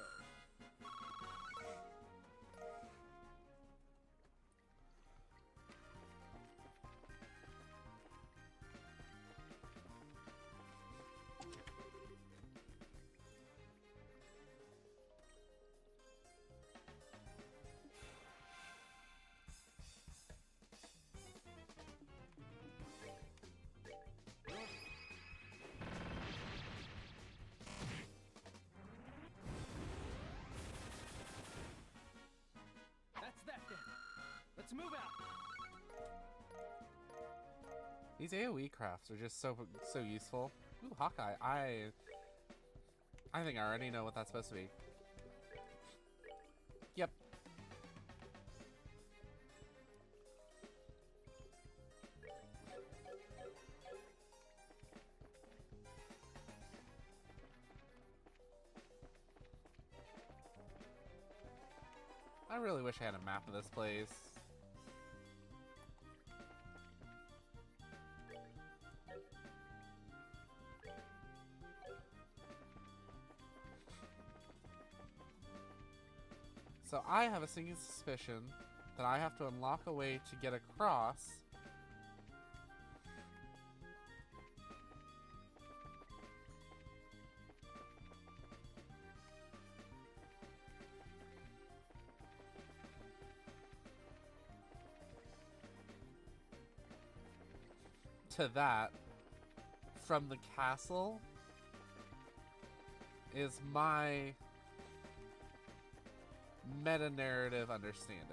That's that then. Let's move out. These AoE crafts are just so useful. Ooh, Hawkeye. I think I already know what that's supposed to be. Yep. I really wish I had a map of this place. So I have a sinking suspicion that I have to unlock a way to get across. To that from the castle is my meta-narrative understanding.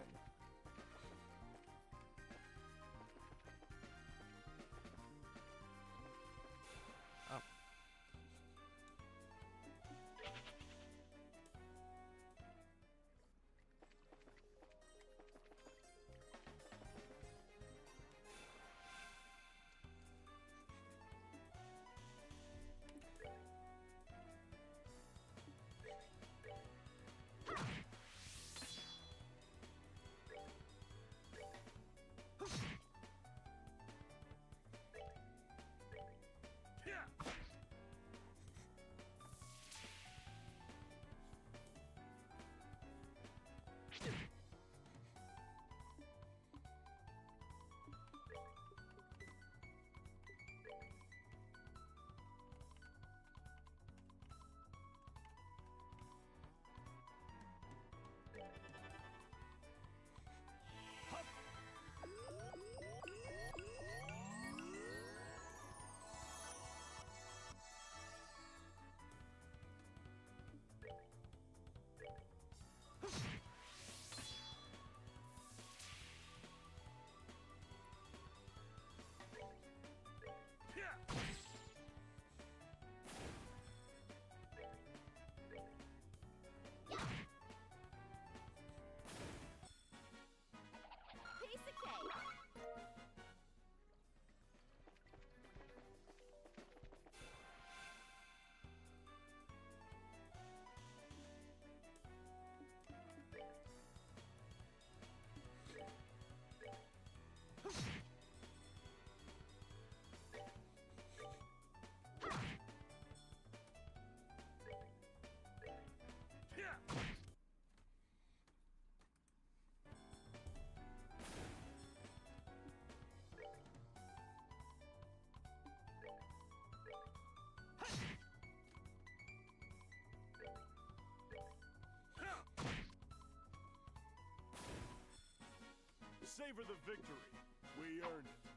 savor the victory. We earned it.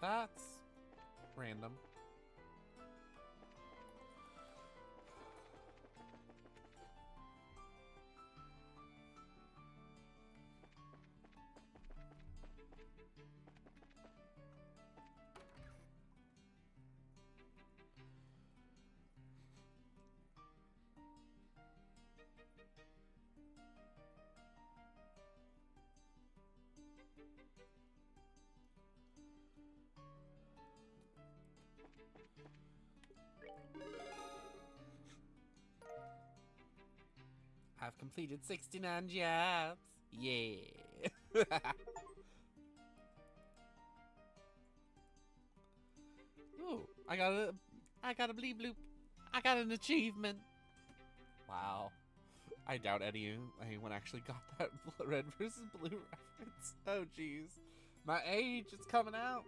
That's random. I've completed 69 jobs. Yeah. Ooh, I got a bleep bloop. I got an achievement. Wow. I doubt anyone actually got that red versus blue reference. Oh, jeez. My age is coming out.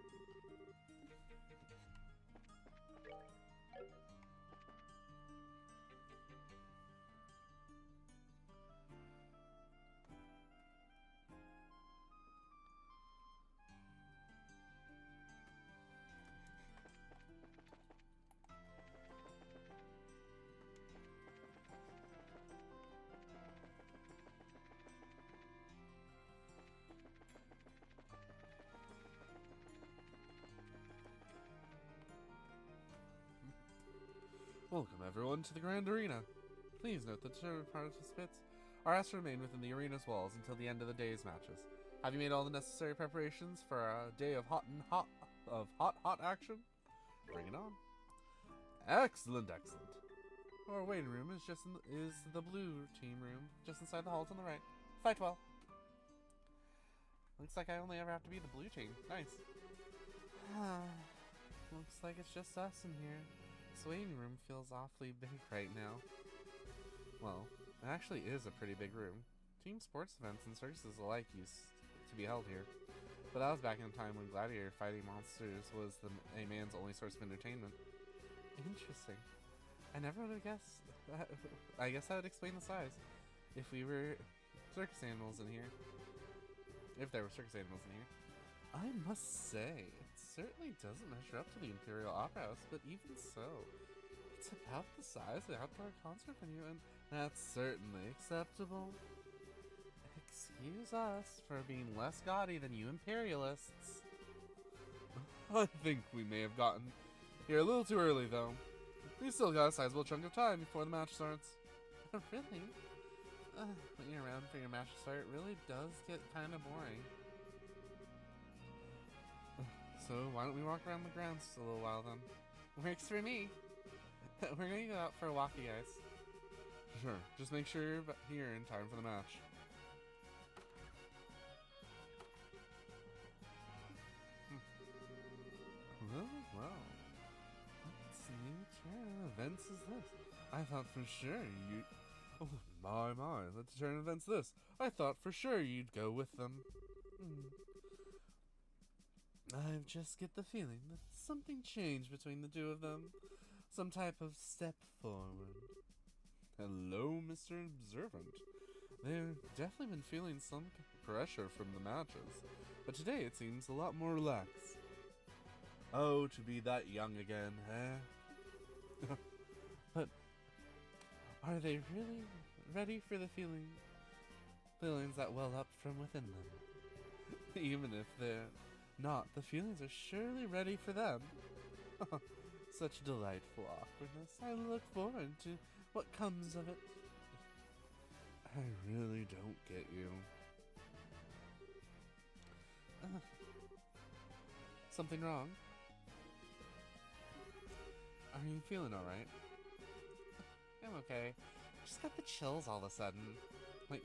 Welcome everyone to the Grand Arena. Please note that tournament participants are asked to remain within the arena's walls until the end of the day's matches. Have you made all the necessary preparations for a day of hot action? Bring it on. Excellent. Our waiting room is the blue team room, just inside the halls on the right. Fight well. Looks like I only ever have to be the blue team. Nice. Looks like it's just us in here. This waiting room feels awfully big right now. Well, it actually is a pretty big room. Team sports events and circuses alike used to be held here. But that was back in a time when gladiator fighting monsters was a man's only source of entertainment. Interesting. I never would have guessed. I guess that would explain the size. If we were circus animals in here. If there were circus animals in here. I must say, it certainly doesn't measure up to the Imperial Opera House, but even so, it's about the size of the outdoor concert venue, and that's certainly acceptable. Excuse us for being less gaudy than you Imperialists. I think we may have gotten here a little too early, though. We still got a sizable chunk of time before the match starts. Really? Waiting around for your match to start really does get kind of boring. So why don't we walk around the grounds a little while then? Works for me. We're gonna go out for a walk, you guys. Sure, just make sure you're here in time for the match. Well. What new turn of events is this? I thought for sure you... Oh, my. Let's turn of events this. I thought for sure you'd go with them. I just get the feeling that something changed between the two of them. Some type of step forward. Hello, Mr. Observant. They've definitely been feeling some pressure from the matches, but today it seems a lot more relaxed. Oh, to be that young again, eh? But are they really ready for the feelings that well up from within them? Even if they're not, the feelings are surely ready for them. Such delightful awkwardness. I look forward to what comes of it. I really don't get you. Something wrong? Are you feeling alright? I'm okay. Just got the chills all of a sudden. Like,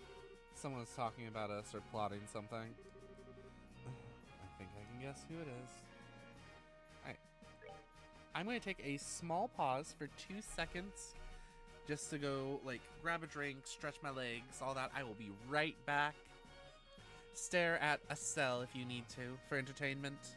someone was talking about us or plotting something. I think I can guess who it is. Alright. I'm going to take a small pause for 2 seconds just to go, like, grab a drink, stretch my legs, all that. I will be right back. Stare at a cell if you need to for entertainment.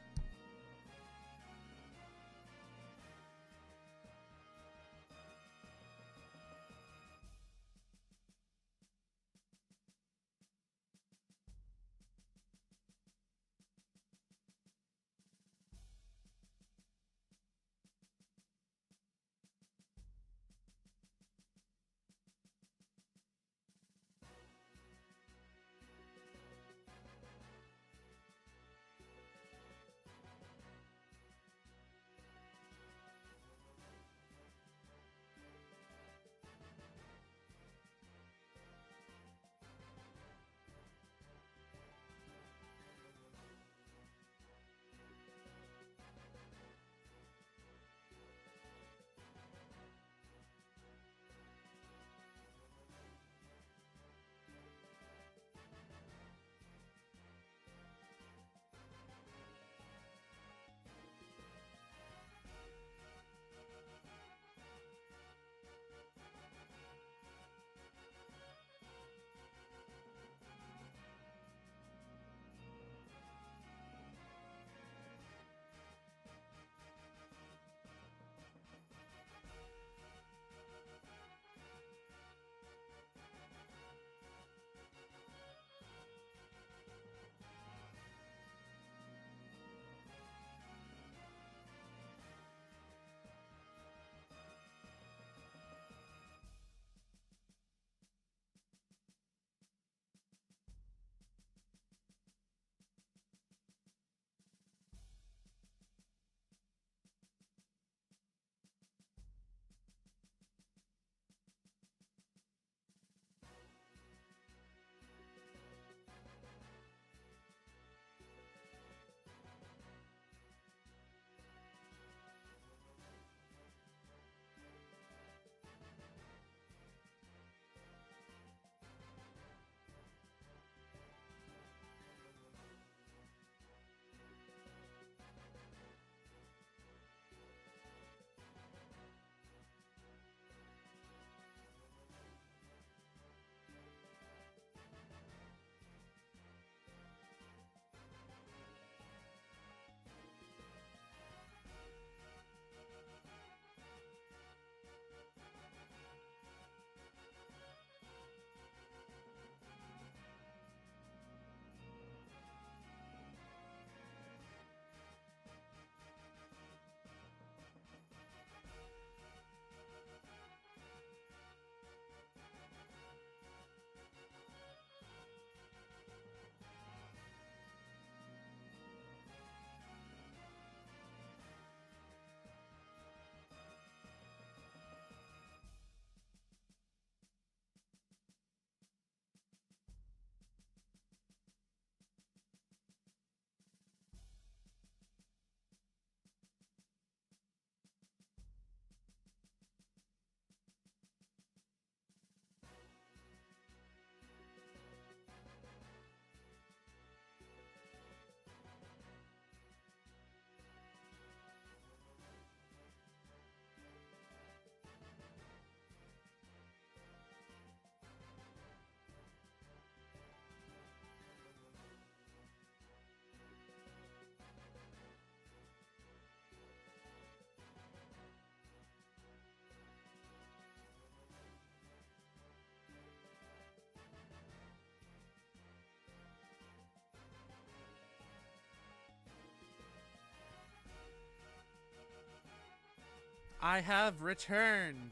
I have returned.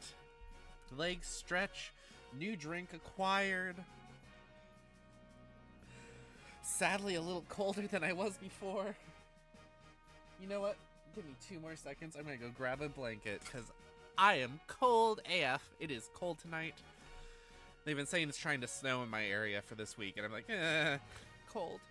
Legs stretch, new drink acquired. Sadly, a little colder than I was before. You know what? Give me 2 more seconds. I'm gonna go grab a blanket because I am cold AF. It is cold tonight. They've been saying it's trying to snow in my area for this week, and I'm like, cold.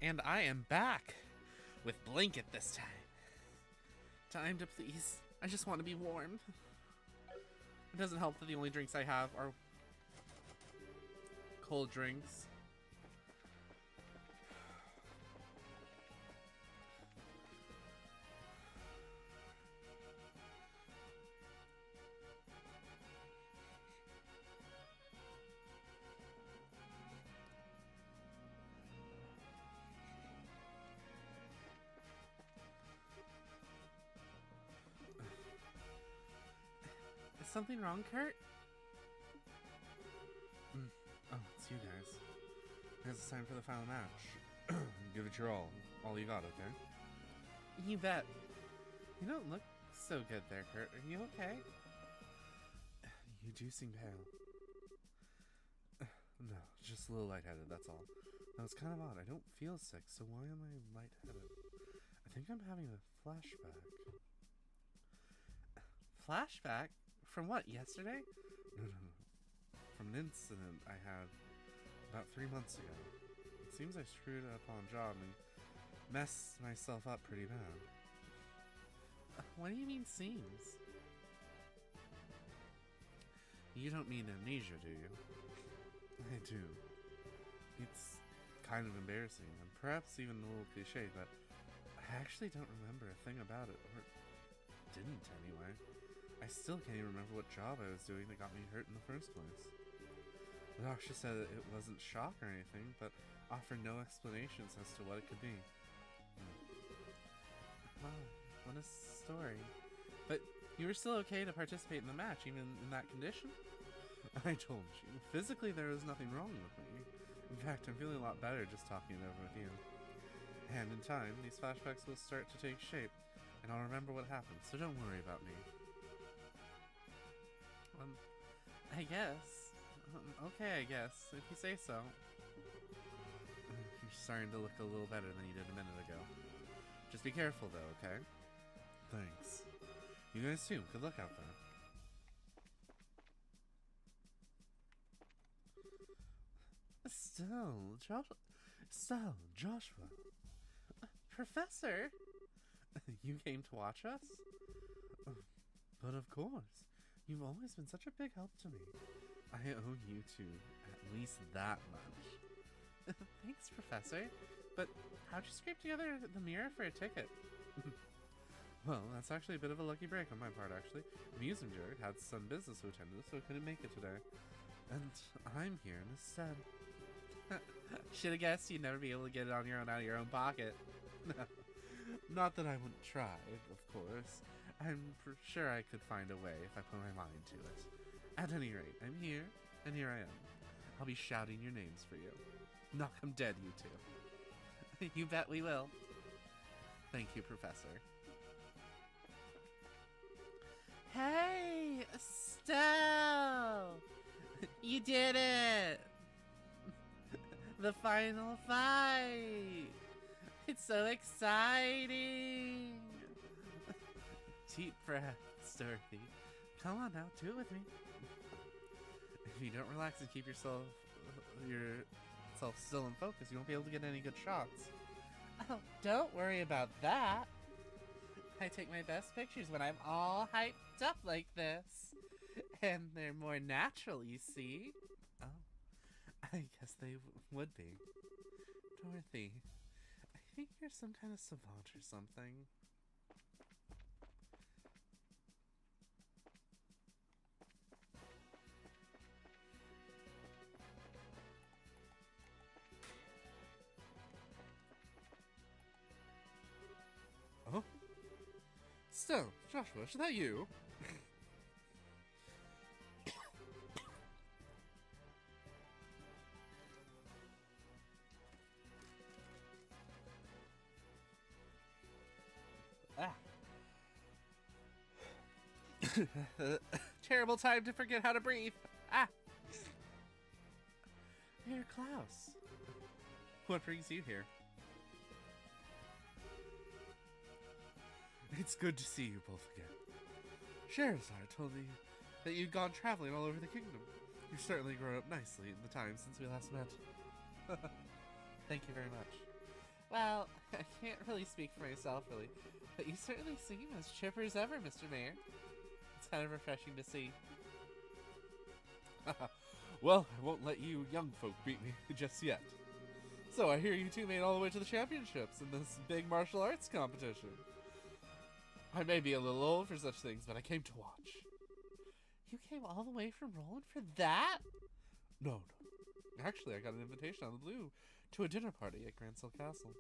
And I am back with blanket this time. Time to please. I just want to be warm. It doesn't help that the only drinks I have are cold drinks. Is something wrong, Kurt? Oh, it's you guys. I guess it's time for the final match. Give it your all you got, okay? You bet. You don't look so good there, Kurt. Are you okay? You do seem pale. No, just a little lightheaded, that's all. Now, it's kind of odd. I don't feel sick, so why am I lightheaded? I think I'm having a flashback. Flashback? From what, yesterday? No. From an incident I had about 3 months ago. It seems I screwed up on a job and messed myself up pretty bad. What do you mean, seems? You don't mean amnesia, do you? I do. It's kind of embarrassing, and perhaps even a little cliche, but I actually don't remember a thing about it, or didn't anyway. I still can't even remember what job I was doing that got me hurt in the first place. The doctor said that it wasn't shock or anything, but offered no explanations as to what it could be. Wow, what a story. But you were still okay to participate in the match, even in that condition? I told you, physically there was nothing wrong with me. In fact, I'm feeling a lot better just talking it over with you. And in time, these flashbacks will start to take shape, and I'll remember what happened, so don't worry about me. I guess. Okay, I guess, if you say so. You're starting to look a little better than you did a minute ago. Just be careful, though, okay? Thanks. You guys too. Good luck out there. Joshua. Professor! You came to watch us? But of course. You've always been such a big help to me. I owe you two at least that much. Thanks, Professor. But how'd you scrape together the mirror for a ticket? Well, that's actually a bit of a lucky break on my part, actually. Musenberg had some business to attend to, so I couldn't make it today. And I'm here instead. Should have guessed you'd never be able to get it on your own out of your own pocket. Not that I wouldn't try, of course. I'm sure I could find a way if I put my mind to it. At any rate, I'm here, and here I am. I'll be shouting your names for you. Knock 'em dead, you two. You bet we will. Thank you, Professor. Hey, Estelle! You did it! The final fight! It's so exciting! Deep breaths, Dorothy. Come on now, do it with me. If you don't relax and keep yourself still in focus, you won't be able to get any good shots. Oh, don't worry about that. I take my best pictures when I'm all hyped up like this. And they're more natural, you see. Oh, I guess they would be. Dorothy, I think you're some kind of savant or something. Oh? Still, Joshua, is that you? Ah. Terrible time to forget how to breathe. Ah. Here, Klaus. What brings you here? It's good to see you both again. Sherazar told me that you'd gone traveling all over the kingdom. You've certainly grown up nicely in the time since we last met. Thank you very much. Well, I can't really speak for myself, really, but you certainly seem as chipper as ever, Mr. Mayor. It's kind of refreshing to see. Well, I won't let you young folk beat me just yet. So I hear you two made all the way to the championships in this big martial arts competition. I may be a little old for such things, but I came to watch. You came all the way from Roland for that? No. Actually, I got an invitation on the blue to a dinner party at Gransell Castle.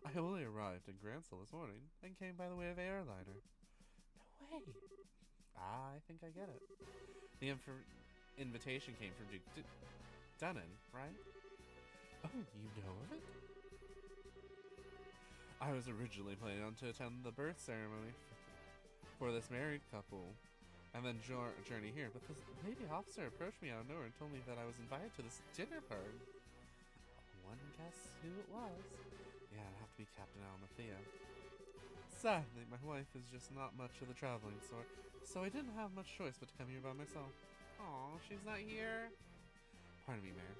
I only arrived in Gransell this morning and came by the way of airliner. No way. I think I get it. The invitation came from Duke Dunnan, right? Oh, you know of it? I was originally planning on to attend the birth ceremony for this married couple and then journey here, but this lady officer approached me out of nowhere and told me that I was invited to this dinner party. One guess who it was? Yeah, it'd have to be Captain Almathea. Sadly, my wife is just not much of the traveling sort, so I didn't have much choice but to come here by myself. Aw, she's not here. Pardon me, Mayor.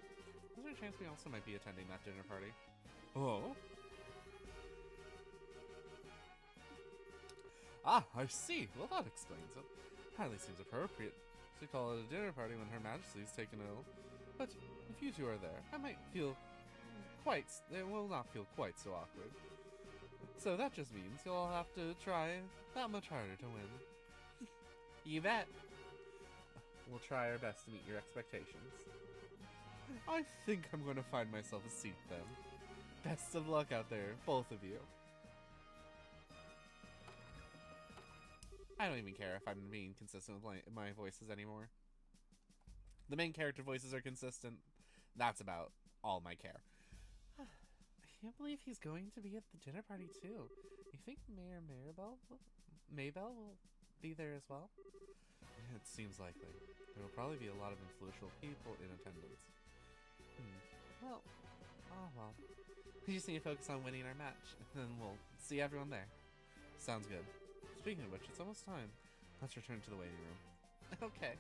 Is there a chance we also might be attending that dinner party? Oh? Ah, I see. Well, that explains it. Hardly seems appropriate to call it a dinner party when Her Majesty is taken ill. But if you two are there, I might feel it will not feel quite so awkward. So that just means you'll all have to try that much harder to win. You bet. We'll try our best to meet your expectations. I think I'm going to find myself a seat then. Best of luck out there, both of you. I don't even care if I'm being consistent with my voices anymore. The main character voices are consistent. That's about all my care. I can't believe he's going to be at the dinner party too. You think Mayor Maybell will be there as well? It seems likely. There will probably be a lot of influential people in attendance. Well, oh well. We just need to focus on winning our match, and then we'll see everyone there. Sounds good. Speaking of which, it's almost time. Let's return to the waiting room. Okay.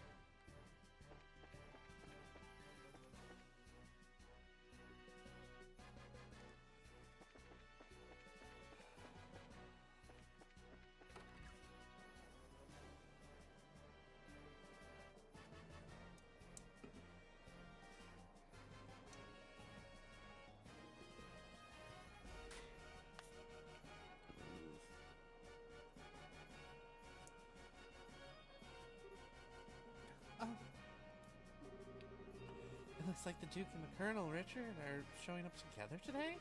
It looks like the Duke and the Colonel, Richard, are showing up together today?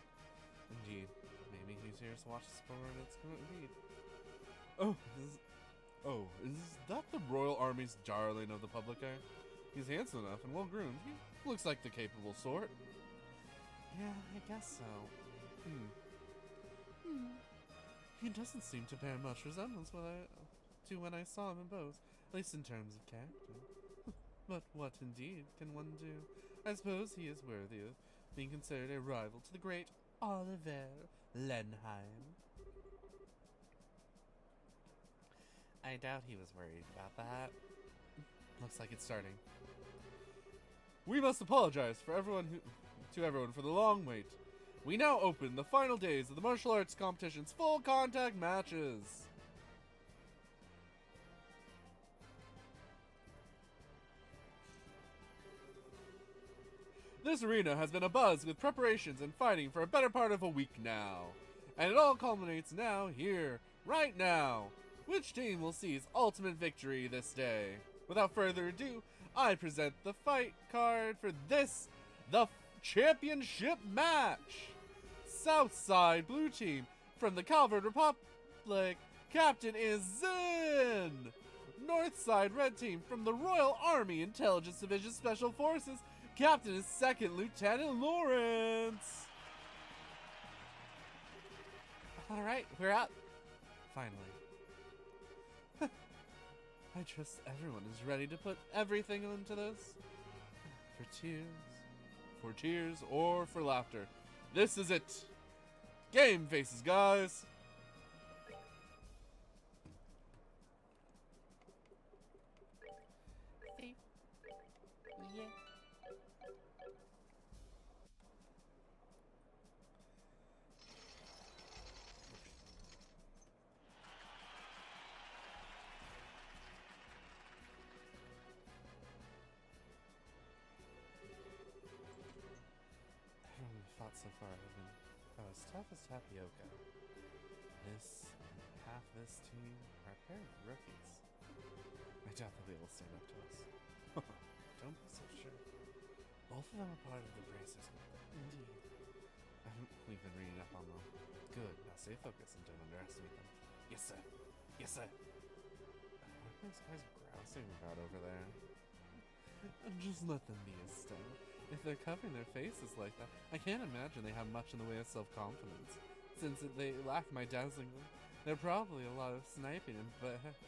Indeed. Maybe he's here to watch the sport it's going to be. Is that the Royal Army's darling of the public eye? He's handsome enough and well-groomed. He looks like the capable sort. Yeah, I guess so. He doesn't seem to bear much resemblance to when I saw him in Bose, at least in terms of character. But what indeed can one do? I suppose he is worthy of being considered a rival to the great Oliver Lenheim. I doubt he was worried about that. Looks like it's starting. We must apologize to everyone for the long wait. We now open the final days of the martial arts competition's full contact matches. This arena has been abuzz with preparations and fighting for a better part of a week now. And it all culminates now, here, right now. Which team will seize ultimate victory this day? Without further ado, I present the fight card for this, the championship match. Southside Blue Team from the Calvert Republic, captain is Zin. Northside Red Team from the Royal Army Intelligence Division Special Forces, captain is 2nd Lieutenant Lawrence. Alright, we're up. Finally. I trust everyone is ready to put everything into this. For tears, or for laughter. This is it. Game faces, guys. Yeah. Everyone we've fought so far have been about as tough as tapioca. This and half this team are a pair of rookies. I doubt they'll be able to stand up to us. Don't be so sure. Both of them are part of the Bracers. Indeed. We've been reading up on them. Good. Now stay focused and don't underestimate them. Yes, sir. Yes, sir. What are those guys grousing about over there? Just let them be a stone. If they're covering their faces like that, I can't imagine they have much in the way of self-confidence. Since they lack my dazzling them, there are probably a lot of sniping and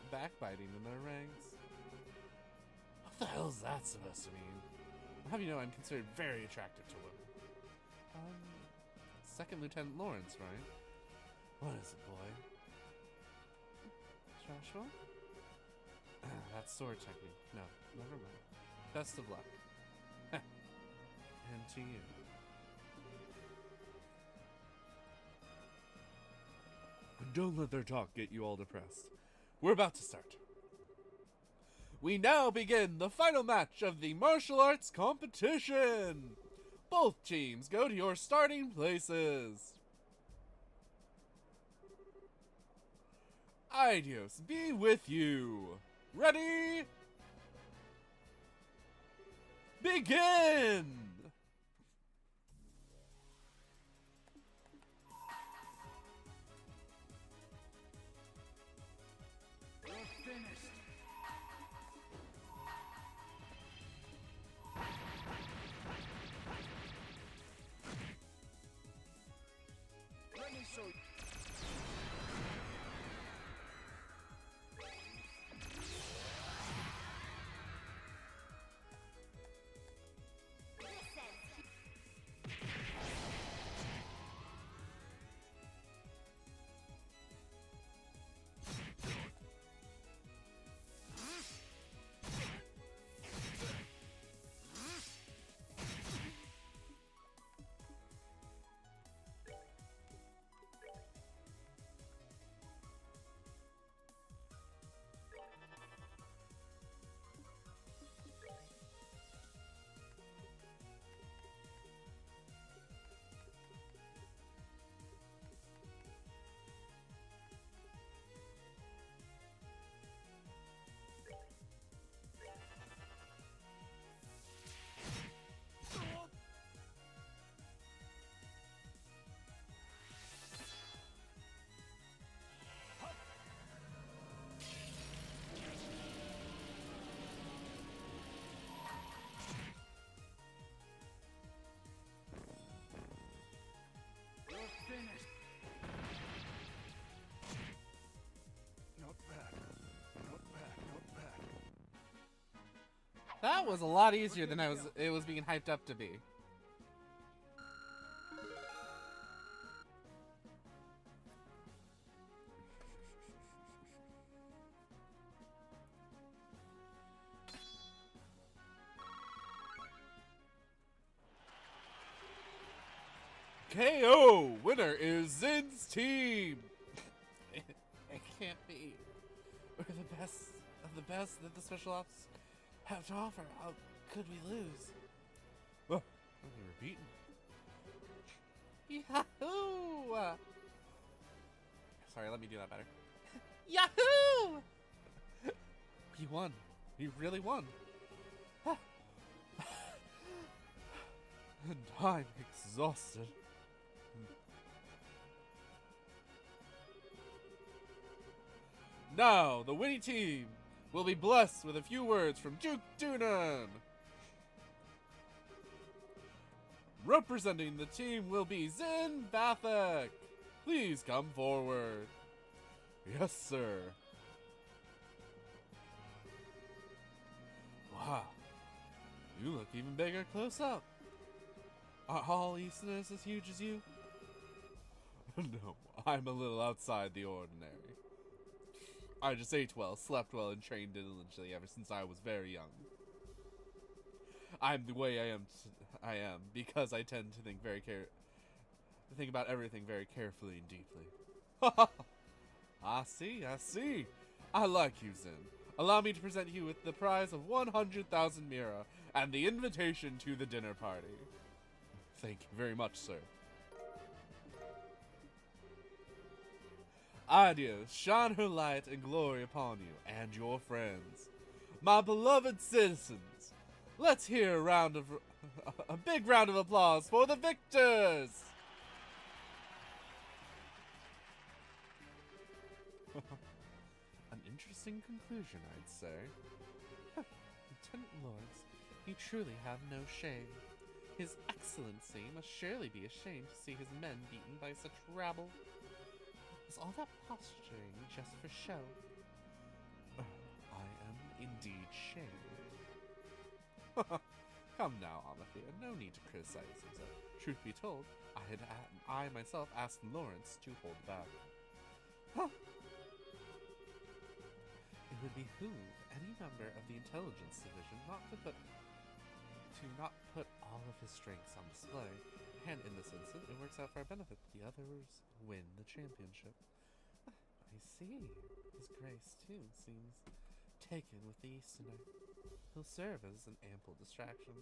backbiting in their ranks. What the hell is that supposed to mean? I'll have you know I'm considered very attractive to women. 2nd Lieutenant Lawrence, right? What is it, boy? Joshua? That's sword technique. No, never mind. Best of luck. And to you. Don't let their talk get you all depressed. We're about to start. We now begin the final match of the martial arts competition. Both teams go to your starting places. Idios be with you. Ready? Begin! We're finished. Let me show you. Finished. Not bad. Not bad. Not bad. That was a lot easier than it was being hyped up to be. KO! Winner is Zin's team! It can't be. We're the best of the best that the special ops have to offer. How could we lose? Well, beaten. Yahoo! Sorry, let me do that better. Yahoo! We won. We really won. And I'm exhausted. Now, the winning team will be blessed with a few words from Duke Dunan. Representing the team will be Zin Vathek. Please come forward. Yes, sir. Wow. You look even bigger close up. Are all Easterners as huge as you? No, I'm a little outside the ordinary. I just ate well, slept well, and trained diligently ever since I was very young. I'm the way I am because I tend to think think about everything very carefully and deeply. I see. I like you, Zin. Allow me to present you with the prize of 100,000 Mira and the invitation to the dinner party. Thank you very much, sir. Adios, shine her light and glory upon you and your friends. My beloved citizens, let's hear a big round of applause for the victors! An interesting conclusion, I'd say. Lieutenant Lawrence, you truly have no shame. His Excellency must surely be ashamed to see his men beaten by such rabble. Was all that posturing just for show? I am indeed shamed. Come now, Amathea, no need to criticize yourself. Truth be told, I myself asked Lawrence to hold back. It would behoove any member of the intelligence division not put all of his strengths on display, and in this instance, it works out for our benefit. The others win the championship. I see. His Grace, too, seems taken with the Easterner. He'll serve as an ample distraction.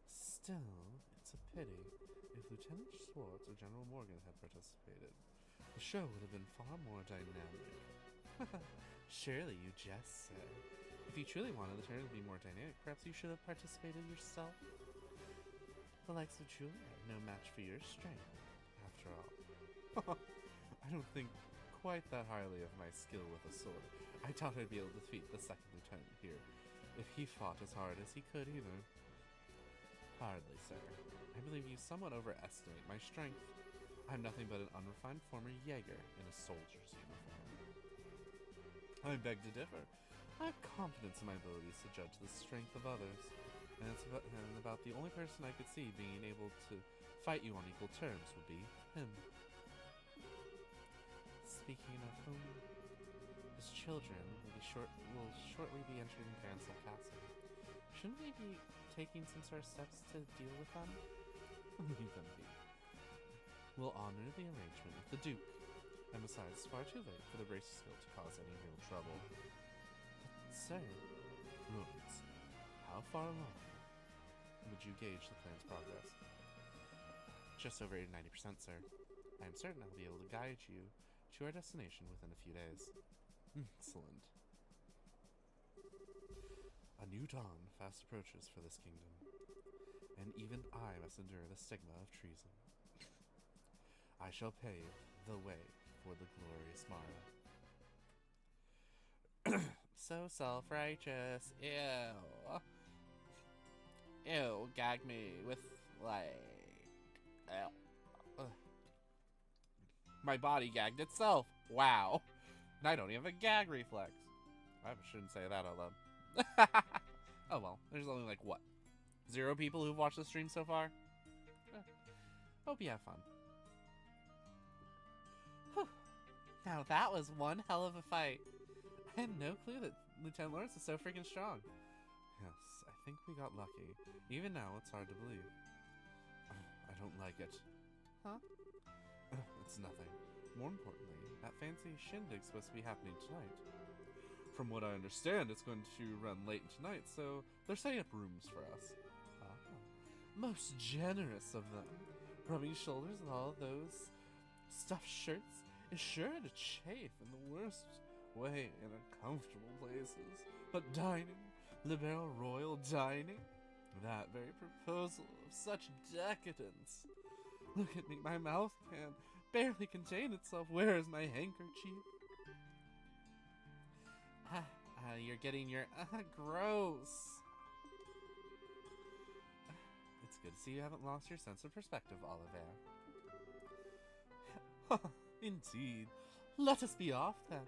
Still, it's a pity. If Lieutenant Schwartz or General Morgan had participated, the show would have been far more dynamic. Surely you jest, sir. If you truly wanted the tournament to be more dynamic, perhaps you should have participated yourself. The likes of Julia are no match for your strength, after all. I don't think quite that highly of my skill with a sword. I doubt I'd be able to defeat the second lieutenant here, if he fought as hard as he could either. Hardly, sir. I believe you somewhat overestimate my strength. I'm nothing but an unrefined former Jaeger in a soldier's uniform. I beg to differ. I have confidence in my abilities to judge the strength of others, and about the only person I could see being able to fight you on equal terms would be him. Speaking of whom, his children will shortly be entering Grancel Castle. Shouldn't we be taking some sort of steps to deal with them? Leave them be. We'll honor the arrangement with the Duke, and besides, it's far too late for the Braceskill to cause any real trouble. But, sir, Lawrence, how far along would you gauge the plan's progress? Just over 90%, sir. I am certain I'll be able to guide you to our destination within a few days. Excellent. A new dawn fast approaches for this kingdom, and even I must endure the stigma of treason. I shall pave the way for the glorious morrow. So self-righteous. Ew. Ew, gag me with, like... Ugh. My body gagged itself. Wow. And I don't even have a gag reflex. I shouldn't say that out loud. Oh well, there's only like, what? 0 people who've watched the stream so far? Hope you have fun. Whew. Now that was one hell of a fight. I had no clue that Lieutenant Lawrence is so freaking strong. Yes, I think we got lucky. Even now, it's hard to believe. I don't like it. Huh? It's nothing. More importantly, that fancy shindig's supposed to be happening tonight. From what I understand, it's going to run late tonight, so they're setting up rooms for us. Most generous of them. Rubbing shoulders with all those stuffed shirts is sure to chafe in the worst way in uncomfortable places. But dining, libero royal dining, that very proposal of such decadence. Look at me, my mouth can barely contain itself. Where is my handkerchief? You're getting your, gross. It's good to see you haven't lost your sense of perspective, Oliver. Indeed. Let us be off, then.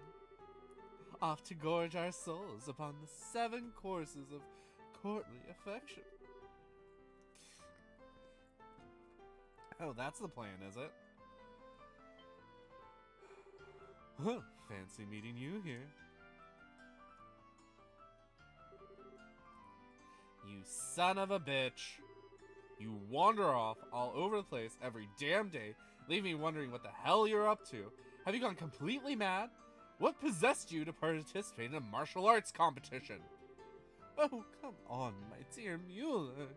Off to gorge our souls upon the 7 courses of courtly affection. Oh, that's the plan, is it? Well, fancy meeting you here. You son of a bitch. You wander off all over the place every damn day, leaving me wondering what the hell you're up to. Have you gone completely mad? What possessed you to participate in a martial arts competition? Oh, come on, my dear Mueller.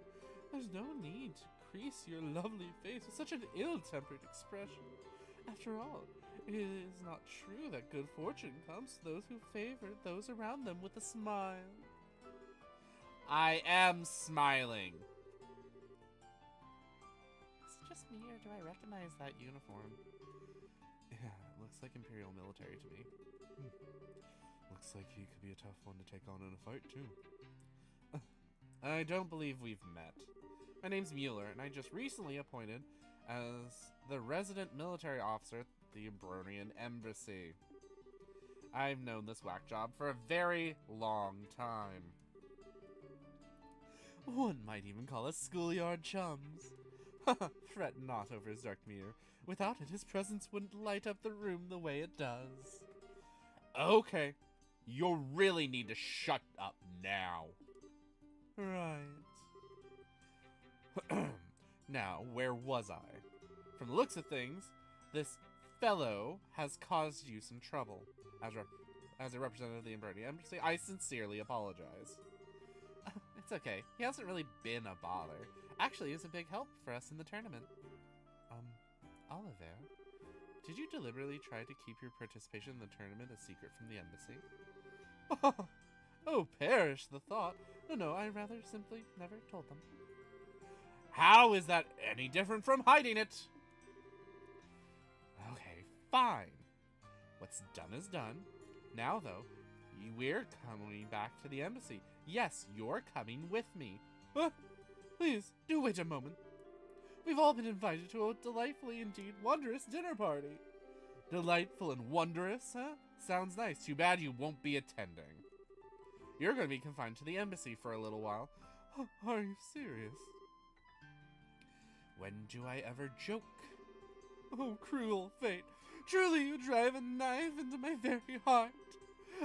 There's no need to crease your lovely face with such an ill-tempered expression. After all, it is not true that good fortune comes to those who favor those around them with a smile. I am smiling. Is it just me, or do I recognize that uniform? Yeah, it looks like Imperial military to me. Looks like he could be a tough one to take on in a fight, too. I don't believe we've met. My name's Mueller, and I just recently appointed as the resident military officer at the Embronian Embassy. I've known this whack job for a very long time. One might even call us schoolyard chums. Fret not over his dark mirror. Without it, his presence wouldn't light up the room the way it does. Okay, you really need to shut up now. Right. Now, where was I? From the looks of things, this fellow has caused you some trouble. As a representative of the Embronian Embassy, I sincerely apologize. It's okay. He hasn't really been a bother. Actually, he was a big help for us in the tournament. Oliver, did you deliberately try to keep your participation in the tournament a secret from the embassy? Oh, perish the thought. No, I rather simply never told them. How is that any different from hiding it? Okay, fine. What's done is done. Now, though, we're coming back to the embassy. Yes, you're coming with me. Please, do wait a moment. We've all been invited to a delightfully, indeed, wondrous dinner party. Delightful and wondrous, huh? Sounds nice. Too bad you won't be attending. You're going to be confined to the embassy for a little while. Are you serious? When do I ever joke? Oh, cruel fate. Truly you drive a knife into my very heart.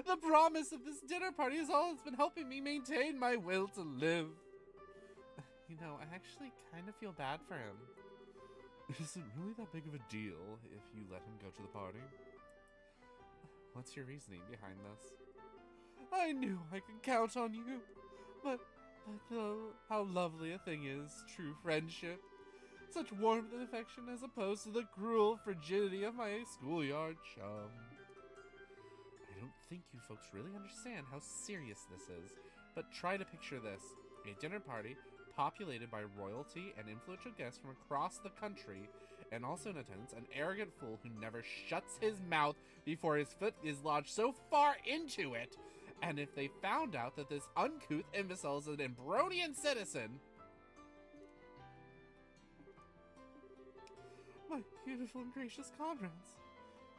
The promise of this dinner party is all that's been helping me maintain my will to live. You know, I actually kind of feel bad for him. Is it really that big of a deal if you let him go to the party? What's your reasoning behind this? I knew I could count on you, but how lovely a thing is true friendship. Such warmth and affection as opposed to the cruel frigidity of my schoolyard chum. I don't think you folks really understand how serious this is, but try to picture this. A dinner party populated by royalty and influential guests from across the country, and also in attendance an arrogant fool who never shuts his mouth before his foot is lodged so far into it. And if they found out that this uncouth imbecile is an Embronian citizen... My beautiful and gracious comrades,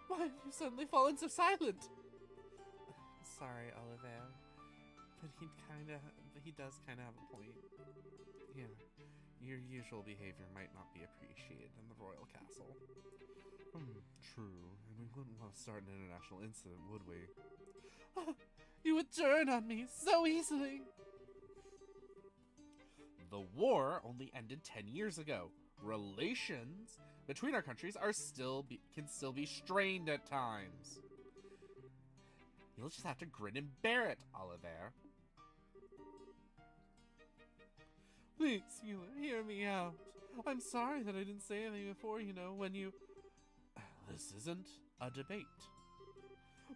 why have you suddenly fallen so silent? Sorry, Oliver, but he does kind of have a point. Yeah, your usual behavior might not be appreciated in the royal castle. True, and we wouldn't want to start an international incident, would we? You would turn on me so easily! The war only ended 10 years ago. Relations between our countries are can still be strained at times. You'll just have to grin and bear it, Oliver. Please, Mueller, hear me out. I'm sorry that I didn't say anything before, when you... This isn't a debate.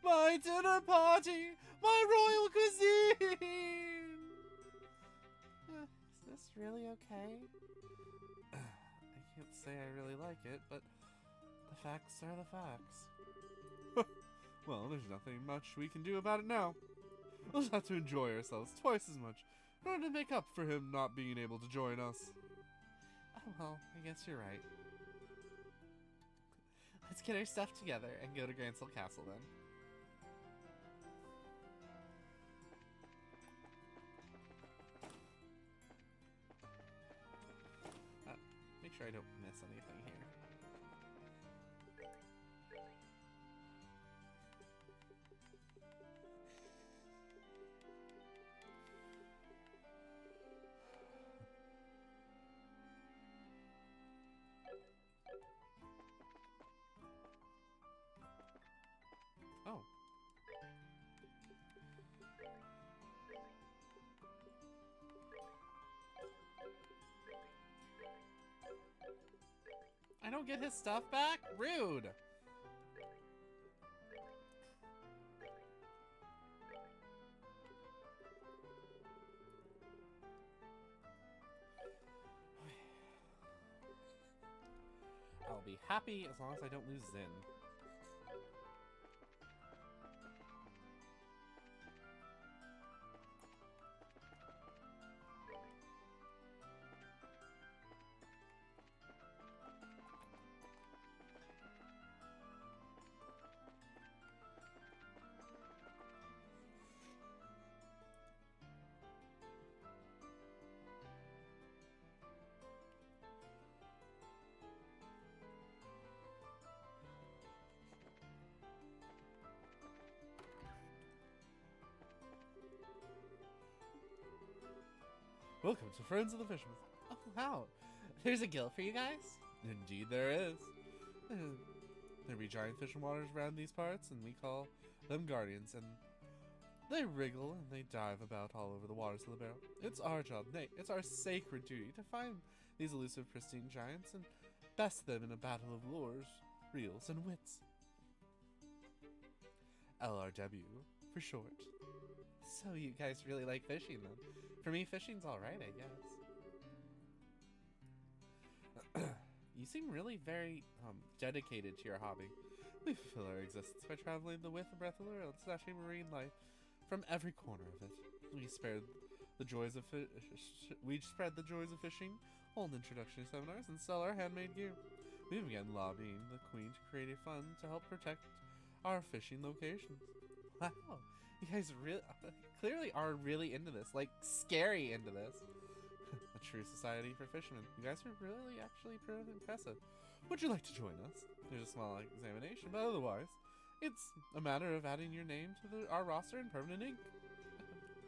My dinner party! My royal cuisine! Is this really okay? I can't say I really like it, but the facts are the facts. Well, there's nothing much we can do about it now. We'll just have to enjoy ourselves twice as much in order to make up for him not being able to join us. Oh, well, I guess you're right. Let's get our stuff together and go to Gransel Castle then. Make sure I don't miss anything here. Oh. I don't get his stuff back? Rude! I'll be happy as long as I don't lose Zin. Welcome to Friends of the Fisherman. Oh, wow. There's a guild for you guys? Indeed there is. There be giant fish and waters around these parts, and we call them guardians, and they wriggle and they dive about all over the waters of the barrel. It's our job, nay, it's our sacred duty to find these elusive pristine giants and best them in a battle of lures, reels, and wits. LRW, for short. So you guys really like fishing then? For me, fishing's alright, I guess. You seem really very dedicated to your hobby. We fulfill our existence by traveling the width and breadth of the world, snatching marine life from every corner of it. We spread the joys of fishing, hold introductory seminars, and sell our handmade gear. We began lobbying the Queen to create a fund to help protect our fishing locations. Wow, you guys really clearly are really into this, like scary into this. A true society for fishermen. You guys are really actually pretty impressive. Would you like to join us? There's a small examination, but otherwise, it's a matter of adding your name to our roster in permanent ink.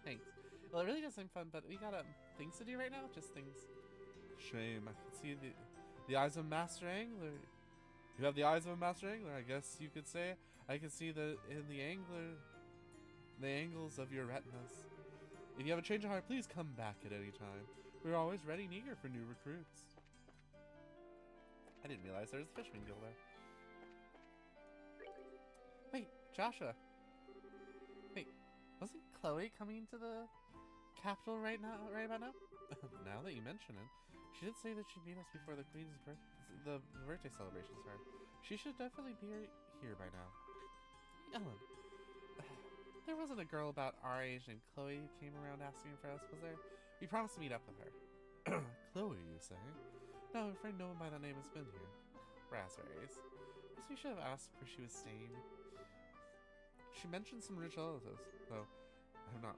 Thanks. Well, it really does seem fun, but we got things to do right now. Just things. Shame. I can see the eyes of Master Angler. You have the eyes of a Master Angler, I guess you could say. I can see the angles of your retinas. If you have a change of heart, please come back at any time. We're always ready and eager for new recruits. I didn't realize there was a Fisherman Guild there. Wait, Joshua. Wait, wasn't Chloe coming to the capital right about now? Now that you mention it, she did say that she'd meet us before the Queen's birthday celebration started. She should definitely be here by now. Ellen, there wasn't a girl about our age named Chloe who came around asking for us, was there? We promised to meet up with her. Chloe, you say? No, I'm afraid no one by that name has been here. Raspberries. Guess we should have asked where she was staying. She mentioned some rich relatives, though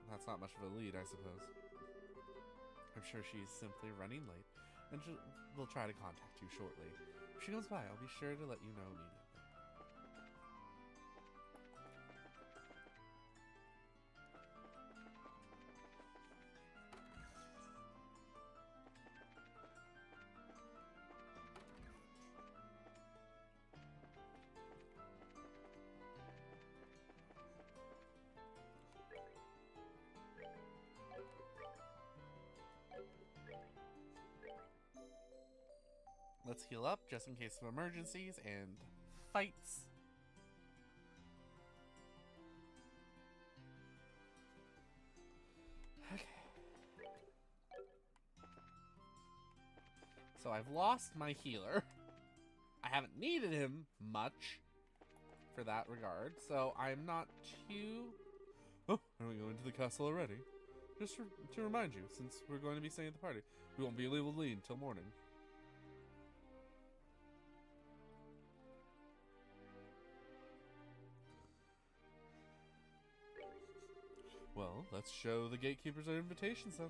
that's not much of a lead, I suppose. I'm sure she's simply running late, and we'll try to contact you shortly. If she comes by, I'll be sure to let you know immediately. Let's heal up just in case of emergencies and fights. Okay. So I've lost my healer. I haven't needed him much for that regard, so I'm not too... Oh, are we going to the castle already? Just to remind you, since we're going to be staying at the party, we won't be able to leave until morning. Well, let's show the gatekeepers our invitations then.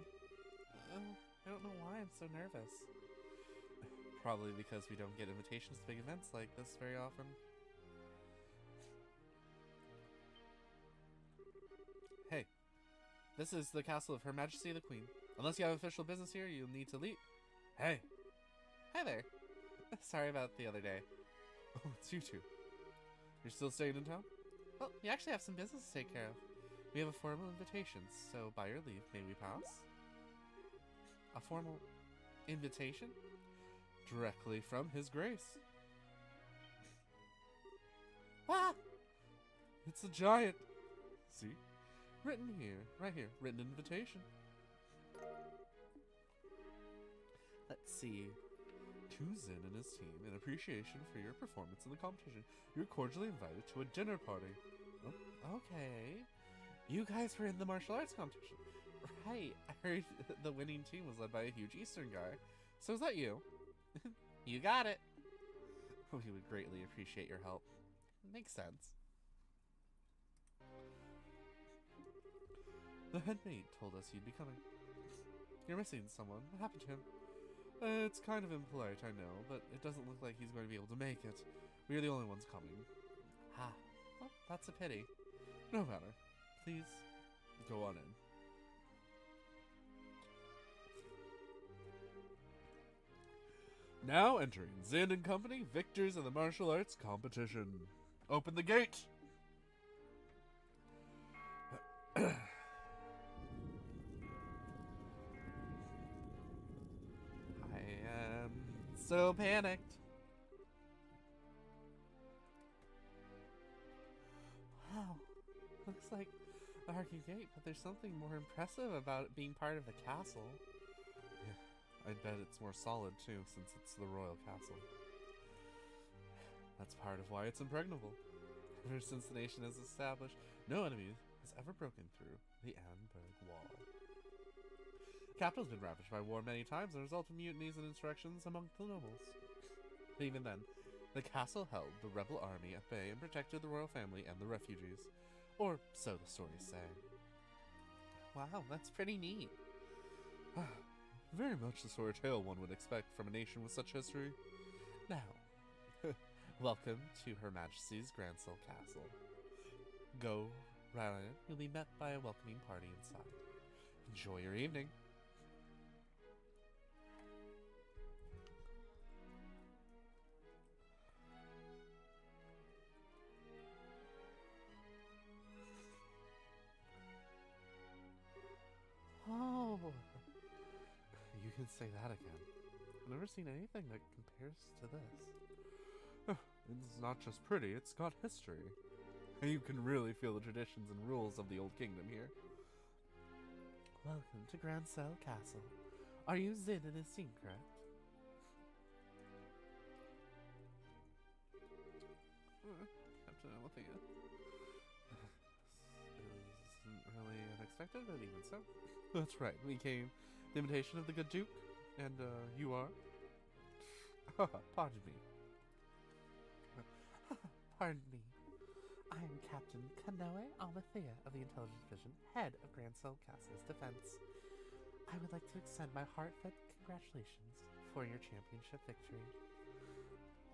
I don't know why I'm so nervous. Probably because we don't get invitations to big events like this very often. Hey, this is the castle of Her Majesty the Queen. Unless you have official business here, you'll need to leave. Hey. Hi there. Sorry about the other day. Oh, it's you two. You're still staying in town? Well, we actually have some business to take care of. We have a formal invitation, so by your leave, may we pass? A formal invitation? Directly from His Grace. Ah! It's a giant. See? Written here, right here, written invitation. Let's see. To Zin and his team, in appreciation for your performance in the competition, you're cordially invited to a dinner party. Oh, okay. You guys were in the martial arts competition. Right. I heard the winning team was led by a huge Eastern guy. So is that you? You got it. We would greatly appreciate your help. Makes sense. The head maid told us you'd be coming. You're missing someone. What happened to him? It's kind of impolite, I know, but it doesn't look like he's going to be able to make it. We are the only ones coming. Ah, well, that's a pity. No matter. Please, go on in. Now entering Zin and Company, victors in the martial arts competition. Open the gate! I am so panicked. Wow, looks like the Harky Gate, but there's something more impressive about it being part of the castle. Yeah, I bet it's more solid too, since it's the royal castle. That's part of why it's impregnable. Ever since the nation is established, no enemy has ever broken through the Annenberg Wall. The capital's been ravaged by war many times as a result of mutinies and insurrections among the nobles. But even then, the castle held the rebel army at bay and protected the royal family and the refugees. Or so the stories say. Wow, that's pretty neat. Very much the sort of tale one would expect from a nation with such history. Now, welcome to Her Majesty's Gransel Castle. Go right on in. You'll be met by a welcoming party inside. Enjoy your evening. Oh, you can say that again. I've never seen anything that compares to this. It's not just pretty, it's got history. And you can really feel the traditions and rules of the old kingdom here. Welcome to Gransel Castle. Are you Zin and his team, correct? Captain Alethea. Isn't really unexpected, but even so. That's right, we came the invitation of the good Duke, and you are? Pardon me. Pardon me. I am Captain Kanoe Alethea of the Intelligence Division, head of Gransel Castle's defense. I would like to extend my heartfelt congratulations for your championship victory.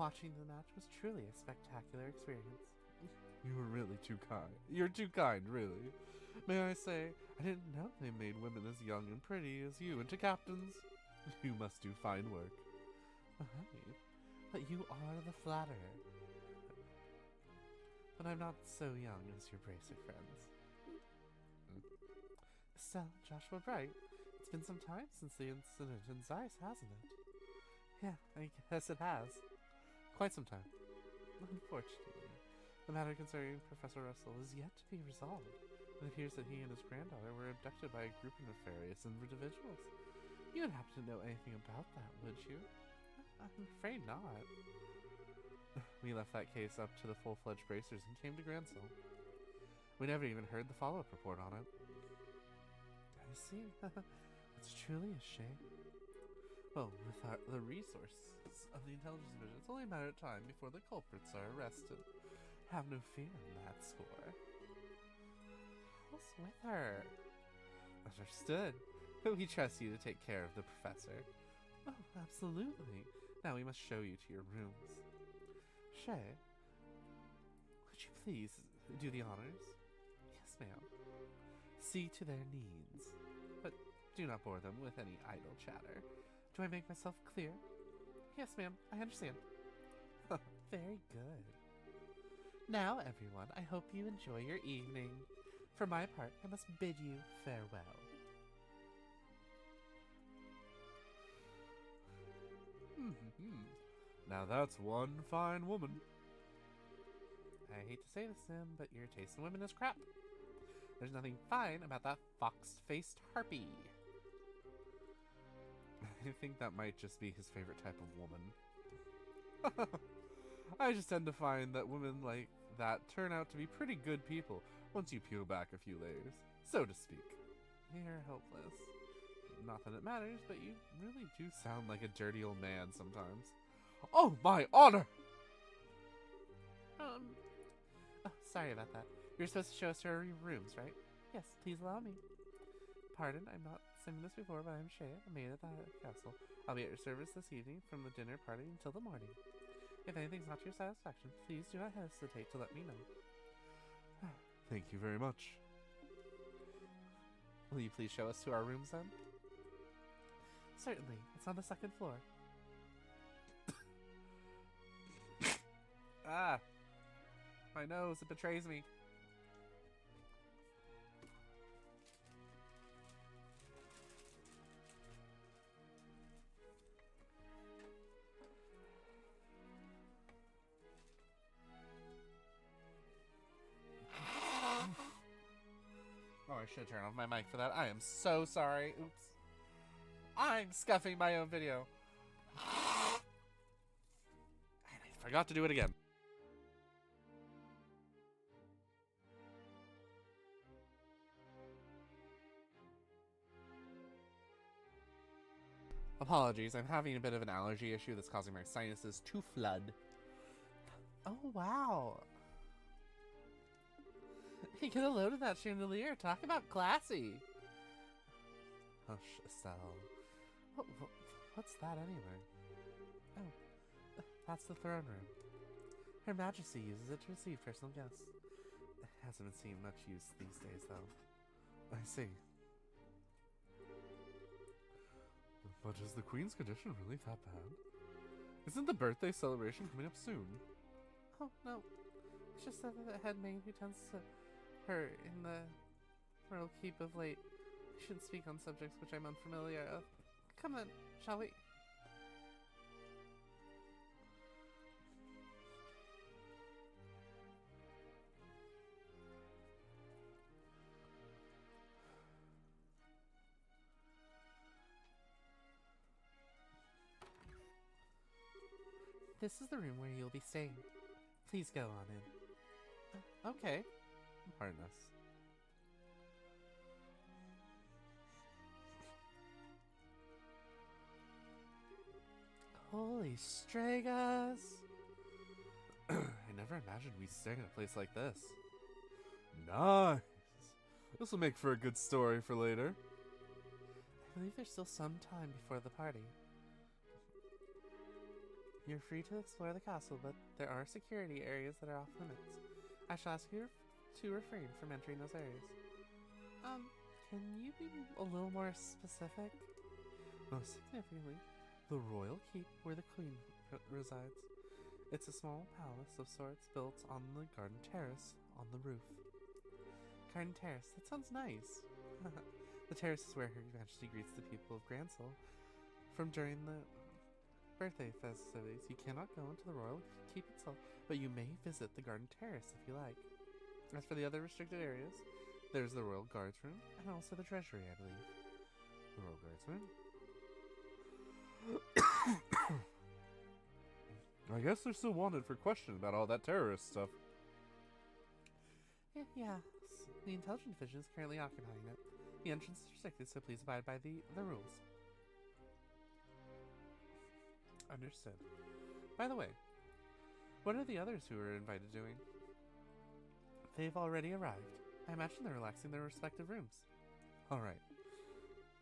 Watching the match was truly a spectacular experience. You were really too kind. You're too kind, really. May I say, I didn't know they made women as young and pretty as you into captains. You must do fine work. Right. But you are the flatterer. But I'm not so young as your bracer friends. So, Joshua Bright, it's been some time since the incident in Zeiss, hasn't it? Yeah, I guess it has. Quite some time. Unfortunately, the matter concerning Professor Russell is yet to be resolved. It appears that he and his granddaughter were abducted by a group of nefarious individuals. You would happen to know anything about that, would you? I'm afraid not. We left that case up to the full-fledged bracers and came to Gransel. We never even heard the follow-up report on it. I see. It's truly a shame. Well, with the resources of the intelligence division, it's only a matter of time before the culprits are arrested. Have no fear on that score. What's with her? Understood. We trust you to take care of the professor. Oh, absolutely. Now we must show you to your rooms. Shay, would you please do the honors? Yes, ma'am. See to their needs, but do not bore them with any idle chatter. Do I make myself clear? Yes, ma'am, I understand. Very good. Now, everyone, I hope you enjoy your evening. For my part, I must bid you farewell. Now that's one fine woman. I hate to say this, Sim, but your taste in women is crap. There's nothing fine about that fox-faced harpy. I think that might just be his favorite type of woman. I just tend to find that women like that turn out to be pretty good people once you peel back a few layers, so to speak. You're hopeless. Not that it matters, but you really do sound like a dirty old man sometimes. Oh, my honor! Oh, sorry about that. You're supposed to show us our rooms, right? Yes, please allow me. Pardon, I'm not saying this before, but I'm Shay, a maid at the castle. I'll be at your service this evening from the dinner party until the morning. If anything's not to your satisfaction, please do not hesitate to let me know. Thank you very much. Will you please show us to our rooms then? Certainly. It's on the second floor. Ah! My nose, it betrays me. Oh, I should turn off my mic for that. I am so sorry. Oops. I'm scuffing my own video. And I forgot to do it again. Apologies, I'm having a bit of an allergy issue that's causing my sinuses to flood. Oh, wow. He could have loaded that chandelier. Talk about classy. Hush, Estelle. What's that anyway? Oh, that's the throne room. Her Majesty uses it to receive personal guests. It hasn't been seen much use these days, though. I see. But is the Queen's condition really that bad? Isn't the birthday celebration coming up soon? Oh, no. It's just that the head maid who tends to her in the royal keep of late. I shouldn't speak on subjects which I'm unfamiliar of. Come on, shall we? This is the room where you'll be staying. Please go on in. Okay. Pardon us. Holy Stragas! I never imagined we'd stay in a place like this. Nice! This will make for a good story for later. I believe there's still some time before the party. You're free to explore the castle, but there are security areas that are off limits. I shall ask you to refrain from entering those areas. Can you be a little more specific? Most significantly, the royal keep where the Queen resides. It's a small palace of sorts built on the garden terrace on the roof. Garden terrace, that sounds nice. The terrace is where Her Majesty greets the people of Gransel from during the birthday festivities. You cannot go into the royal keep itself, but you may visit the garden terrace if you like. As for the other restricted areas, there's the royal guards room and also the treasury, I believe. The royal guards room. I guess they're still wanted for question about all that terrorist stuff. Yeah, the intelligence division is currently occupying it. The entrance is restricted, so please abide by the rules. Understood. By the way, what are the others who were invited doing? They've already arrived. I imagine they're relaxing in their respective rooms. Alright.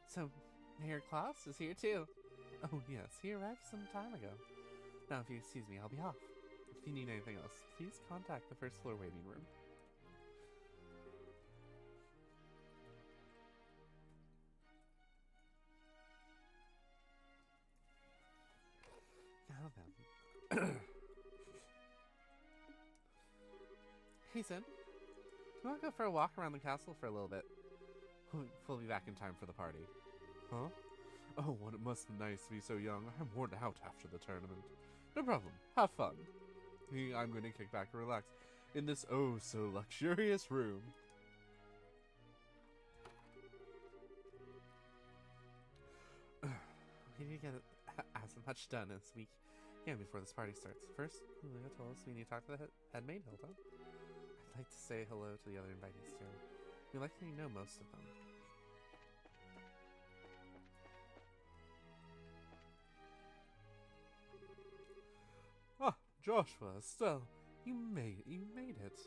So, Mayor Klaus is here too. Oh yes, he arrived some time ago. Now if you excuse me, I'll be off. If you need anything else, please contact the first floor waiting room. Now then. Hey, Sin. You want to go for a walk around the castle for a little bit? We'll be back in time for the party. Huh? Oh, what it must be nice to be so young. I'm worn out after the tournament. No problem. Have fun. I'm going to kick back and relax in this oh so luxurious room. We need to get as much done as we can before this party starts. First, Julio told us we need to talk to the head maid, Hilda. I'd like to say hello to the other invitees too. We likely know most of them. Ah, Joshua, Estelle, you made it.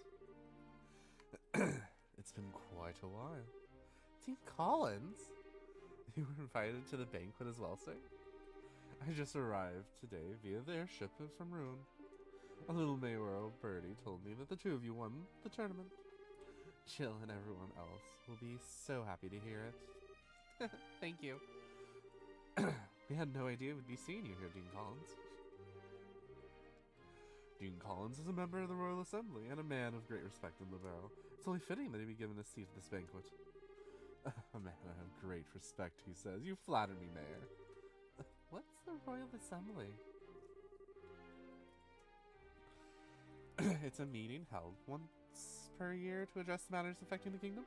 It's been quite a while. Dean Collins? You were invited to the banquet as well, sir? I just arrived today via the airship from Rune. A little mayoral birdie told me that the two of you won the tournament. Jill and everyone else will be so happy to hear it. Thank you. We had no idea we'd be seeing you here, Dean Collins. Dean Collins is a member of the Royal Assembly and a man of great respect in Libero. It's only fitting that he be given a seat at this banquet. A man I have great respect, he says. You flatter me, Mayor. What's the Royal Assembly? It's a meeting held once per year to address matters affecting the kingdom.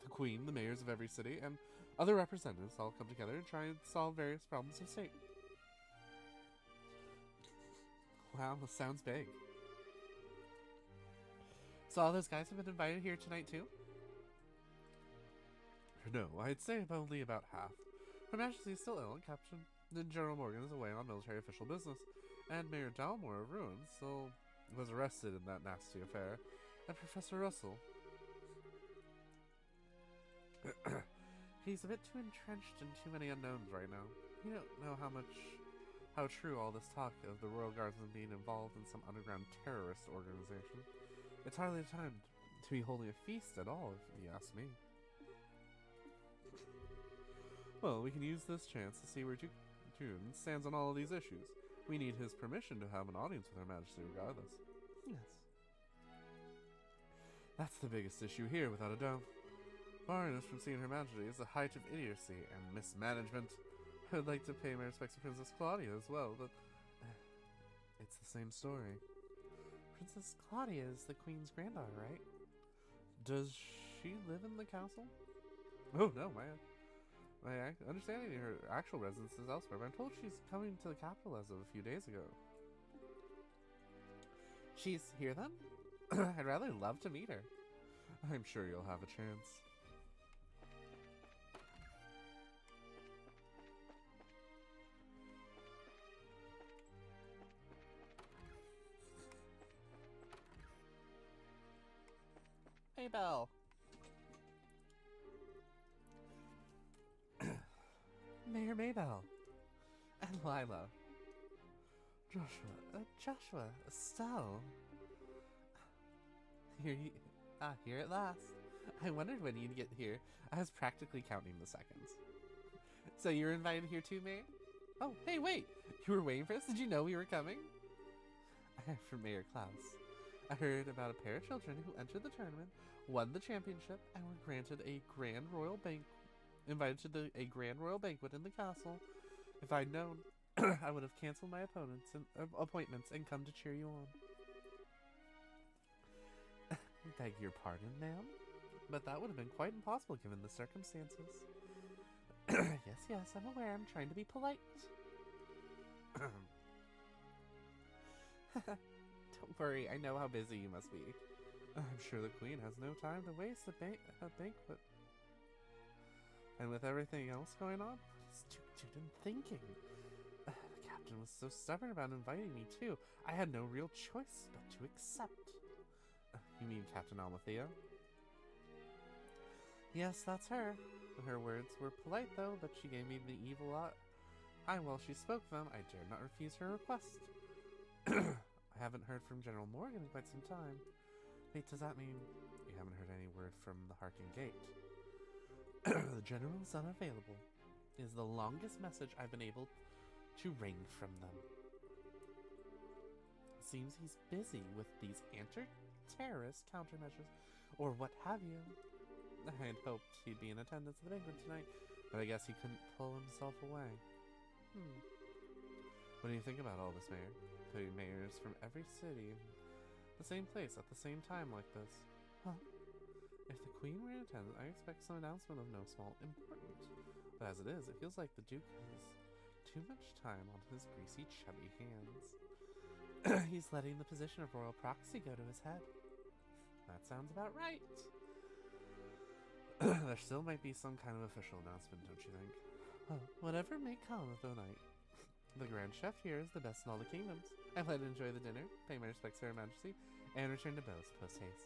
The Queen, the mayors of every city, and other representatives all come together and try and solve various problems of state. Wow, this sounds big. So all those guys have been invited here tonight too? No, I'd say only about half. Her Majesty is still ill and Captain General Morgan is away on military official business, and Mayor Dalmore of Ruins was arrested in that nasty affair, and Professor Russell. He's a bit too entrenched in too many unknowns right now. You don't know how true all this talk of the Royal Guardsmen being involved in some underground terrorist organization. It's hardly the time to be holding a feast at all, if you ask me. Well, we can use this chance to see where June stands on all of these issues. We need his permission to have an audience with Her Majesty regardless. Yes. That's the biggest issue here, without a doubt. Barring us from seeing Her Majesty is the height of idiocy and mismanagement. I would like to pay my respects to Princess Claudia as well, but it's the same story. Princess Claudia is the Queen's granddaughter, right? Does she live in the castle? Oh no, my understanding her actual residence is elsewhere, but I'm told she's coming to the capital as of a few days ago. She's here then? I'd rather love to meet her. I'm sure you'll have a chance. Hey, Belle. Mayor Maybell. And Lila. Joshua, Estelle. Here at last. I wondered when you'd get here. I was practically counting the seconds. So you're invited here too, Mayor? Oh, hey, wait. You were waiting for us? Did you know we were coming? I heard from Mayor Klaus. I heard about a pair of children who entered the tournament, won the championship, and were granted a grand royal banquet. Invited to a grand royal banquet in the castle. If I'd known, I would have canceled my appointments and come to cheer you on. Beg your pardon, ma'am? But that would have been quite impossible given the circumstances. Yes, I'm aware. I'm trying to be polite. Don't worry, I know how busy you must be. I'm sure the Queen has no time to waste a banquet. And with everything else going on, what is Dude thinking? The captain was so stubborn about inviting me too. I had no real choice but to accept. You mean Captain Almathea? Yes, that's her. Her words were polite though, but she gave me the evil eye while she spoke them. I dared not refuse her request. I haven't heard from General Morgan in quite some time. Wait, does that mean you haven't heard any word from the Harkin Gate? The General is unavailable. It is the longest message I've been able to wring from them. Seems he's busy with these anti-terrorist countermeasures, or what have you. I had hoped he'd be in attendance at the banquet tonight, but I guess he couldn't pull himself away. What do you think about all this, Mayor? Putting mayors from every city in the same place at the same time like this. Huh? If the Queen were in attendance, I expect some announcement of no small importance. But as it is, it feels like the Duke has too much time on his greasy, chubby hands. He's letting the position of royal proxy go to his head. That sounds about right. There still might be some kind of official announcement, don't you think? Well, whatever may come of the night. The Grand Chef here is the best in all the kingdoms. I let enjoy the dinner, pay my respects to Her Majesty, and return to Bose post-haste.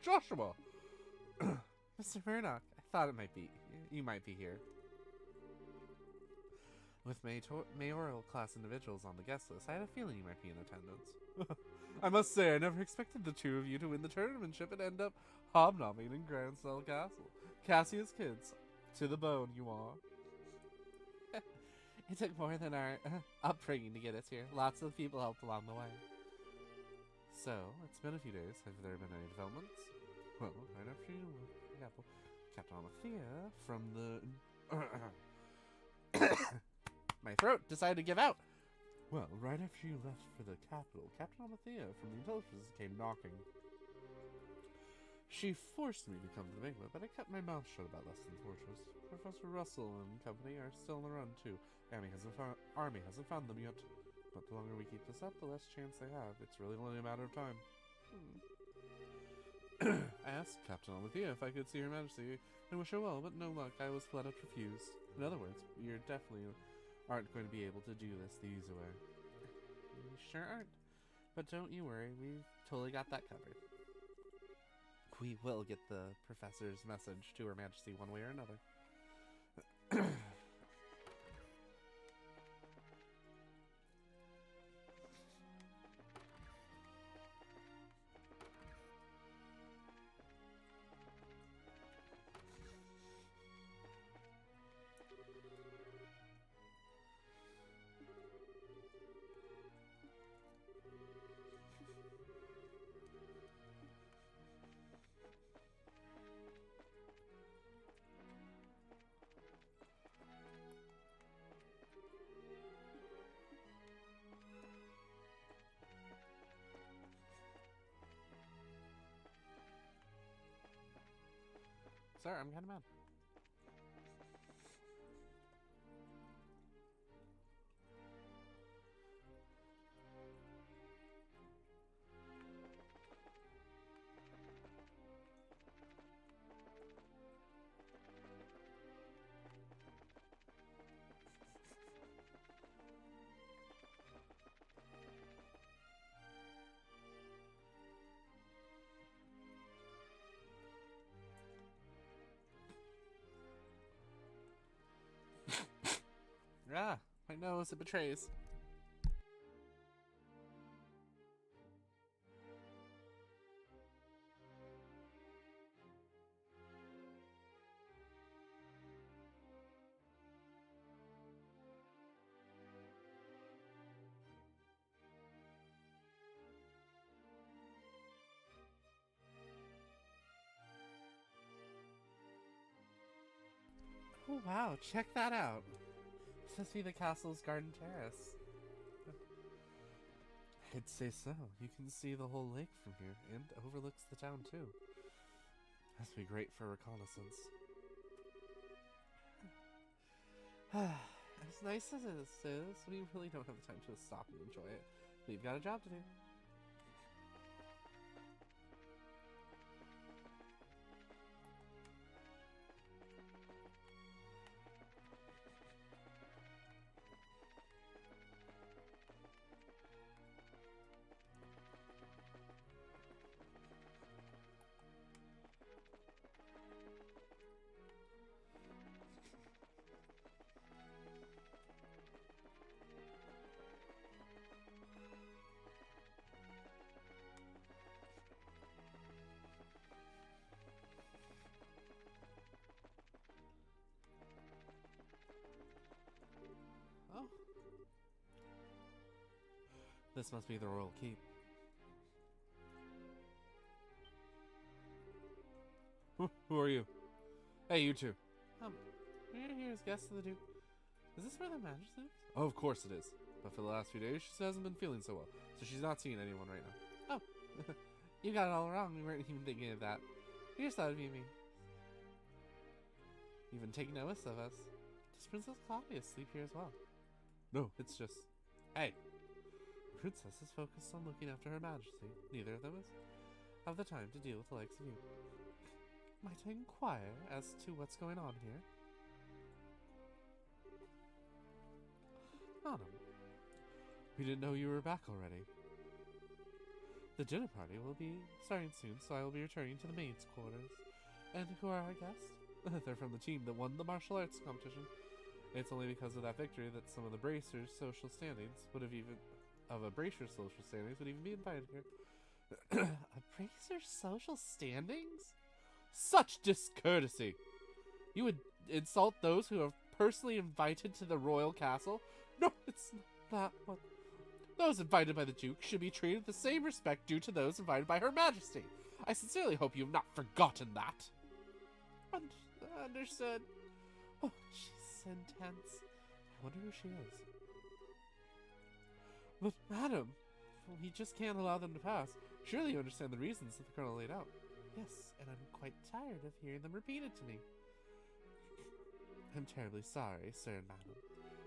Joshua! Mr. Murdoch, I thought you might be here. With mayoral class individuals on the guest list, I had a feeling you might be in attendance. I must say, I never expected the two of you to win the tournamentship and end up hobnobbing in Grandsell Castle. Cassia's kids, to the bone you are. It took more than our upbringing to get us here. Lots of people helped along the way. So, it's been a few days. Have there been any developments? Well, right after you left Captain Almathea from the... My throat decided to give out. Well, right after you left for the capital, Captain Almathea from the intelligence came knocking. She forced me to come to the banquet, but I kept my mouth shut about less than Fortress. Professor Russell and company are still on the run, too. Army hasn't found them yet. But the longer we keep this up, the less chance they have. It's really only a matter of time. I asked Captain Almathea if I could see Her Majesty and wish her well, but no luck. I was flat out refused. In other words, you definitely aren't going to be able to do this the easy way. You sure aren't. But don't you worry, we've totally got that covered. We will get the professor's message to Her Majesty one way or another. Sir, I'm kind of mad. Ah, my nose, it betrays. Oh wow, check that out. This must be the castle's garden terrace. I'd say so. You can see the whole lake from here, and overlooks the town too. Must be great for reconnaissance. As nice as this is, we really don't have the time to stop and enjoy it. We've got a job to do. Oh. This must be the royal keep. Who are you? Hey, you two. We're here as guests of the Duke. Is this where the Majesty lives? Oh, of course it is. But for the last few days, she hasn't been feeling so well, so she's not seeing anyone right now. Oh, you got it all wrong. We weren't even thinking of that. We just thought it'd be me. Even take notice of us. Does Princess Claudia sleep here as well? No, it's just... Hey! The princess is focused on looking after her majesty. Neither of them have the time to deal with the likes of you. Might I inquire as to what's going on here? Madam, we didn't know you were back already. The dinner party will be starting soon, so I will be returning to the maids' quarters. And who are our guests? They're from the team that won the martial arts competition. It's only because of that victory that some of the bracers' social standings would have even... Of a bracer's social standings would even be invited here. A bracer's social standings? Such discourtesy! You would insult those who are personally invited to the royal castle? No, it's not what... Those invited by the Duke should be treated with the same respect due to those invited by Her Majesty. I sincerely hope you have not forgotten that. Understood. Oh, she's intense. I wonder who she is. But, madam, we just can't allow them to pass. Surely you understand the reasons that the colonel laid out. Yes, and I'm quite tired of hearing them repeated to me. I'm terribly sorry, sir and madam.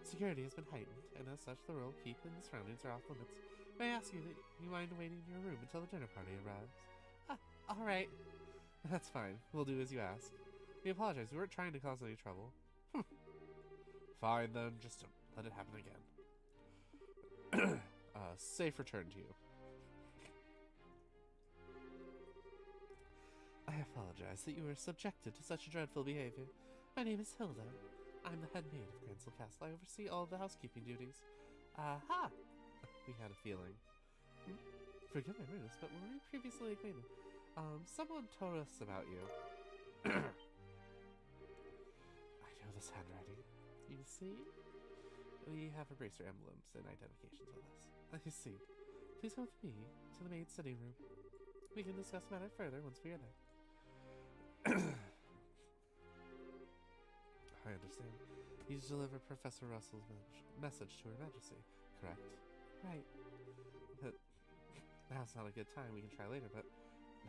Security has been heightened, and as such the royal keep and the surroundings are off limits. May I ask you that you mind waiting in your room until the dinner party arrives? Ah, alright. That's fine. We'll do as you ask. We apologize. We weren't trying to cause any trouble. Fine then, just don't let it happen again. Safe return to you. I apologize that you were subjected to such dreadful behavior. My name is Hilda. I'm the head maid of Gransel Castle. I oversee all the housekeeping duties. Aha! We had a feeling. Forgive my rudeness, but were we previously acquainted? Someone told us about you. I know this handwriting. You see? We have a bracer emblems and identifications with us. I see. Please come with me to the maid's sitting room. We can discuss the matter further once we are there. I understand. You deliver Professor Russell's message to Her Majesty, correct? Right. But now's not a good time. We can try later, but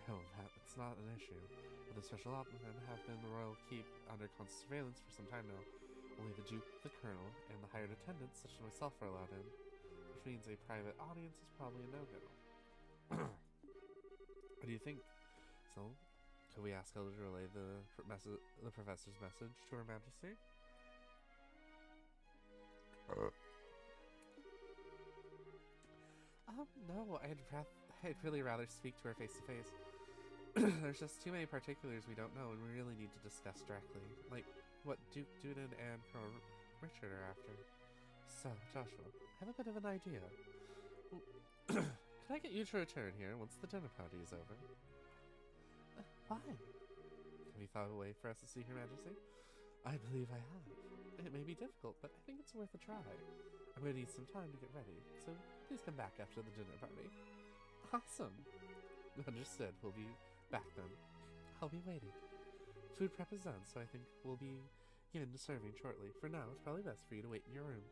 no, that's not an issue. But the special operative have been in the royal keep under constant surveillance for some time now. Only the Duke, the Colonel, and the hired attendants, such as myself, are allowed in. Which means a private audience is probably a no-go. What do you think? So, could we ask Hilda to relay the professor's message to Her Majesty? No, I'd really rather speak to her face to face. There's just too many particulars we don't know, and we really need to discuss directly, like what Duke Duden and Colonel Richard are after. So, Joshua, I have a bit of an idea. Can I get you to return here once the dinner party is over? Why? Have you thought of a way for us to see Her Majesty? I believe I have. It may be difficult, but I think it's worth a try. I'm going to need some time to get ready, so please come back after the dinner party. Awesome! Understood. We'll be back then. I'll be waiting. Food prep is done, so I think we'll be given to serving shortly. For now, it's probably best for you to wait in your room.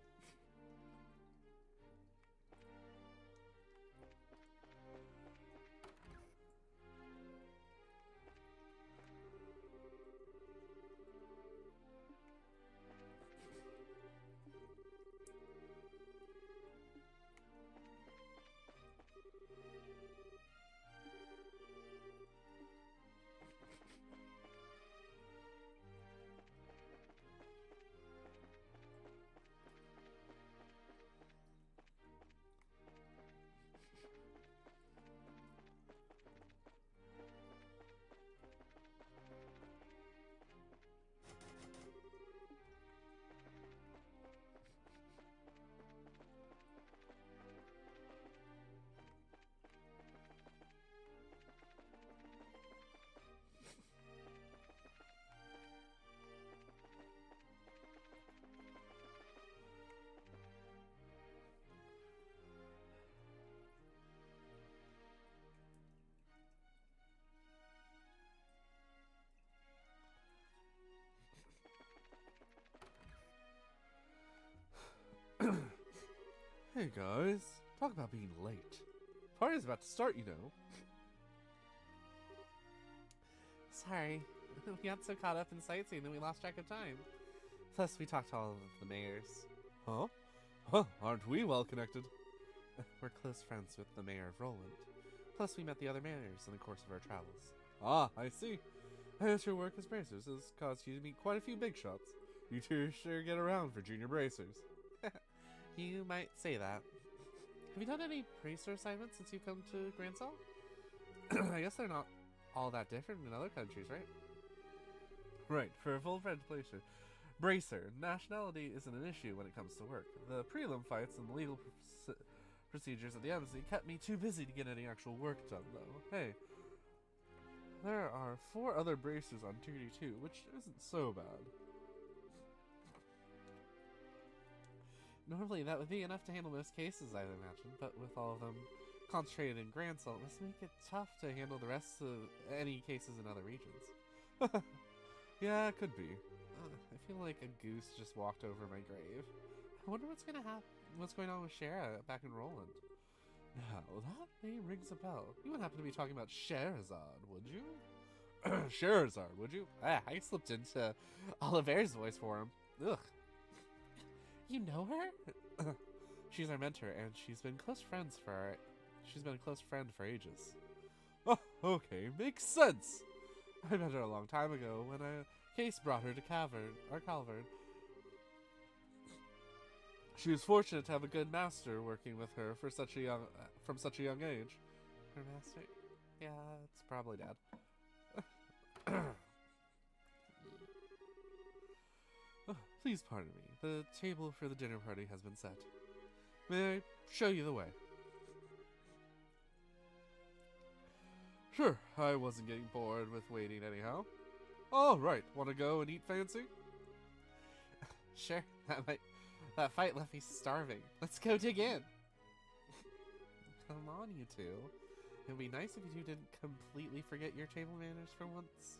Hey guys, talk about being late. Party's about to start, you know. Sorry, we got so caught up in sightseeing that we lost track of time. Plus, we talked to all of the mayors. Huh? Huh, aren't we well connected? We're close friends with the mayor of Roland. Plus, we met the other mayors in the course of our travels. Ah, I see. I guess your work as bracers has caused you to meet quite a few big shots. You two sure get around for junior bracers. You might say that. Have you done any bracer assignments since you've come to Grand Sol? I guess they're not all that different in other countries, right? Right, for a full-fledged bracer, nationality isn't an issue when it comes to work. The prelim fights and the legal procedures at the embassy kept me too busy to get any actual work done, though. Hey, there are 4 other bracers on duty too, which isn't so bad. Normally, that would be enough to handle most cases, I'd imagine, but with all of them concentrated in Grand Sol, it must make it tough to handle the rest of any cases in other regions. Yeah, it could be. I feel like a goose just walked over my grave. I wonder what's going on with Shara back in Roland. Now, that name rings a bell. You wouldn't happen to be talking about Scheherazade, would you? Scheherazade, would you? Ah, I slipped into Oliver's voice for him. Ugh. You know her? She's our mentor, and she's been a close friend for ages. Oh, okay, makes sense. I met her a long time ago when a case brought her to Calvern. She was fortunate to have a good master working with her for from such a young age. Her master? Yeah, it's probably Dad. Oh, please pardon me. The table for the dinner party has been set. May I show you the way? Sure, I wasn't getting bored with waiting anyhow. All right, want to go and eat fancy? Sure, that fight left me starving. Let's go dig in. Come on, you two. It would be nice if you two didn't completely forget your table manners for once.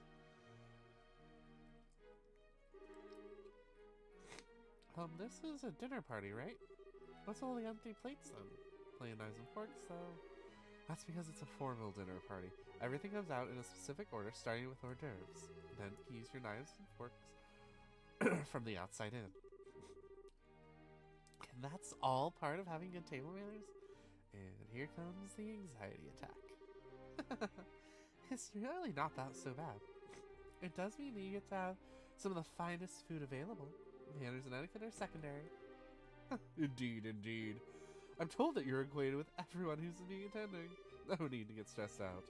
This is a dinner party, right? What's all the empty plates then? Plain knives and forks, though. That's because it's a formal dinner party. Everything comes out in a specific order, starting with hors d'oeuvres. Then you use your knives and forks from the outside in. And that's all part of having good table manners? And here comes the anxiety attack. It's really not that so bad. It does mean that you get to have some of the finest food available. Manners and etiquette are secondary. Indeed, indeed. I'm told that you're acquainted with everyone who's to be attending. No need to get stressed out.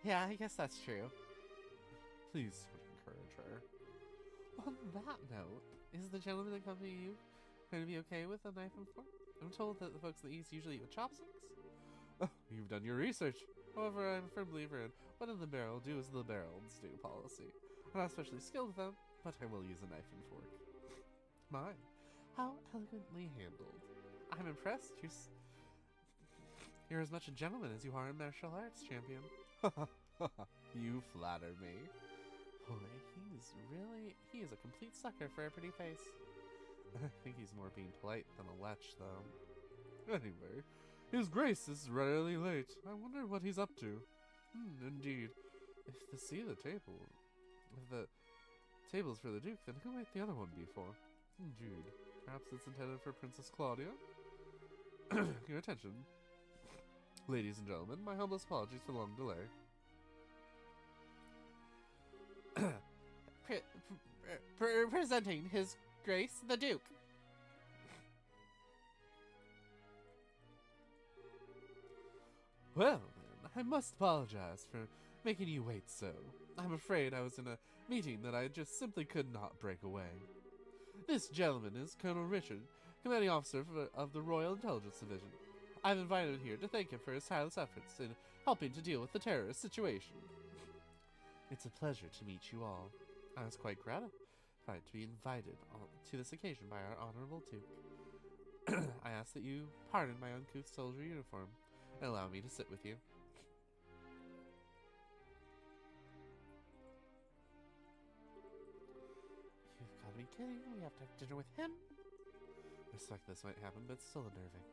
Yeah, I guess that's true. Please don't encourage her. On that note, Is the gentleman accompanying you going to be okay with a knife and fork? I'm told that the folks in the East usually eat with chopsticks. Oh, you've done your research. However, I'm a firm believer in what in the barrel do as the barrels do policy. I'm not especially skilled with them, but I will use a knife and fork. My, how elegantly handled. I'm impressed. You're as much a gentleman as you are a martial arts champion. You flatter me. Boy, he is a complete sucker for a pretty face. I think he's more being polite than a lech, though. Anyway, his grace is rarely late. I wonder what he's up to. Indeed. If the table's for the Duke, then who might the other one be for? Indeed. Perhaps it's intended for Princess Claudia? Your attention. Ladies and gentlemen, my humblest apologies for the long delay. Presenting His Grace the Duke. Well, then, I must apologize for making you wait so. I'm afraid I was in a meeting that I just simply could not break away. This gentleman is Colonel Richard, commanding officer of the Royal Intelligence Division. I've invited him here to thank him for his tireless efforts in helping to deal with the terrorist situation. It's a pleasure to meet you all. I was quite gratified to be invited to this occasion by our Honorable Duke. I ask that you pardon my uncouth soldier uniform and allow me to sit with you. You've got to be kidding. We have to have dinner with him? I suspect this might happen, but it's still unnerving.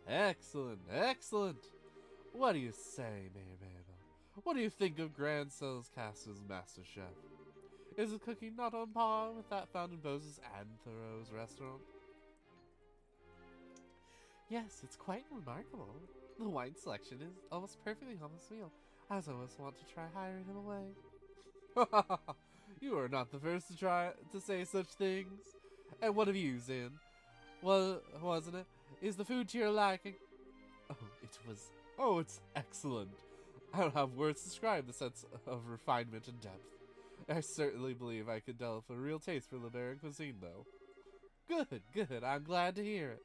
Excellent, excellent. What do you say, Mayor Mabel? What do you think of Grand Cells Castle's Master Chef? Is his cooking not on par with that found in Bose's Anthoro's restaurant? Yes, it's quite remarkable. The wine selection is almost perfectly on this meal. I almost want to try hiring him away. You are not the first to try to say such things. And what have you, Zin? Well, wasn't it? Is the food to your liking? It's excellent. I don't have words to describe the sense of refinement and depth. I certainly believe I could develop a real taste for Liberian cuisine, though. Good, I'm glad to hear it.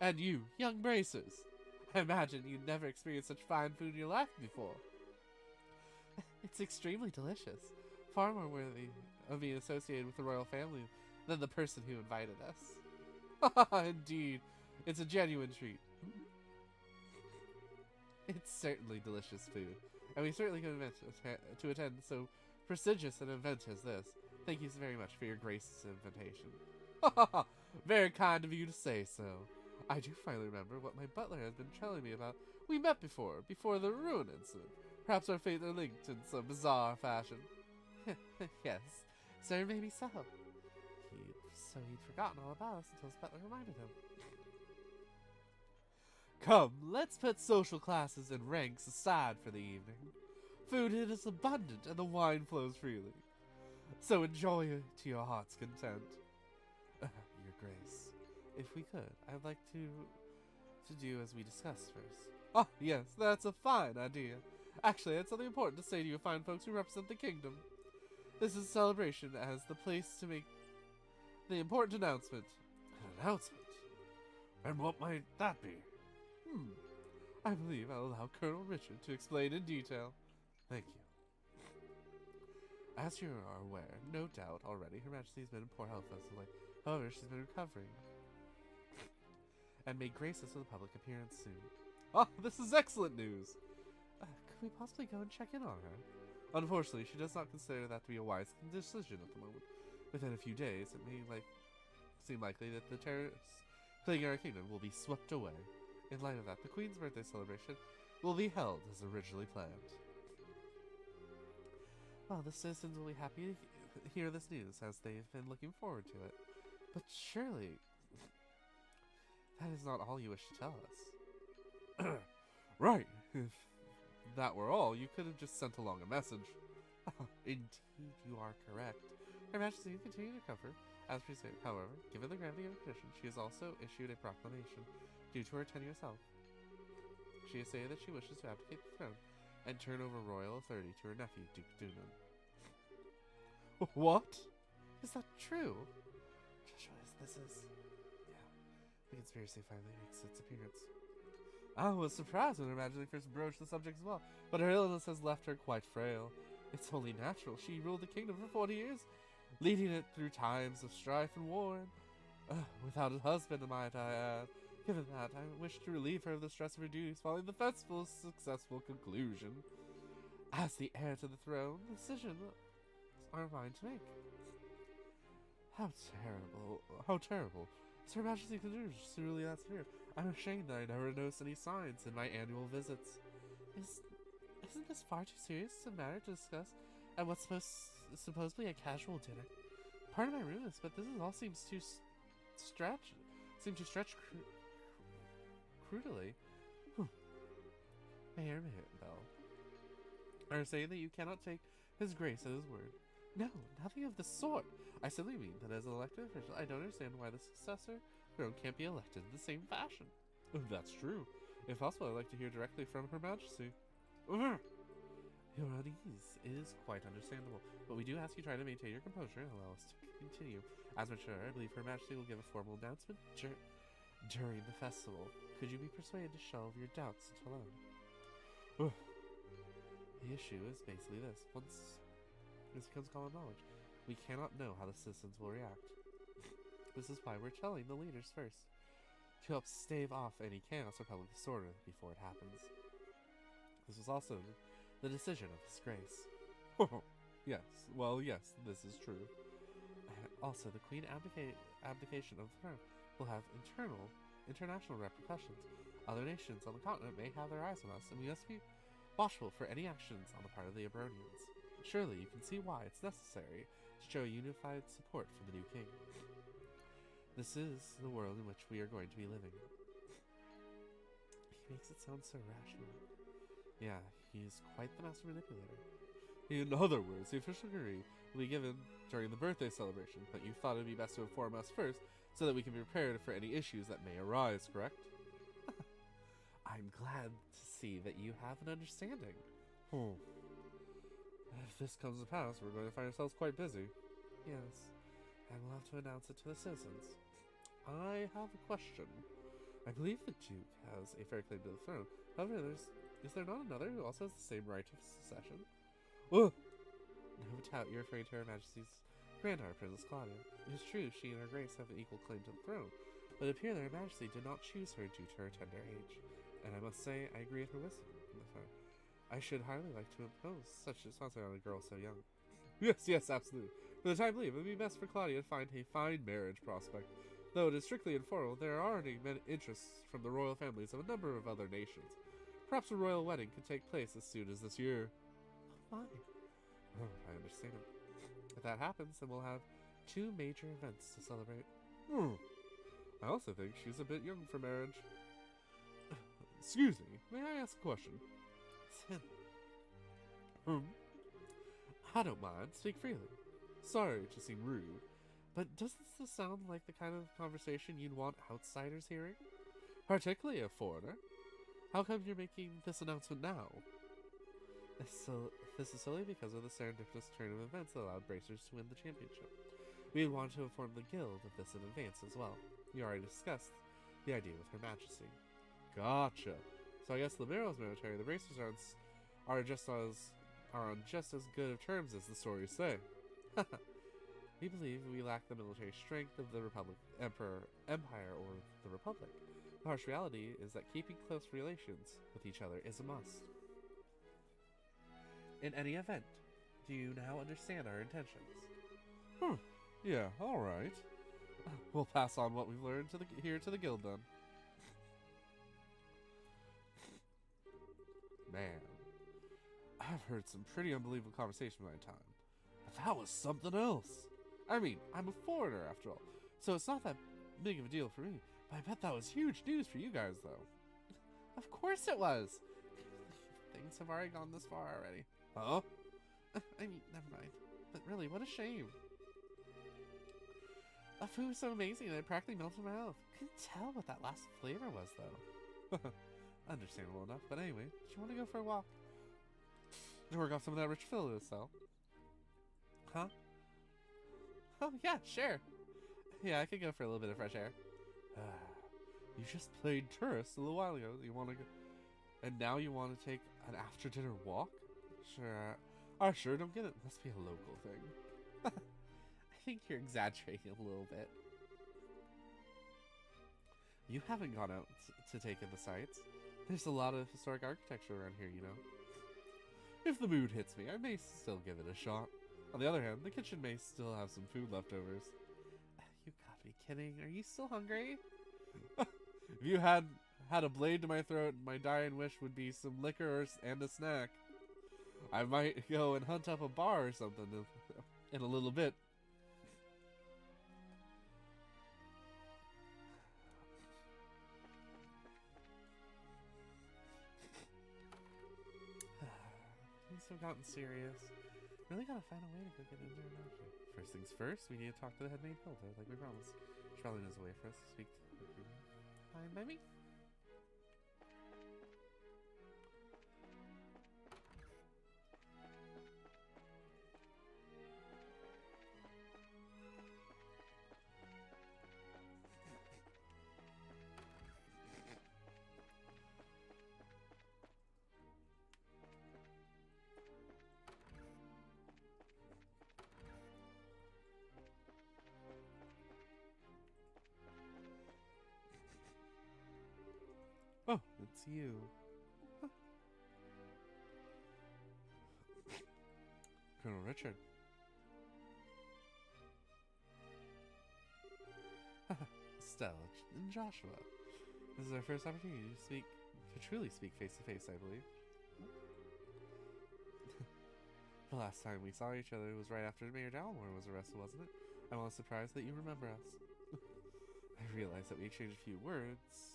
And you, young bracers, I imagine you've never experienced such fine food in your life before. It's extremely delicious. Far more worthy of being associated with the royal family than the person who invited us. Indeed, it's a genuine treat. It's certainly delicious food, and we certainly could to attend so prestigious an event as this. Thank you very much for your gracious invitation. Very kind of you to say so. I do finally remember what my butler has been telling me about. We met before the ruin incident. Perhaps our fates are linked in some bizarre fashion. Yes, sir, maybe so. He'd forgotten all about us until his butler reminded him. Come, let's put social classes and ranks aside for the evening. Food is abundant and the wine flows freely. So enjoy it to your heart's content. Your Grace, if we could, I'd like to do as we discussed first. Oh, yes, that's a fine idea. Actually, I had something important to say to you fine folks who represent the kingdom. This is a celebration as the place to make the important announcement. An announcement? And what might that be? I believe I'll allow Colonel Richard to explain in detail. Thank you. As you are aware, no doubt already, Her Majesty's been in poor health as of late. However, she's been recovering and may grace us with a public appearance soon. Oh, this is excellent news! Could we possibly go and check in on her? Unfortunately, she does not consider that to be a wise decision at the moment. Within a few days, it may seem likely that the terrorists plaguing our kingdom will be swept away. In light of that, the Queen's birthday celebration will be held as originally planned. Well, the citizens will be happy to hear this news, as they've been looking forward to it. But surely, that is not all you wish to tell us. Right. If that were all, you could have just sent along a message. Indeed, you are correct. Her Majesty will continue to recover, as presumed. However, given the gravity of the condition, she has also issued a proclamation due to her tenuous health. She has stated that she wishes to abdicate the throne and turn over royal authority to her nephew, Duke Dunan. What? Is that true? Joshua, this is... Yeah, the conspiracy finally makes its appearance. I was surprised when Her Majesty first broached the subject as well, but her illness has left her quite frail. It's only natural. She ruled the kingdom for 40 years, leading it through times of strife and war, and without a husband, might I add. Given that, I wish to relieve her of the stress of her duties following the festival's successful conclusion. As the heir to the throne, the decisions are mine to make. How terrible. How terrible. Is Her Majesty truly that severe? I'm ashamed that I never noticed any signs in my annual visits. Isn't this far too serious a matter to discuss at what's supposedly a casual dinner? Pardon my rudeness, but this all seems to stretch crudely. Mayor Bell. Are saying that you cannot take his grace at his word. No, nothing of the sort. I simply mean that as an elected official, I don't understand why the successor throne can't be elected in the same fashion. That's true. If possible, I'd like to hear directly from Her Majesty. Your unease is quite understandable, but we do ask you try to maintain your composure and allow us to continue. As mature, I believe Her Majesty will give a formal announcement during the festival. Could you be persuaded to shelve your doubts until then? The issue is basically this. Once this becomes common knowledge, we cannot know how the citizens will react. This is why we're telling the leaders first, to help stave off any chaos or public disorder before it happens. This was also the decision of His Grace. Yes, this is true. Also, the Queen abdication of the throne will have international repercussions. Other nations on the continent may have their eyes on us, and we must be watchful for any actions on the part of the Abronians. Surely you can see why it's necessary to show unified support for the new king. This is the world in which we are going to be living. He makes it sound so rational. Yeah, he's quite the master manipulator. In other words, the official degree will be given during the birthday celebration, but you thought it would be best to inform us first so that we can be prepared for any issues that may arise, correct? I'm glad to see that you have an understanding. If this comes to pass, we're going to find ourselves quite busy. Yes, and we'll have to announce it to the citizens. I have a question. I believe the Duke has a fair claim to the throne. However, is there not another who also has the same right of succession? No doubt you're referring to Her Majesty's granddaughter, Princess Claudia. It is true she and her grace have an equal claim to the throne, but it appears that Her Majesty did not choose her due to her tender age. And I must say, I agree with her wisdom. I should hardly like to impose such responsibility on a girl so young. Yes, absolutely. For the time being, it would be best for Claudia to find a fine marriage prospect. Though it is strictly informal, there are already many interests from the royal families of a number of other nations. Perhaps a royal wedding could take place as soon as this year. Oh my. I understand. If that happens, then we'll have 2 major events to celebrate. I also think she's a bit young for marriage. Excuse me, may I ask a question? I don't mind, speak freely. Sorry to seem rude, but doesn't this sound like the kind of conversation you'd want outsiders hearing? Particularly a foreigner. How come you're making this announcement now? This is solely because of the serendipitous turn of events that allowed Bracers to win the championship. We would want to inform the guild of this in advance as well. You already discussed the idea with Her Majesty. Gotcha. So I guess the Liberals military, the Bracers are on just as good of terms as the stories say. We believe we lack the military strength of the Empire, or the Republic. The harsh reality is that keeping close relations with each other is a must. In any event, do you now understand our intentions? Yeah, alright. We'll pass on what we've learned here to the guild then. Man, I've heard some pretty unbelievable conversation in my time, but that was something else. I mean, I'm a foreigner after all, so it's not that big of a deal for me, but I bet that was huge news for you guys though. Of course it was. Things have already gone this far already. Huh? I mean, never mind. But really, what a shame. That food was so amazing that it practically melted in my mouth. Couldn't tell what that last flavor was though. Understandable enough, but anyway, do you want to go for a walk? To work off some of that rich fill to sell. Huh? Oh, yeah, sure. Yeah, I could go for a little bit of fresh air. You just played tourist a little while ago. You want to go... And now you want to take an after-dinner walk? Sure. I sure don't get it. Must be a local thing. I think you're exaggerating a little bit. You haven't gone out to take in the sights. There's a lot of historic architecture around here, you know. If the mood hits me, I may still give it a shot. On the other hand, the kitchen may still have some food leftovers. You gotta be kidding. Are you still hungry? If you had a blade to my throat, my dying wish would be some liquor and a snack. I might go and hunt up a bar or something in a little bit. Things have gotten serious. Really gotta find a way to go get in there now. First things first, we need to talk to the head maid builder, like we promised. She probably knows a way for us to speak to. Hi, baby. Oh, it's you. Huh. Colonel Richard. Stella and Joshua. This is our first opportunity to truly speak face to face, I believe. The last time we saw each other was right after Mayor Dalmore was arrested, wasn't it? I'm all surprised that you remember us. I realize that we exchanged a few words,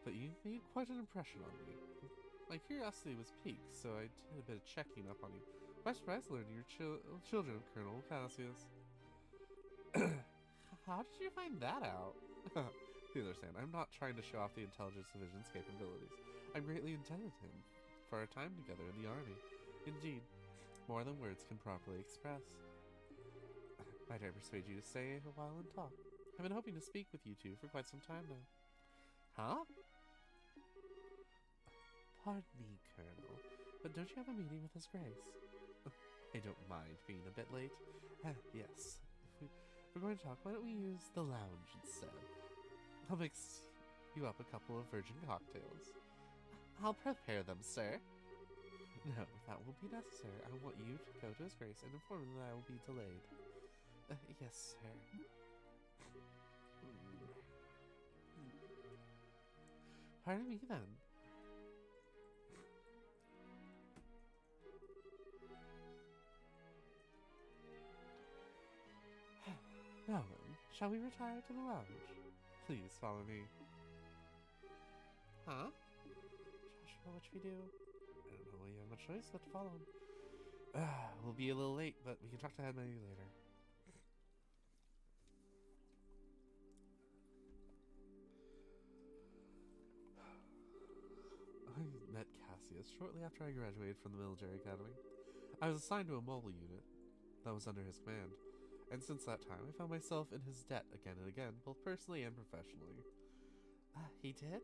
but you made quite an impression on me. My curiosity was piqued, so I did a bit of checking up on you. Quite surprised to learn you're children of Colonel Cassius. How did you find that out? You understand, I'm not trying to show off the Intelligence Division's capabilities. I'm greatly indebted to him for our time together in the Army. Indeed, more than words can properly express. Might I persuade you to stay a while and talk? I've been hoping to speak with you two for quite some time now. Huh? Pardon me, Colonel, but don't you have a meeting with His Grace? I don't mind being a bit late. Yes, if we're going to talk, why don't we use the lounge instead? I'll mix you up a couple of virgin cocktails. I'll prepare them, sir. No, that won't be necessary. I want you to go to His Grace and inform him that I will be delayed. Yes, sir. Pardon me, then. Now then, shall we retire to the lounge? Please follow me. Huh? Joshua, what should we do? I don't know, we have much choice but to follow him. We'll be a little late, but we can talk to Head Menu later. I met Cassius shortly after I graduated from the military academy. I was assigned to a mobile unit that was under his command, and since that time I found myself in his debt again and again, both personally and professionally. He did?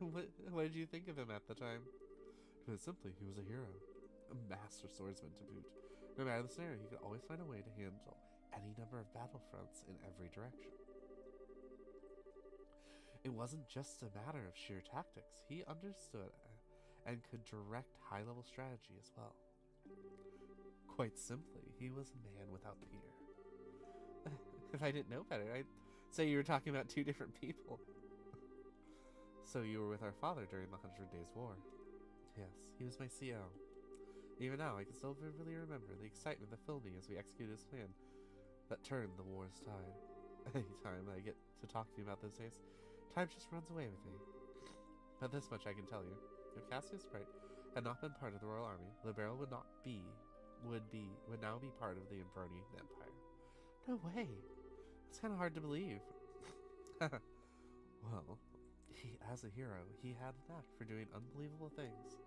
What did you think of him at the time? To put it simply, he was a hero. A master swordsman to boot. No matter the scenario, he could always find a way to handle any number of battlefronts in every direction. It wasn't just a matter of sheer tactics. He understood and could direct high-level strategy as well. Quite simply, he was a man without peer. If I didn't know better, I'd say you were talking about two different people. So you were with our father during the 100 Days War. Yes, he was my CO. Even now, I can still vividly remember the excitement that filled me as we executed his plan that turned the war's tide. Anytime I get to talk to you about those days, time just runs away with me. But this much I can tell you. If Cassius Bright had not been part of the Royal Army, Liberal would now be part of the Imperonian Empire. No way! It's kind of hard to believe. Well, As a hero, he had a knack for doing unbelievable things.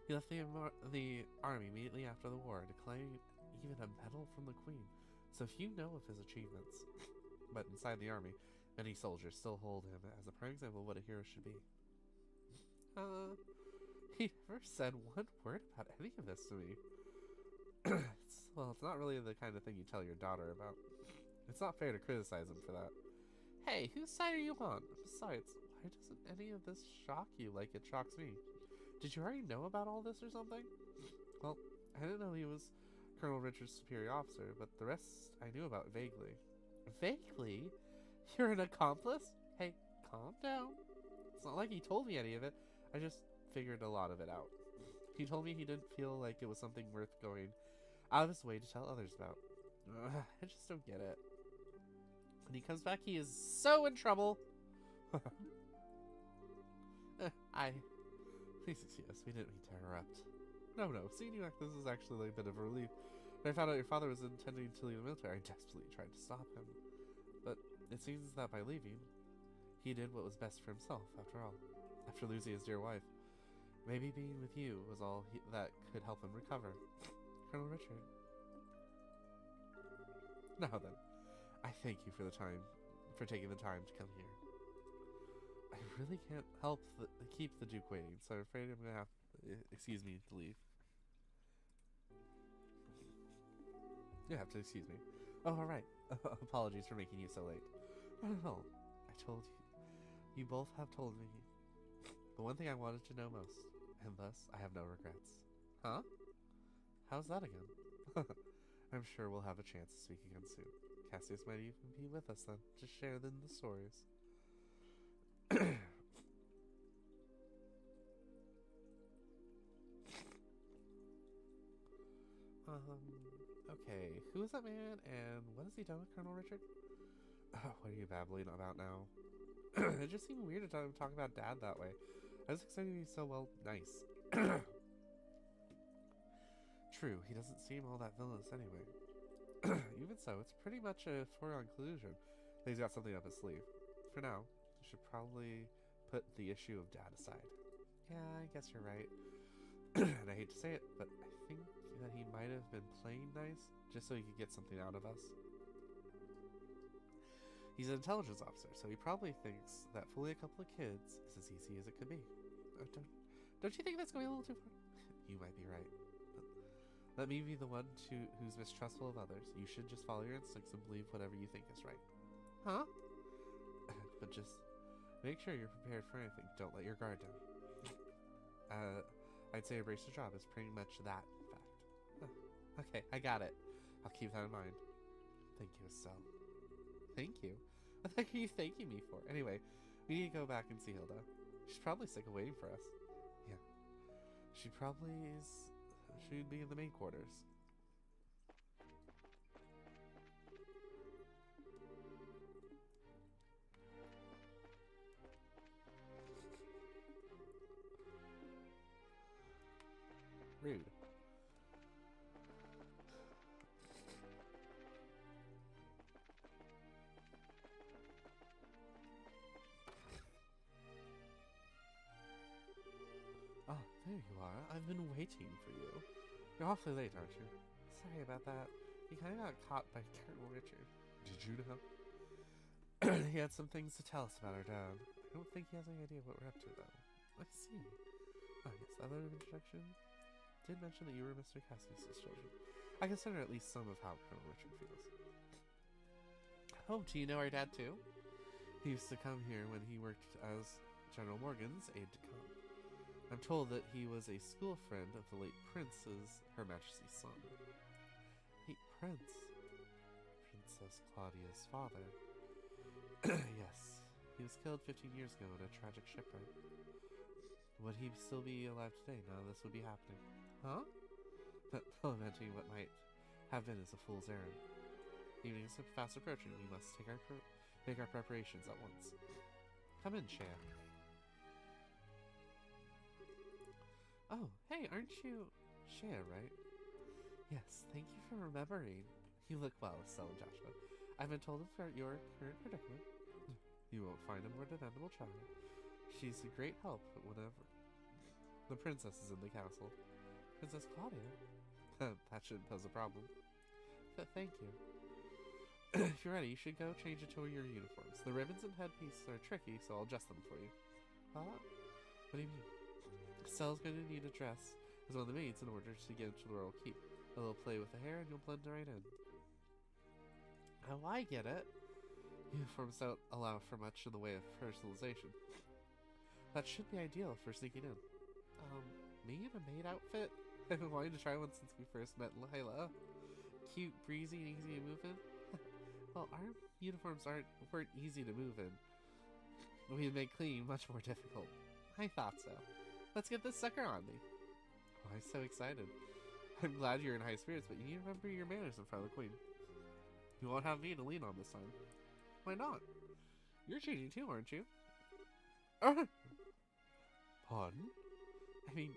He left the army immediately after the war, declining even a medal from the Queen. So few know of his achievements. But inside the army, many soldiers still hold him as a prime example of what a hero should be. He never said one word about any of this to me. It's not really the kind of thing you tell your daughter about. It's not fair to criticize him for that. Hey, whose side are you on? Besides, why doesn't any of this shock you like it shocks me? Did you already know about all this or something? Well, I didn't know he was Colonel Richard's superior officer, but the rest I knew about vaguely. Vaguely? You're an accomplice? Hey, calm down. It's not like he told me any of it. I just figured a lot of it out. He told me he didn't feel like it was something worth going out of his way to tell others about. I just don't get it. When he comes back, he is so in trouble. Please excuse us. We didn't mean to interrupt. No. Seeing you act this is actually like a bit of a relief. When I found out your father was intending to leave the military, I desperately tried to stop him. But it seems that by leaving, he did what was best for himself, after all. After losing his dear wife. Maybe being with you was all that could help him recover. Colonel Richard. Now then, I thank you for taking the time to come here. I really can't help keep the Duke waiting, so I'm afraid I'm gonna have excuse me to leave. You have to excuse me. Oh, all right. Apologies for making you so late. Not at all. I told you. You both have told me the one thing I wanted to know most, and thus I have no regrets. Huh? How's that again? I'm sure we'll have a chance to speak again soon. Cassius might even be with us then, to share in the stories. Okay, who is that man, and what has he done with Colonel Richard? What are you babbling about now? It just seemed weird to talk about Dad that way. I was expecting to be so, well, nice. True, he doesn't seem all that villainous anyway. Even so, it's pretty much a foregone conclusion that he's got something up his sleeve. For now, you should probably put the issue of Dad aside. Yeah, I guess you're right. And I hate to say it, but I think that he might have been playing nice just so he could get something out of us. He's an intelligence officer, so he probably thinks that fooling a couple of kids is as easy as it could be. Don't you think that's going a little too far? You might be right. But let me be the one who's mistrustful of others. You should just follow your instincts and believe whatever you think is right. Huh? But just make sure you're prepared for anything. Don't let your guard down. I'd say embrace the job is pretty much that, in fact. Okay, I got it. I'll keep that in mind. Thank you, Estelle. Thank you? What the heck are you thanking me for? Anyway, we need to go back and see Hilda. She's probably sick of waiting for us. Yeah. She probably is. She'd be in the main quarters. Rude. Oh, there you are. I've been waiting for you. You're awfully late, aren't you? Sorry about that. You kind of got caught by Colonel Richard. Did you know? He had some things to tell us about our dad. I don't think he has any idea what we're up to, though. I see. Oh, yes, that letter of introduction did mention that you were Mr. Cassius's children. I consider at least some of how Colonel Richard feels. Oh, do you know our dad, too? He used to come here when he worked as General Morgan's aide-de-camp. I'm told that he was a school friend of the late Prince's Her Majesty's son. Hey, Prince. Princess Claudia's father. Yes, he was killed 15 years ago in a tragic shipwreck. Would he still be alive today? None of this would be happening. Huh? But lamenting what might have been is a fool's errand. Evening is fast approaching. We must make our preparations at once. Come in, Shea. Oh, hey, aren't you Shea, right? Yes, thank you for remembering. You look well, Estelle and Joshua. I've been told of your current predicament. You won't find a more dependable child. She's a great help whenever the princess is in the castle. Princess Claudia? That shouldn't pose a problem. But thank you. If you're ready, you should go change into your uniforms. The ribbons and headpieces are tricky, so I'll adjust them for you. What do you mean? Stella's going to need a dress as one of the maids in order to get into the royal keep. A little play with the hair and you'll blend right in. Oh, I get it. Uniforms don't allow for much in the way of personalization. That should be ideal for sneaking in. Me in a maid outfit? I've been wanting to try one since we first met Lila. Cute, breezy, and easy to move in. Well, our uniforms weren't easy to move in. We made cleaning much more difficult. I thought so. Let's get this sucker on me. Oh, I'm so excited. I'm glad you're in high spirits, but you need to remember your manners in front of the queen. You won't have me to lean on this time. Why not? You're changing too, aren't you? Pardon? I mean,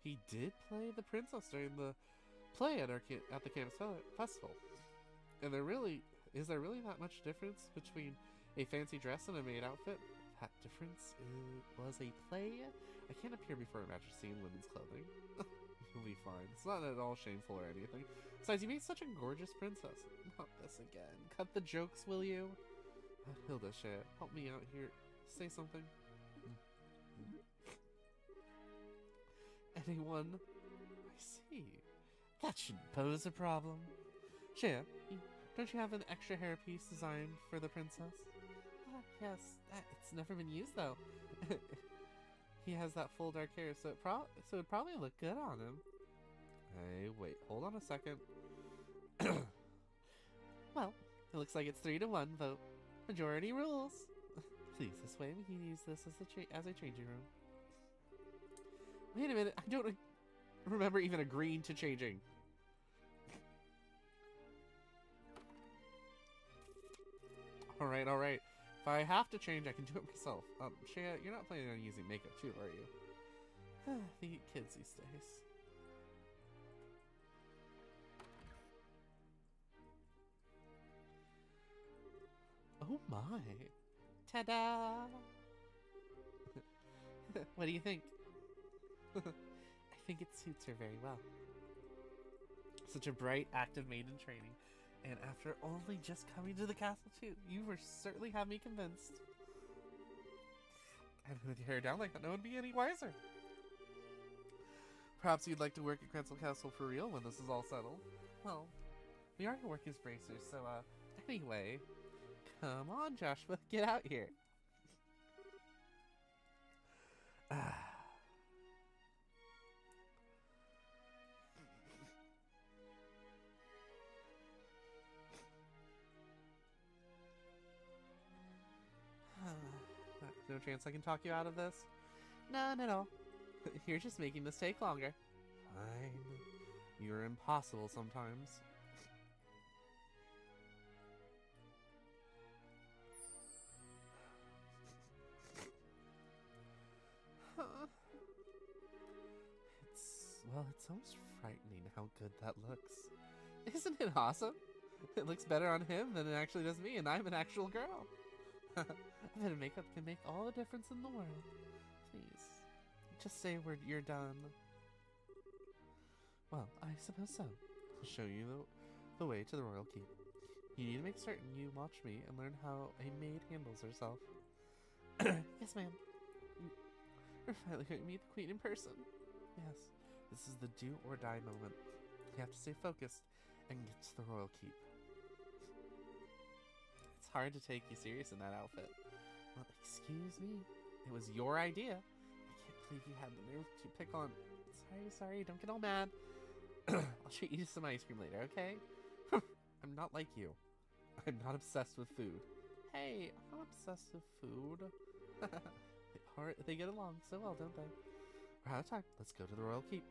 he did play the princess during the play at the campus festival. And is there really that much difference between a fancy dress and a maid outfit? That difference was a play. I can't appear before Her Majesty in women's clothing. You'll be fine. It's not at all shameful or anything. Besides, you made such a gorgeous princess. Not this again. Cut the jokes, will you? Hilda, shit, help me out here. Say something. Anyone? I see. That shouldn't pose a problem. Shea, don't you have an extra hairpiece designed for the princess? Yes, it's never been used though. He has that full dark hair, so it'd probably look good on him. Hey, wait, hold on a second. Well, it looks like it's 3-1 vote. Majority rules. Please, this way we can use this as a changing room. Wait a minute, I don't remember even agreeing to changing. Alright. If I have to change, I can do it myself. Shea, you're not planning on using makeup too, are you? The kids these days. Oh my. Ta-da! What do you think? I think it suits her very well. Such a bright, active maid in training. And after only just coming to the castle too, you were certainly have me convinced. And with your hair down like that, no one would be any wiser. Perhaps you'd like to work at Crensel Castle for real when this is all settled. Well, we are work as bracers, so anyway. Come on, Joshua, get out here. No chance I can talk you out of this? No. You're just making this take longer. Fine. You're impossible sometimes. It's almost frightening how good that looks. Isn't it awesome? It looks better on him than it actually does me, and I'm an actual girl. A bit of makeup can make all the difference in the world. Please, just say you're done. Well, I suppose so. I'll show you the way to the royal keep. You need to make certain you watch me and learn how a maid handles herself. Yes, ma'am. We're finally going to meet the queen in person. Yes, this is the do or die moment. You have to stay focused and get to the royal keep. It's hard to take you serious in that outfit. Well, excuse me. It was your idea. I can't believe you had the nerve to pick on... Sorry, don't get all mad. I'll treat you to some ice cream later, okay? I'm not like you. I'm not obsessed with food. Hey, I'm not obsessed with food. They get along so well, don't they? We're out of time. Let's go to the royal keep.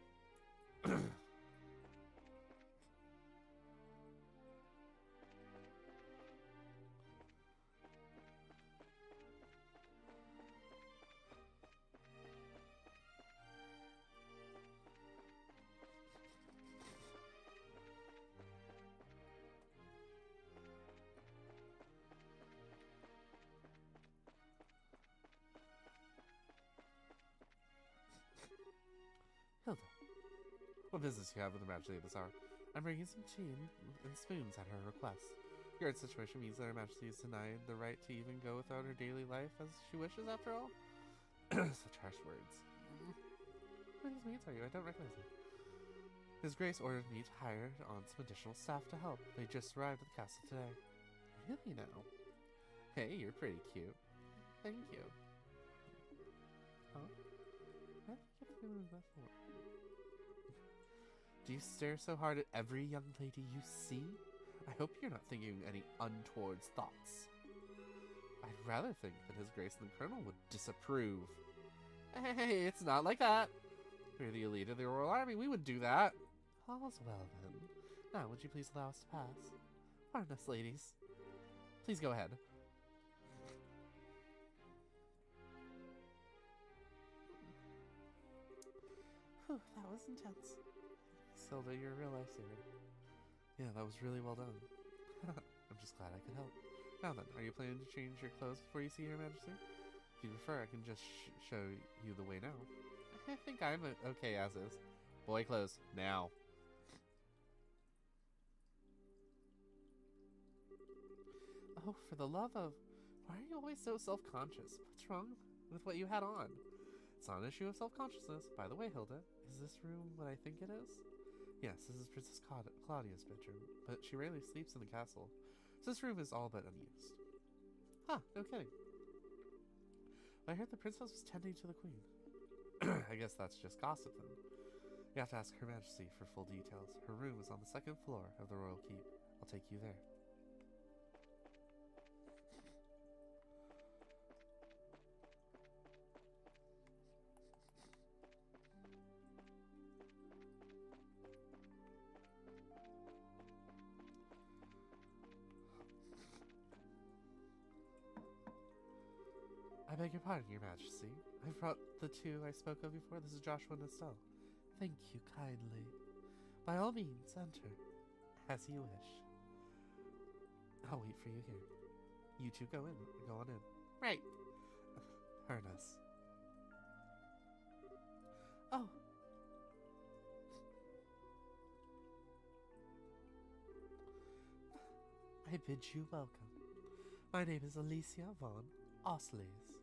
What business do you have with Her Majesty at this hour? I'm bringing some tea and spoons at her request. Your situation means that Her Majesty is denied the right to even go without her daily life as she wishes, after all? Such harsh words. Who are these maids, are you? I don't recognize them. His Grace ordered me to hire on some additional staff to help. They just arrived at the castle today. Really now? Hey, you're pretty cute. Thank you. Huh? What? Do you stare so hard at every young lady you see? I hope you're not thinking any untoward thoughts. I'd rather think that His Grace and the Colonel would disapprove. Hey, it's not like that. We're the elite of the Royal Army. We would do that. All's well, then. Now, would you please allow us to pass? Pardon us, ladies. Please go ahead. Whew, that was intense. Silda, you're a real lifesaver. Yeah, that was really well done. I'm just glad I could help. Now then, are you planning to change your clothes before you see Her Majesty? If you prefer, I can just show you the way now. I think I'm okay as is. Boy clothes, now. Oh, for the love of... Why are you always so self-conscious? What's wrong with what you had on? It's not an issue of self-consciousness. By the way, Hilda, is this room what I think it is? Yes, this is Princess Claudia's bedroom, but she rarely sleeps in the castle, so this room is all but unused. Huh, no kidding. I heard the princess was tending to the queen. I guess that's just gossip then. You have to ask Her Majesty for full details. Her room is on the second floor of the royal keep. I'll take you there. I beg your pardon, Your Majesty. I've brought the two I spoke of before. This is Joshua and Estelle. Thank you kindly. By all means, enter. As you wish. I'll wait for you here. You two go on in. Right. Harness. Oh. I bid you welcome. My name is Alicia von Osleys.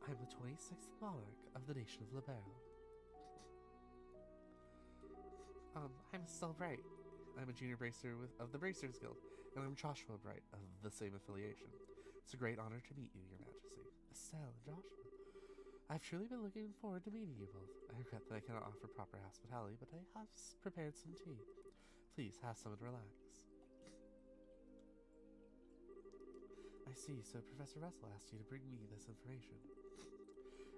I'm the 26th monarch of the nation of Libero. I'm Estelle Bright. I'm a junior bracer of the Bracers Guild, and I'm Joshua Bright of the same affiliation. It's a great honor to meet you, Your Majesty. Estelle and Joshua. I've truly been looking forward to meeting you both. I regret that I cannot offer proper hospitality, but I have prepared some tea. Please have some and relax. I see, so Professor Russell asked you to bring me this information.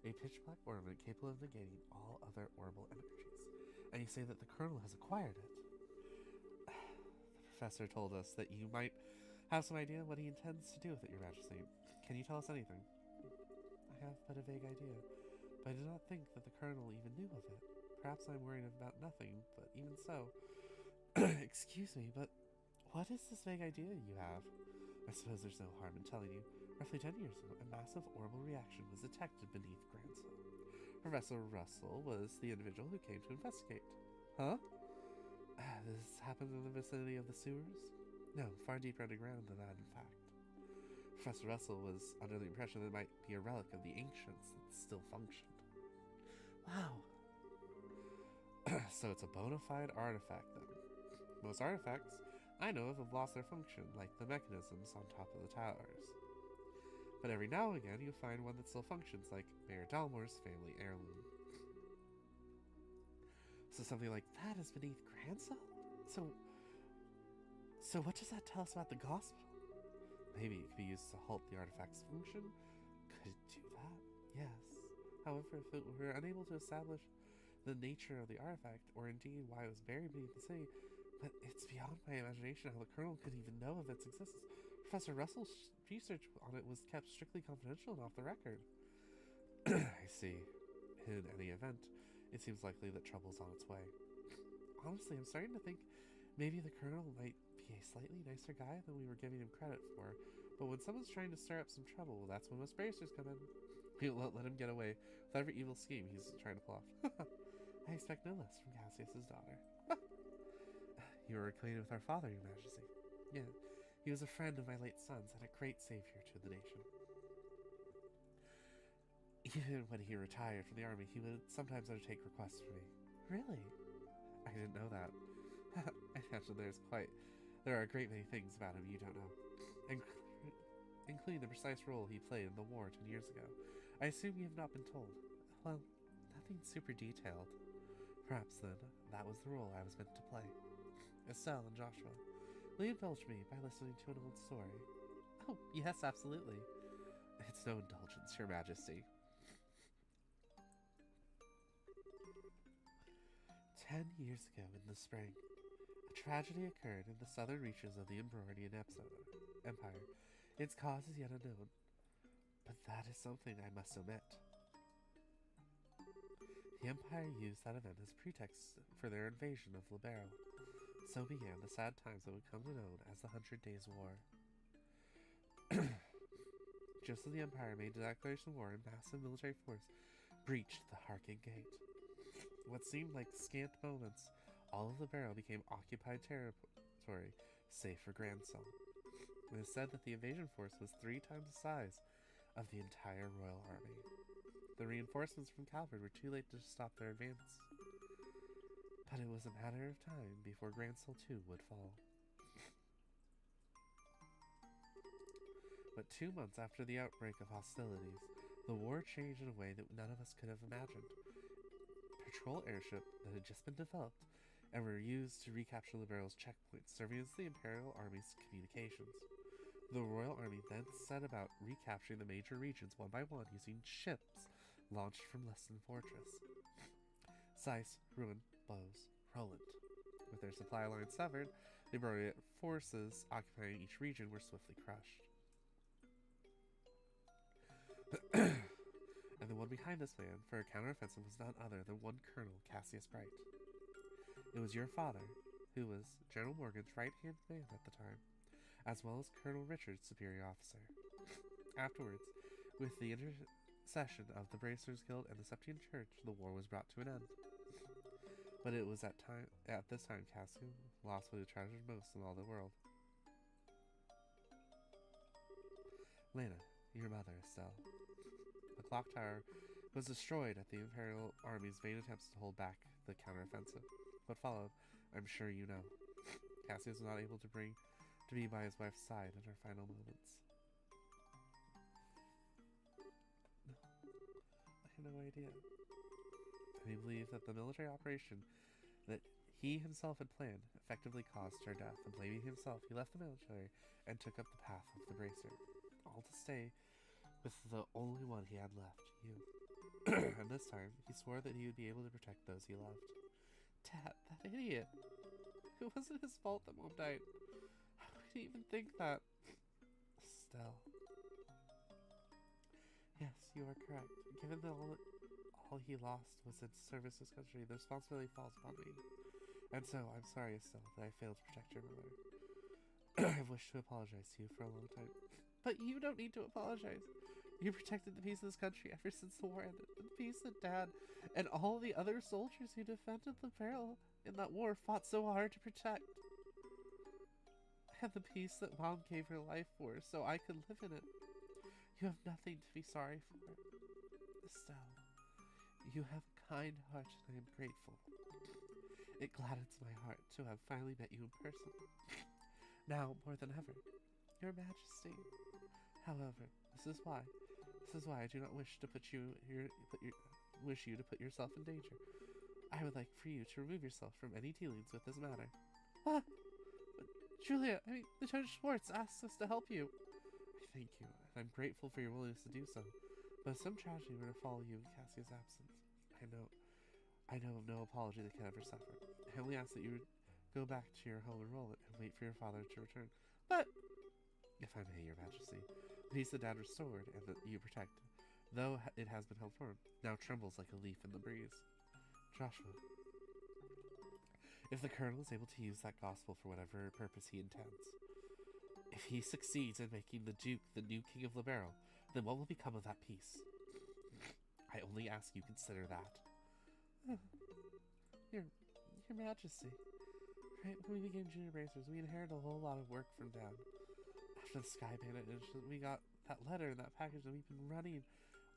A pitch-black ornament capable of negating all other orbital energies. And you say that the Colonel has acquired it. The professor told us that you might have some idea what he intends to do with it, Your Majesty. Can you tell us anything? I have but a vague idea, but I do not think that the Colonel even knew of it. Perhaps I'm worried about nothing, but even so... Excuse me, but what is this vague idea you have? I suppose there's no harm in telling you. Roughly 10 years ago, a massive orbital reaction was detected beneath Gransville. Professor Russell was the individual who came to investigate. Huh? This happened in the vicinity of the sewers? No, far deeper underground than that, in fact. Professor Russell was under the impression that it might be a relic of the ancients that still functioned. Wow. So it's a bona fide artifact, then. Most artifacts I know of have lost their function, like the mechanisms on top of the towers. But every now and again, you find one that still functions, like Mayor Dalmore's family heirloom. So something like that is beneath Gransville? So what does that tell us about the gospel? Maybe it could be used to halt the artifact's function? Could it do that? Yes. However, if it were unable to establish the nature of the artifact, or indeed why it was buried beneath the city, but it's beyond my imagination how the Colonel could even know of its existence. Professor Russell's research on it was kept strictly confidential and off the record. I see. In any event, it seems likely that trouble's on its way. Honestly, I'm starting to think maybe the Colonel might be a slightly nicer guy than we were giving him credit for, but when someone's trying to stir up some trouble, that's when most bracers come in. We won't let him get away with every evil scheme he's trying to pull off. I expect no less from Cassius's daughter. You were acquainted with our father, Your Majesty. Yeah, he was a friend of my late son's and a great savior to the nation. Even when he retired from the army, he would sometimes undertake requests for me. Really? I didn't know that. I imagine there are a great many things about him you don't know, including the precise role he played in the war 10 years ago. I assume you have not been told. Well, nothing super detailed. Perhaps, then, that was the role I was meant to play. Estelle and Joshua, will you indulge me by listening to an old story? Oh, yes, absolutely. It's no indulgence, Your Majesty. 10 years ago in the spring, a tragedy occurred in the southern reaches of the Emperorian Empire. Its cause is yet unknown, but that is something I must omit. The Empire used that event as pretext for their invasion of Libero. So began the sad times that would come to known as the 100 Days' War. Just as the Empire made the declaration of war, a massive military force breached the Harkin Gate. What seemed like scant moments, all of Libero became occupied territory, save for Gransol. It is said that the invasion force was 3 times the size of the entire royal army. The reinforcements from Calvert were too late to stop their advance, but it was a matter of time before Gransol too would fall. But 2 months after the outbreak of hostilities, the war changed in a way that none of us could have imagined. Patrol airship that had just been developed and were used to recapture Libero's checkpoints, serving as the Imperial Army's communications. The Royal Army then set about recapturing the major regions one by one using ships launched from Leston Fortress. Zeiss, Ruin, Bose, Roland. With their supply lines severed, the Liberian forces occupying each region were swiftly crushed. And the one behind this plan for a counteroffensive was none other than one Colonel Cassius Bright. It was your father, who was General Morgan's right-hand man at the time, as well as Colonel Richard's superior officer. Afterwards, with the intercession of the Bracers Guild and the Septian Church, the war was brought to an end. But it was at this time Cassius lost what he treasured most in all the world. Lena, your mother, Estelle. The clock tower was destroyed at the Imperial Army's vain attempts to hold back the counteroffensive. What followed, I'm sure you know. Cassius was not able to be by his wife's side in her final moments. No, I have no idea. And he believed that the military operation that he himself had planned effectively caused her death, and blaming himself, he left the military and took up the path of the Bracer, all to stay with the only one he had left, you. And this time, he swore that he would be able to protect those he loved. Dad, that idiot! It wasn't his fault that Mom died. How could he even think that? Estelle. Yes, you are correct. Given that all he lost was in service to his country, the responsibility falls upon me. And so, I'm sorry, Estelle, that I failed to protect your mother. I've wished to apologize to you for a long time. But you don't need to apologize. You protected the peace of this country ever since the war ended. And the peace that Dad and all the other soldiers who defended the barrel in that war fought so hard to protect. And the peace that Mom gave her life for so I could live in it. You have nothing to be sorry for. Estelle, you have a kind heart and I am grateful. It gladdens my heart to have finally met you in person. Now, more than ever, Your Majesty. However, this is why I do not wish to put you to put yourself in danger. I would like for you to remove yourself from any dealings with this matter. But Julia, Lieutenant Schwartz asked us to help you. I thank you, and I'm grateful for your willingness to do so. But if some tragedy were to follow you in Cassia's absence, I know of no apology that can ever suffer. I only ask that you would go back to your home in Roland and wait for your father to return. But, if I may, Your Majesty, the peace that Dad restored and that you protect, though it has been held firm, now trembles like a leaf in the breeze. Joshua, if the Colonel is able to use that gospel for whatever purpose he intends, if he succeeds in making the Duke the new King of Libero, then what will become of that peace? I only ask you consider that. Your Majesty. Right when we became junior bracers, we inherited a whole lot of work from Dad. After the Sky Bandit incident, we got that letter and that package, and we've been running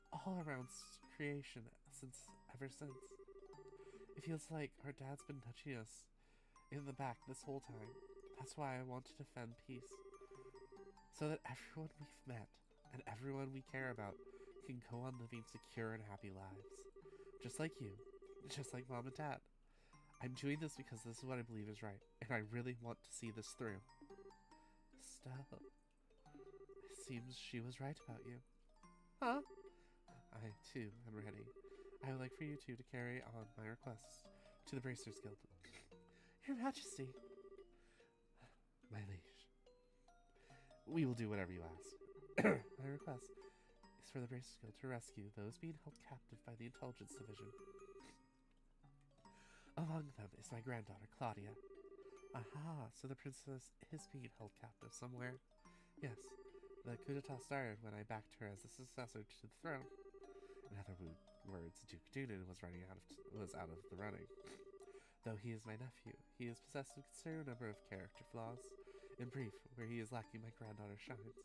all around creation ever since. It feels like our dad's been touching us in the back this whole time. That's why I want to defend peace. So that everyone we've met and everyone we care about can go on living secure and happy lives. Just like you. Just like Mom and Dad. I'm doing this because this is what I believe is right, and I really want to see this through. Stella. It seems she was right about you. Huh? I, too, am ready. I would like for you two to carry on my requests to the Bracers Guild. Your Majesty. My liege. We will do whatever you ask. My request is for the Bracers Guild to rescue those being held captive by the Intelligence Division. Among them is my granddaughter, Claudia. Aha, so the princess is being held captive somewhere. Yes, the coup d'etat started when I backed her as the successor to the throne. In other words, Duke Dunan was out of the running. Though he is my nephew, he is possessed of a considerable number of character flaws. In brief, where he is lacking, my granddaughter shines.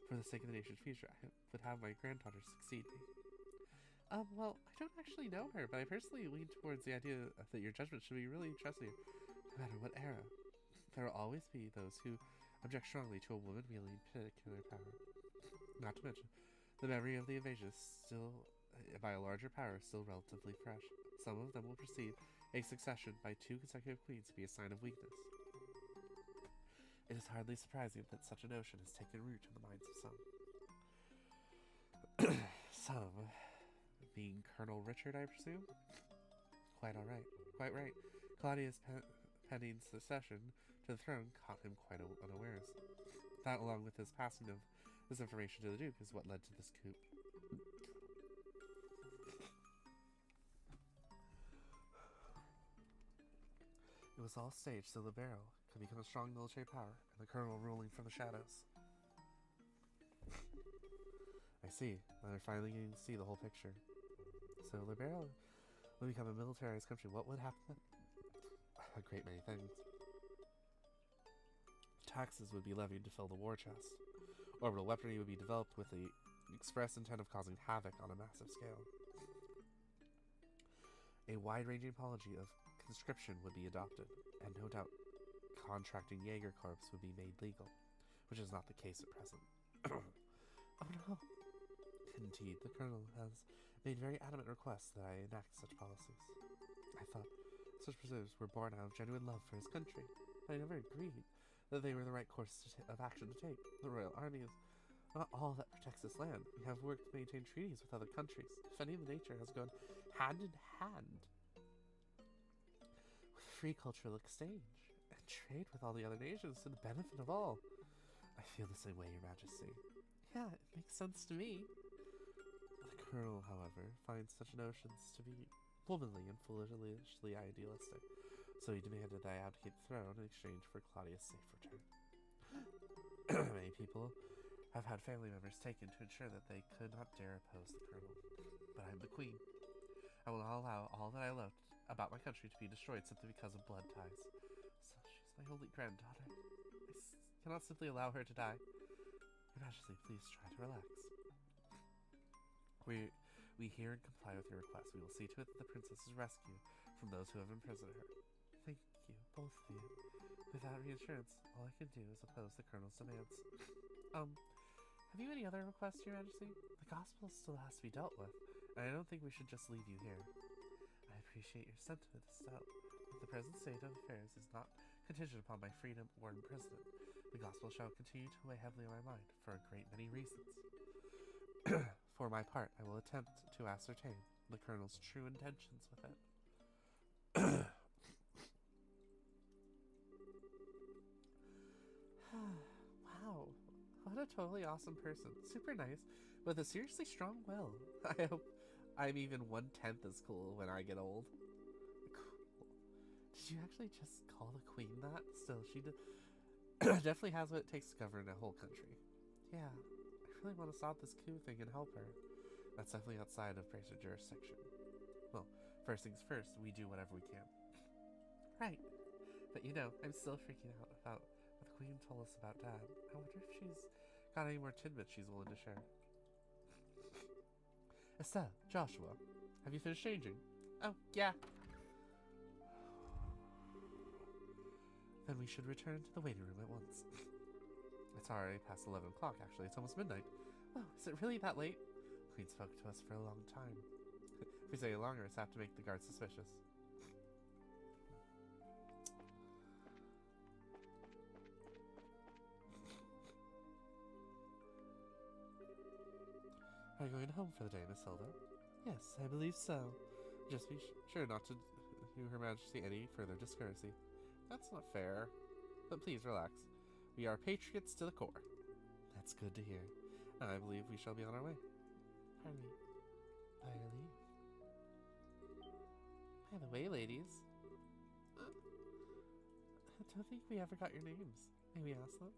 For the sake of the nation's future, I would have my granddaughter succeed me. Well, I don't actually know her, but I personally lean towards the idea that your judgment should be really trusting, no matter what era. There will always be those who object strongly to a woman wielding particular power. Not to mention, the memory of the invasion is still, by a larger power, still relatively fresh. Some of them will perceive a succession by 2 consecutive queens to be a sign of weakness. It is hardly surprising that such a notion has taken root in the minds of some. Some, being Colonel Richard, I presume? Quite right. Claudia's pending succession to the throne caught him quite unawares. That, along with his passing of this information to the Duke, is what led to this coup. It was all staged so Libero could become a strong military power, and the Colonel ruling from the shadows. I see. They're finally getting to see the whole picture. So Libero will become a militarized country. What would happen? A great many things. Taxes would be levied to fill the war chest. Orbital weaponry would be developed with the express intent of causing havoc on a massive scale. A wide-ranging policy of conscription would be adopted, and no doubt contracting Jaeger Corps would be made legal, which is not the case at present. Oh no. Indeed, the Colonel has made very adamant requests that I enact such policies. I thought such procedures were born out of genuine love for his country. I never agreed that they were the right course of action to take. The Royal Army is not all that protects this land. We have worked to maintain treaties with other countries. Defending the nature has gone hand in hand with free cultural exchange and trade with all the other nations to the benefit of all. I feel the same way, Your Majesty. Yeah, it makes sense to me. The Colonel, however, finds such notions to be womanly and foolishly idealistic, so he demanded that I abdicate the throne in exchange for Claudia's safe return. Many people have had family members taken to ensure that they could not dare oppose the Colonel, but I am the Queen. I will not allow all that I loved about my country to be destroyed simply because of blood ties. So she's my only granddaughter. I cannot simply allow her to die. Your Majesty, please try to relax. We hear and comply with your request. We will see to it that the princess is rescued from those who have imprisoned her. Thank you, both of you. Without reassurance, all I can do is oppose the Colonel's demands. Have you any other requests, Your Majesty? The gospel still has to be dealt with, and I don't think we should just leave you here. I appreciate your sentiment, Estelle, but the present state of affairs is not contingent upon my freedom or imprisonment. The gospel shall continue to weigh heavily on my mind for a great many reasons. For my part, I will attempt to ascertain the Colonel's true intentions with it. Wow, what a totally awesome person. Super nice, with a seriously strong will. I hope I'm even 1/10 as cool when I get old. Cool. Did you actually just call the Queen that? Still, she definitely has what it takes to govern a whole country. Yeah, I really want to stop this coup thing and help her. That's definitely outside of Bracer jurisdiction. Well, first things first, we do whatever we can. Right. But you know, I'm still freaking out about what the Queen told us about Dad. I wonder if she's got any more tidbits she's willing to share. Estelle, Joshua, have you finished changing? Oh, yeah. Then we should return to the waiting room at once. It's already past 11 o'clock, actually. It's almost midnight. Oh, is it really that late? The Queen spoke to us for a long time. If we stay longer, it's apt to make the guards suspicious. Are you going home for the day, Miss Hilda? Yes, I believe so. Just be sure not to do Her Majesty any further discourtesy. That's not fair. But please relax. We are patriots to the core. That's good to hear. I believe we shall be on our way. Pardon me. By your leave. By the way, ladies. I don't think we ever got your names. May we ask them?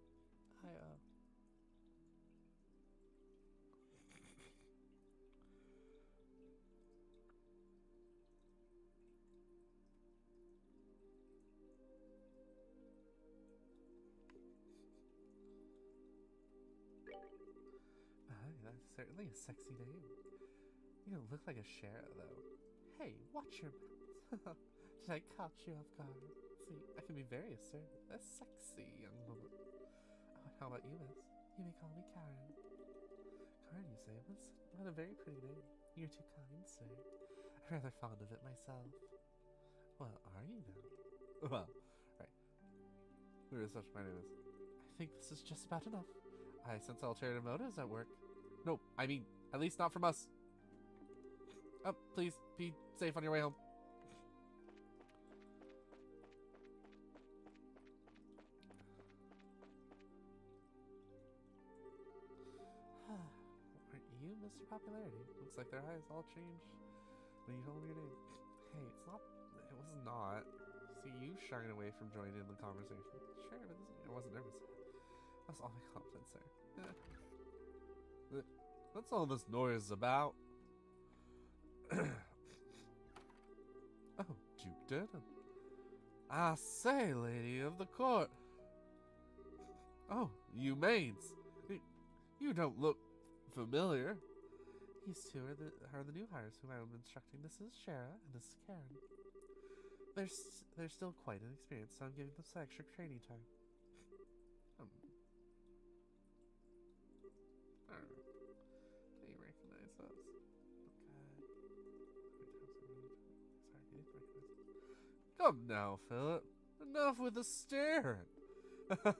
That's certainly a sexy name. You don't look like a sheriff, though. Hey, watch your mouth. Did I catch you off guard? See, I can be very assertive. A sexy young woman. Oh, how about you, miss? You may call me Karen. Karen, you say? What a very pretty name. You're too kind, sir. I'm rather fond of it myself. Well, are you now? Well, right. Who is such my name is? I think this is just about enough. I sense alternative motives at work. No, I mean, at least not from us. Oh, please, be safe on your way home. Aren't you Mr. Popularity? Looks like their eyes all changed when you told me your name. Hey, it's not. It was not. See, you shying away from joining in the conversation. Sure, but I wasn't nervous. That's all my confidence there. What's all this noise about? Oh, Duke Durden. I say, lady of the court. Oh, you maids. You don't look familiar. These two are the new hires whom I'm instructing. This is Shara and this is Karen. They're still quite inexperienced, so I'm giving them some extra training time. Do you recognize us? Okay. Come now, Philip. Enough with the staring.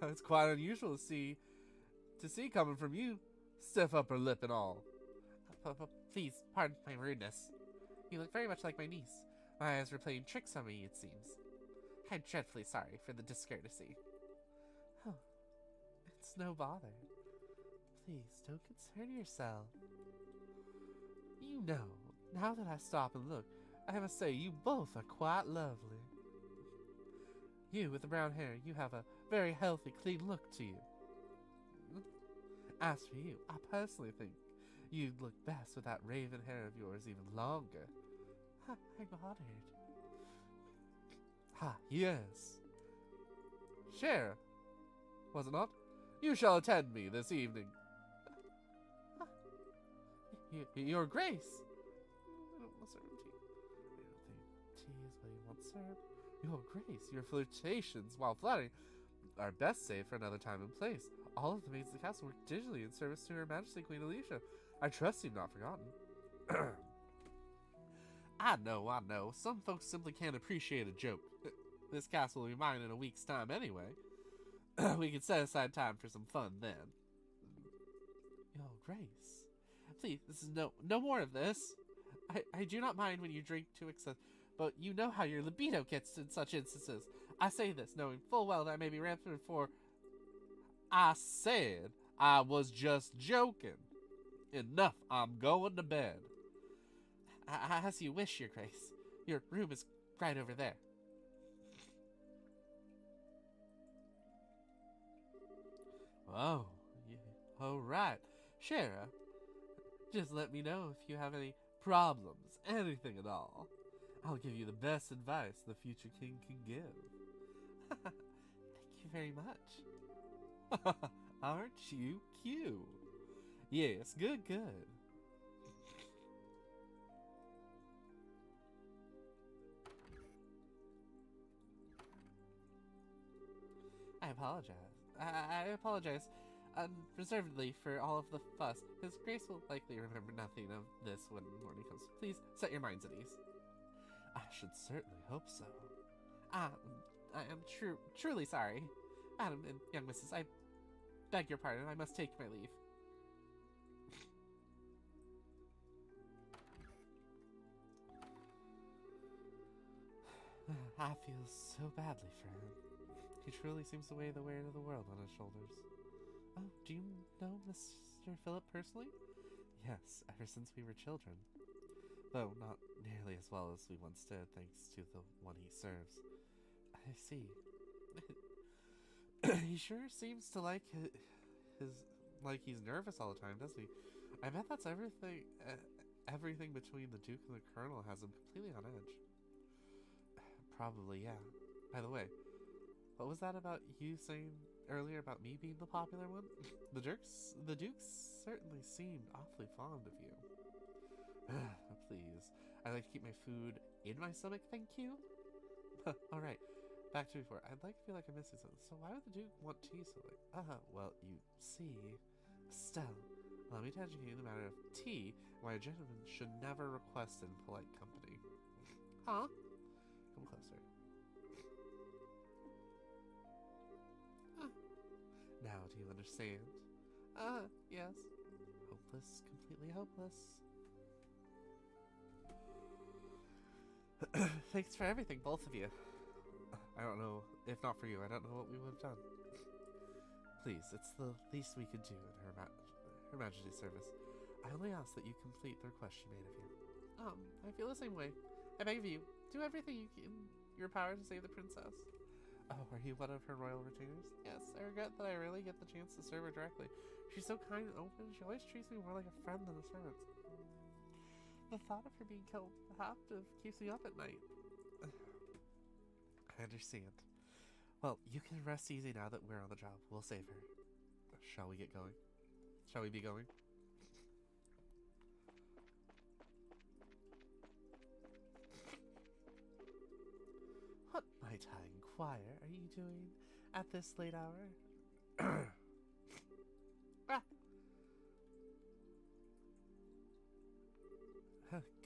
It's quite unusual to see coming from you, stiff upper lip and all. Please, pardon my rudeness. You look very much like my niece. My eyes were playing tricks on me, it seems. I'm dreadfully sorry for the discourtesy. Oh, it's no bother. Please, don't concern yourself. You know, now that I stop and look, I must say you both are quite lovely. You, with the brown hair, you have a very healthy, clean look to you. As for you, I personally think you'd look best with that raven hair of yours even longer. I'm honored. Ha, yes. Sheriff, was it not? You shall attend me this evening. Your Grace. I don't want to serve tea. I don't think tea is what you want served. Your Grace, your flirtations, while flattering, are best saved for another time and place. All of the maids of the castle work digitally in service to Her Majesty Queen Alicia. I trust you've not forgotten. I know. Some folks simply can't appreciate a joke. This castle will be mine in a week's time anyway. We can set aside time for some fun then. Your Grace. Please, this is no more of this. I do not mind when you drink to excess, but you know how your libido gets in such instances. I say this, knowing full well that I may be rampant for... I said I was just joking. Enough, I'm going to bed. As you wish, Your Grace. Your room is right over there. Oh, yeah. All right. Shara, just let me know if you have any problems, anything at all. I'll give you the best advice the future king can give. Thank you very much. Aren't you cute? Yes, good. I apologize. I apologize unreservedly for all of the fuss. His Grace will likely remember nothing of this when morning comes. Please set your minds at ease. I should certainly hope so. I am truly sorry. Madam and young missus, I beg your pardon. I must take my leave. I feel so badly for him. He truly seems to weigh the weight of the world on his shoulders. Oh, do you know Mr. Philip personally? Yes, ever since we were children. Though not nearly as well as we once did, thanks to the one he serves. I see. He sure seems to like like he's nervous all the time, doesn't he? I bet that's everything. Everything between the Duke and the Colonel has him completely on edge. Probably, yeah. By the way, what was that about you saying earlier about me being the popular one? The Dukes certainly seemed awfully fond of you. Please, I like to keep my food in my stomach, thank you. Alright, back to before. I'd like to feel like I'm missing something. So why would the Duke want tea so late? Well, you see, Estelle, allow me to educate you in the matter of tea, why a gentleman should never request in polite company. Huh? Come closer. Now, do you understand? Yes. Hopeless, completely hopeless. Thanks for everything, both of you. I don't know, if not for you, I don't know what we would have done. Please, it's the least we could do in Her Majesty's service. I only ask that you complete the request she made of you. I feel the same way. I beg of you, do everything in your power to save the princess. Oh, are you one of her royal retainers? Yes, I regret that I rarely get the chance to serve her directly. She's so kind and open, she always treats me more like a friend than a servant. The thought of her being killed keeps me up at night. I understand. Well, you can rest easy now that we're on the job. We'll save her. Shall we get going? Shall we be going? What, might I inquire, are you doing at this late hour?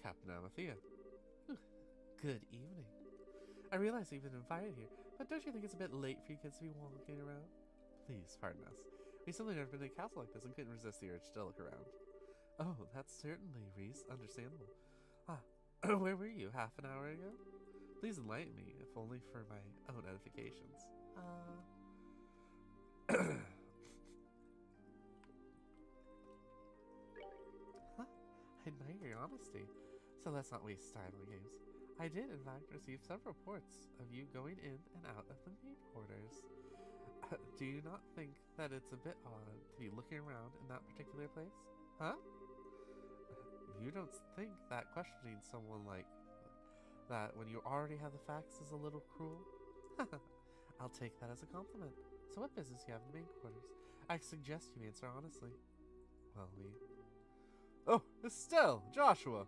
Captain Amathea. Good evening. I realize you've been invited here, but don't you think it's a bit late for you kids to be walking around? Please, pardon us. We simply never been to a castle like this and couldn't resist the urge to look around. Oh, that's certainly, Reese. Understandable. Where were you, half an hour ago? Please enlighten me, if only for my own edifications. I admire your honesty. So let's not waste time on games. I did, in fact, receive several reports of you going in and out of the maid quarters. Do you not think that it's a bit odd to be looking around in that particular place? Huh? You don't think that questioning someone like that when you already have the facts is a little cruel? I'll take that as a compliment. So what business do you have in the main quarters? I suggest you answer honestly. Well, Oh, Estelle! Joshua!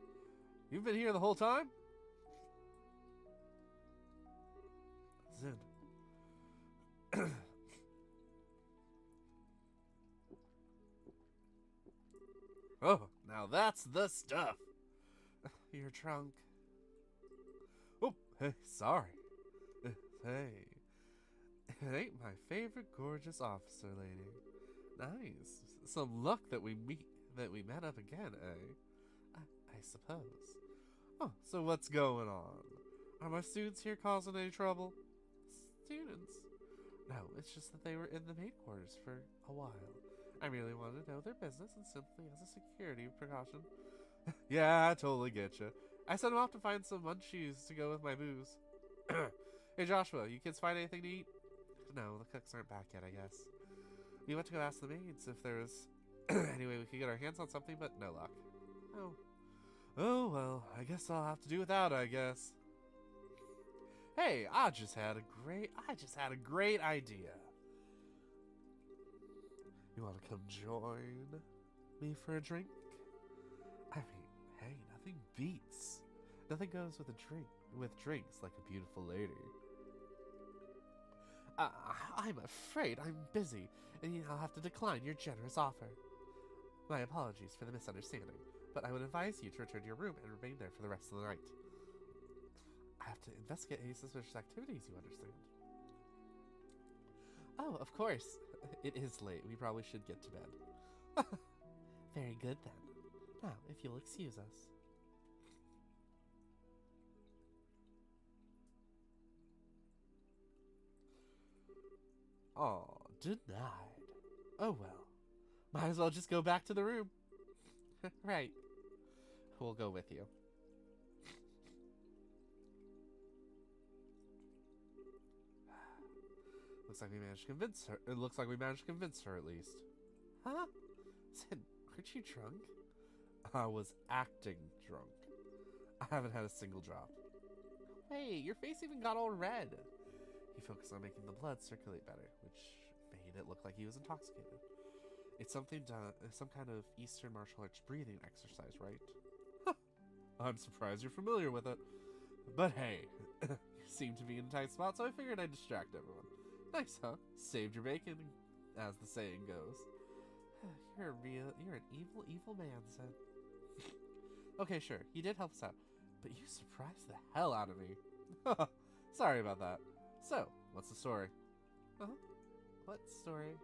You've been here the whole time? Zin. Oh, now that's the stuff! Your trunk. Oh, hey, sorry. Hey. It ain't my favorite gorgeous officer lady. Nice. Some luck that we met up again, eh? I suppose. Oh, so what's going on? Are my students here causing any trouble? Students? No, it's just that they were in the maid quarters for a while. I merely wanted to know their business and simply as a security precaution. Yeah, I totally get you. I sent them off to find some munchies to go with my booze. Hey Joshua, you kids find anything to eat? No, the cooks aren't back yet, I guess. We went to go ask the maids if there was any way we could get our hands on something, but no luck. Oh, well, I guess I'll have to do without, I guess. Hey, I just had a great idea. You want to come join me for a drink? I mean, hey, nothing goes with drinks like a beautiful lady. I'm afraid I'm busy, and I'll have to decline your generous offer. My apologies for the misunderstanding, but I would advise you to return to your room and remain there for the rest of the night. I have to investigate any suspicious activities, you understand. Oh, of course. It is late. We probably should get to bed. Very good, then. Now, if you'll excuse us. Oh, denied. Oh well. Might as well just go back to the room. Right. We'll go with you. Looks like we managed to convince her. It looks like we managed to convince her at least. Huh? Sid, aren't you drunk? I was acting drunk. I haven't had a single drop. Hey, your face even got all red. He focused on making the blood circulate better, which made it look like he was intoxicated. It's some kind of Eastern martial arts breathing exercise, right? Huh. I'm surprised you're familiar with it. But hey, you seem to be in a tight spot, so I figured I'd distract everyone. Nice, huh? Saved your bacon, as the saying goes. You're an evil man, Sid. Okay, sure, you did help us out, but you surprised the hell out of me. Sorry about that. So, what's the story? Huh? What story?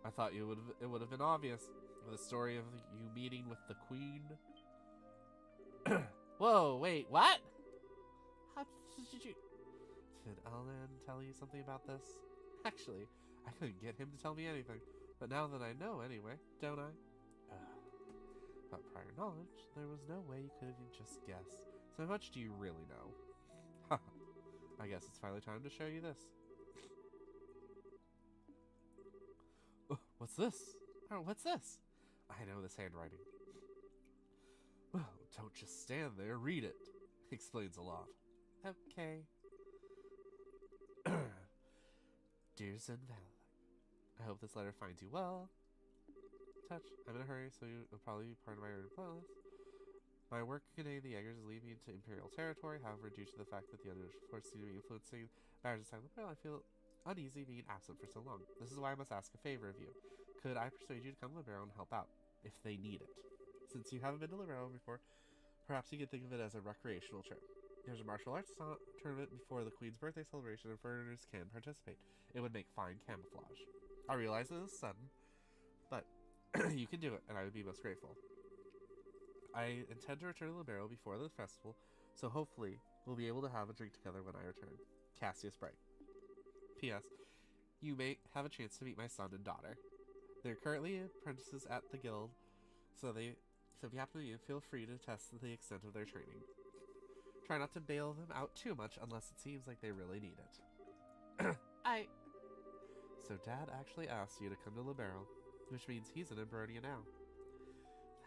I thought it would have been obvious. The story of you meeting with the queen. Whoa, wait, what? How did you... Did Alan tell you something about this? Actually, I couldn't get him to tell me anything. But now that I know anyway, don't I? Without prior knowledge, there was no way you could have just guessed. So how much do you really know? I guess it's finally time to show you this. What's this? Oh, what's this? I know this handwriting. Well, don't just stand there, read it. Explains a lot. Okay. Dear Zen Valak, I hope this letter finds you well. Touch. I'm in a hurry, so you'll probably be part of my playlist. My work contained the Jaegers lead me into Imperial territory. However, due to the fact that the unusual force seem to be influencing Barrage of Silent Pearl, I feel uneasy being absent for so long. This is why I must ask a favor of you. Could I persuade you to come to Libero and help out, if they need it? Since you haven't been to Libero before, perhaps you could think of it as a recreational trip. There's a martial arts tournament before the Queen's birthday celebration, and foreigners can participate. It would make fine camouflage. I realize it is sudden, but you can do it, and I would be most grateful. I intend to return to Libero before the festival, so hopefully we'll be able to have a drink together when I return. Cassius Bright. P.S. You may have a chance to meet my son and daughter. They're currently apprentices at the guild, so if you happen to meet them, feel free to test the extent of their training. Try not to bail them out too much unless it seems like they really need it. So Dad actually asked you to come to Libero, which means he's in Ambronia now.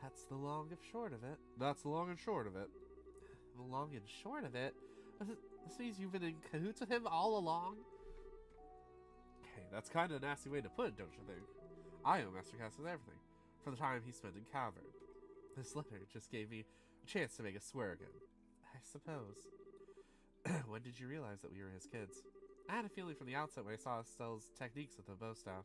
That's the long and short of it. That's the long and short of it. The long and short of it? This means you've been in cahoots with him all along? Hey, that's kind of a nasty way to put it, don't you think? I owe Master Cassius everything, for the time he spent in Cavern. This letter just gave me a chance to make us swear again. I suppose. When did you realize that we were his kids? I had a feeling from the outset when I saw Estelle's techniques with the bow staff.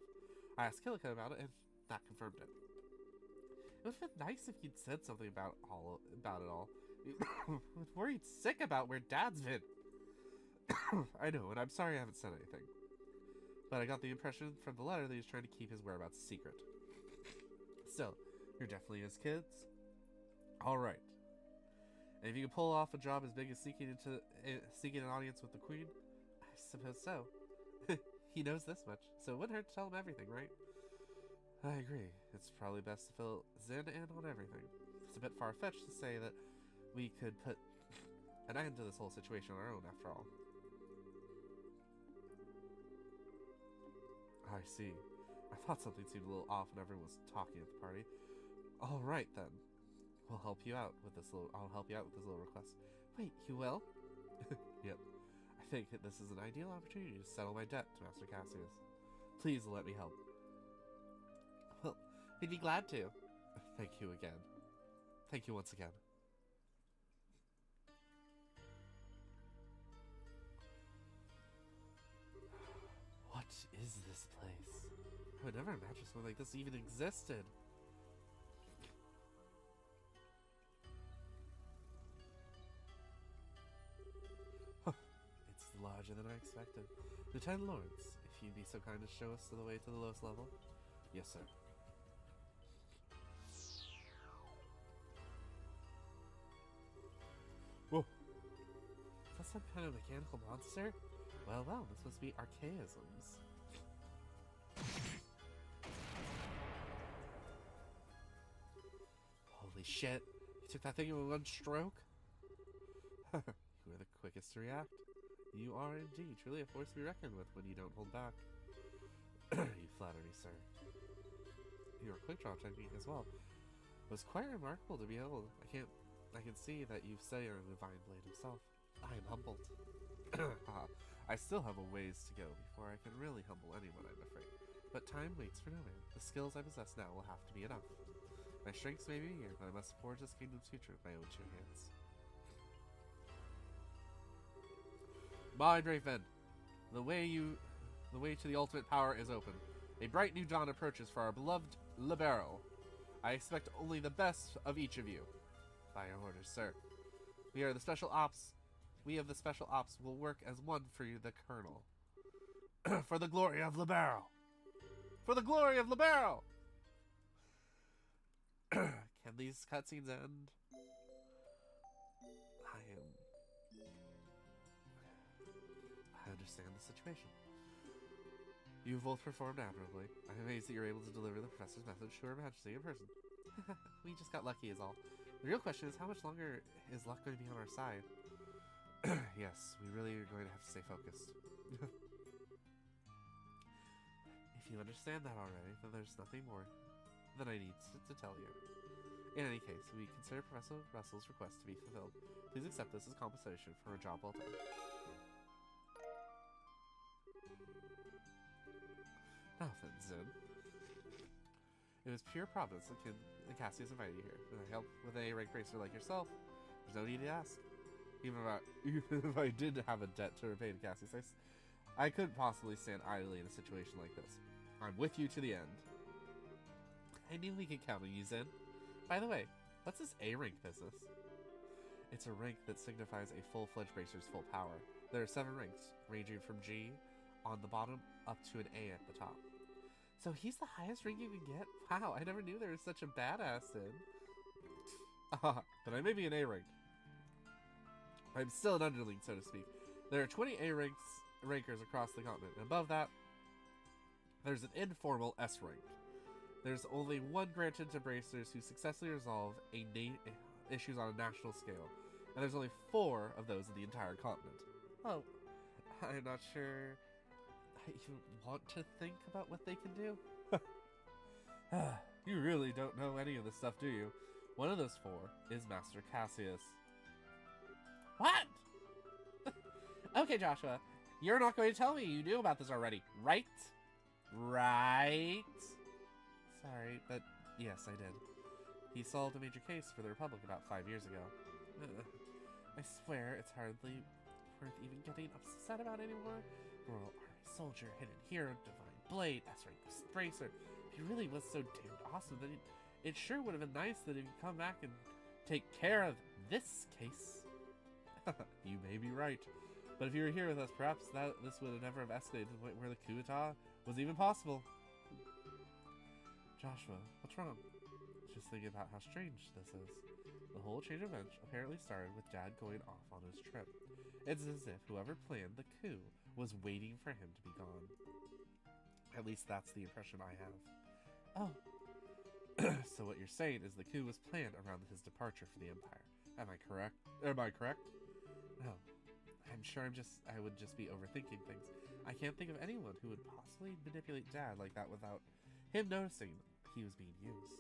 I asked Killico about it, and that confirmed it. It would have been nice if you'd said something about it all. I'm worried sick about where Dad's been. I know, and I'm sorry I haven't said anything. But I got the impression from the letter that he's trying to keep his whereabouts a secret. Still, you're definitely his kids? Alright. And if you can pull off a job as big as sneaking an audience with the Queen, I suppose so. He knows this much, so it wouldn't hurt to tell him everything, right? I agree. It's probably best to fill Zen in on everything. It's a bit far-fetched to say that we could put an end to this whole situation on our own, after all. I see. I thought something seemed a little off when everyone was talking at the party. All right, then. I'll help you out with this little request. Wait, you will? Yep. I think that this is an ideal opportunity to settle my debt to Master Cassius. Please let me help. Well, I'd be glad to. Thank you again. Thank you once again. What is this place? I would never imagine something like this even existed. It's larger than I expected. Lieutenant Lawrence, if you'd be so kind as show us the way to the lowest level. Yes, sir. Whoa. Is that some kind of mechanical monster? Well, well, this must be archaisms. Holy shit. You took that thing in one stroke? You were the quickest to react. You are indeed truly a force to be reckoned with when you don't hold back. You flatter me, sir. Your quick draw technique as well was quite remarkable to behold. I can see that you've studied the Divine Blade himself. I am humbled. I still have a ways to go before I can really humble anyone, I'm afraid. But time waits for no man. The skills I possess now will have to be enough. My strengths may be here, but I must forge this kingdom's future with my own two hands. My brave men, the way to the ultimate power is open. A bright new dawn approaches for our beloved Libero. I expect only the best of each of you. By your orders, sir. We of the Special Ops will work as one for you, the Colonel. For the glory of Libero! For the glory of Libero! Can these cutscenes end? I understand the situation. You both performed admirably. I'm amazed that you're able to deliver the professor's message to Her Majesty in person. We just got lucky is all. The real question is, how much longer is luck going to be on our side? Yes, we really are going to have to stay focused. If you understand that already, then there's nothing more that I need to tell you. In any case, we consider Professor Russell's request to be fulfilled. Please accept this as compensation for a job well done. Now then, Zin. It was pure providence that Cassius invited you here. With a help with an A-rank racer like yourself, there's no need to ask. Even if I did have a debt to repay to Cassius, I couldn't possibly stand idly in a situation like this. I'm with you to the end. I knew we could count on you, Zin. By the way, what's this A-rank business? It's a rank that signifies a full-fledged racer's full power. There are 7 ranks, ranging from G on the bottom up to an A at the top. So he's the highest rank you can get? Wow, I never knew there was such a badass in. But I may be an A rank. I'm still an underling, so to speak. There are 20 A rankers across the continent. Above that, there's an informal S rank. There's only one granted to bracers who successfully resolve issues on a national scale. And there's only 4 of those in the entire continent. Oh, I'm not sure you want to think about what they can do? You really don't know any of this stuff, do you? One of those 4 is Master Cassius. What? Okay, Joshua, you're not going to tell me you knew about this already, right? Right? Sorry, but yes, I did. He solved a major case for the Republic about 5 years ago. I swear it's hardly worth even getting upset about anymore. Royal Army Soldier, Hidden Hero, Divine Blade, S-Rank Bracer. If he really was so damned awesome, then it sure would have been nice that he'd come back and take care of this case. You may be right. But if you were here with us, perhaps this would have never have escalated to the point where the coup d'etat was even possible. Joshua, what's wrong? Just thinking about how strange this is. The whole chain of events apparently started with Dad going off on his trip. It's as if whoever planned the coup was waiting for him to be gone. At least that's the impression I have. Oh. So what you're saying is the coup was planned around his departure for the Empire. Am I correct? No. I'm sure I would just be overthinking things. I can't think of anyone who would possibly manipulate Dad like that without him noticing he was being used.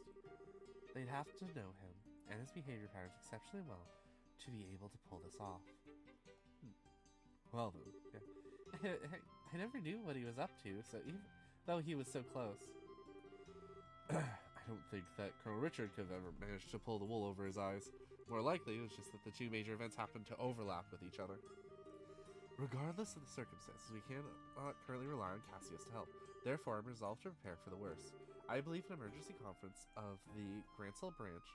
They'd have to know him and his behavior patterns exceptionally well to be able to pull this off. Well then, yeah. I never knew what he was up to, so even though he was so close. I don't think that Colonel Richard could have ever managed to pull the wool over his eyes. More likely, it was just that the two major events happened to overlap with each other. Regardless of the circumstances, we cannot currently rely on Cassius to help. Therefore, I'm resolved to prepare for the worst. I believe an emergency conference of the Grancel branch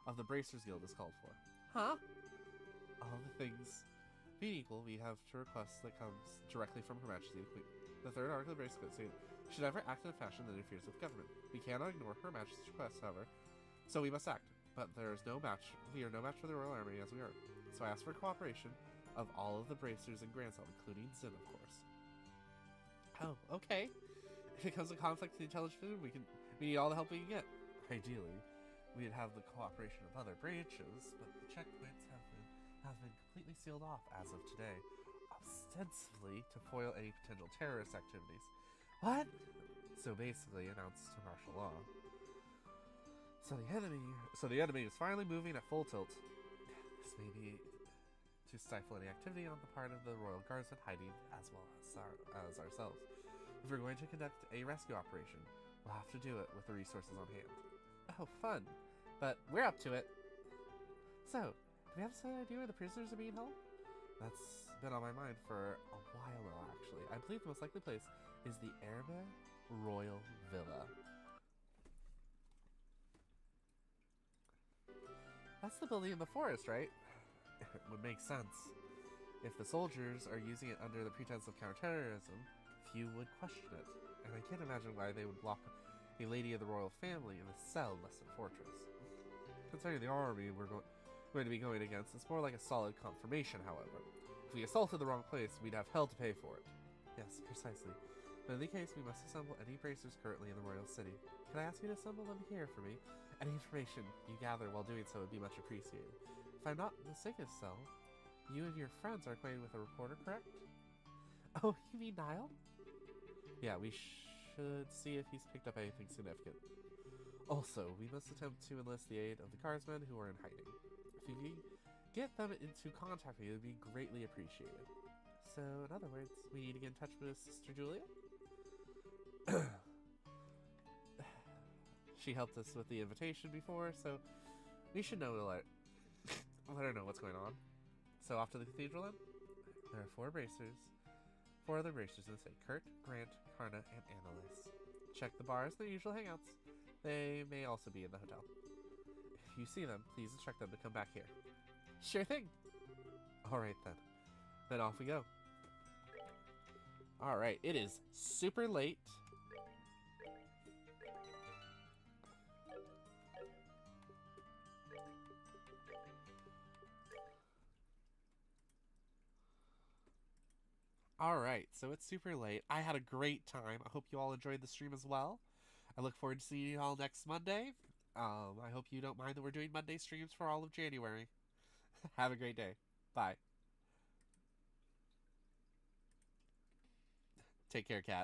of the Bracers Guild is called for. Huh? All the things being equal, we have to request that comes directly from Her Majesty the Queen. The third article of the Bracer Code states, should ever act in a fashion that interferes with government. We cannot ignore Her Majesty's request, however, so we must act. But there is no match. We are no match for the Royal Army as we are. So I ask for cooperation of all of the Bracers and Grancel, including Zin, of course. Oh, okay. If it comes to conflict in the intelligence, we need all the help we can get. Ideally, we'd have the cooperation of other branches, but the checkpoints have been completely sealed off as of today, ostensibly to foil any potential terrorist activities. What? So basically, announced to martial law. So the enemy is finally moving at full tilt. This may be to stifle any activity on the part of the Royal Guardsmen hiding as well as ourselves. If we're going to conduct a rescue operation, we'll have to do it with the resources on hand. Oh, fun. But we're up to it. So, do we have some idea where the prisoners are being held? That's been on my mind for a while now, actually. I believe the most likely place is the Erbe Royal Villa. That's the building in the forest, right? It would make sense. If the soldiers are using it under the pretense of counterterrorism, few would question it. And I can't imagine why they would lock a lady of the royal family in a cell less than fortress. Concerning the army we're going to be going against, it's more like a solid confirmation, however. If we assaulted the wrong place, we'd have hell to pay for it. Yes, precisely. But in any case, we must assemble any bracers currently in the royal city. Can I ask you to assemble them here for me? Any information you gather while doing so would be much appreciated. If I'm not mistaken, Cell, you and your friends are acquainted with a reporter, correct? Oh, you mean Niall? Yeah, we should see if he's picked up anything significant. Also, we must attempt to enlist the aid of the guardsmen who are in hiding. If you can get them into contact with you, it would be greatly appreciated. So, in other words, we need to get in touch with Sister Julia? She helped us with the invitation before, so we should know to let her know what's going on. So off to the cathedral then? There are four other bracers in the city. Kurt, Grant, Karna, and Annalise. Check the bars, their usual hangouts. They may also be in the hotel. If you see them, please instruct them to come back here. Sure thing. Alright then. Then off we go. Alright, it is super late. Alright, so it's super late. I had a great time. I hope you all enjoyed the stream as well. I look forward to seeing you all next Monday. I hope you don't mind that we're doing Monday streams for all of January. Have a great day. Bye. Take care, cat.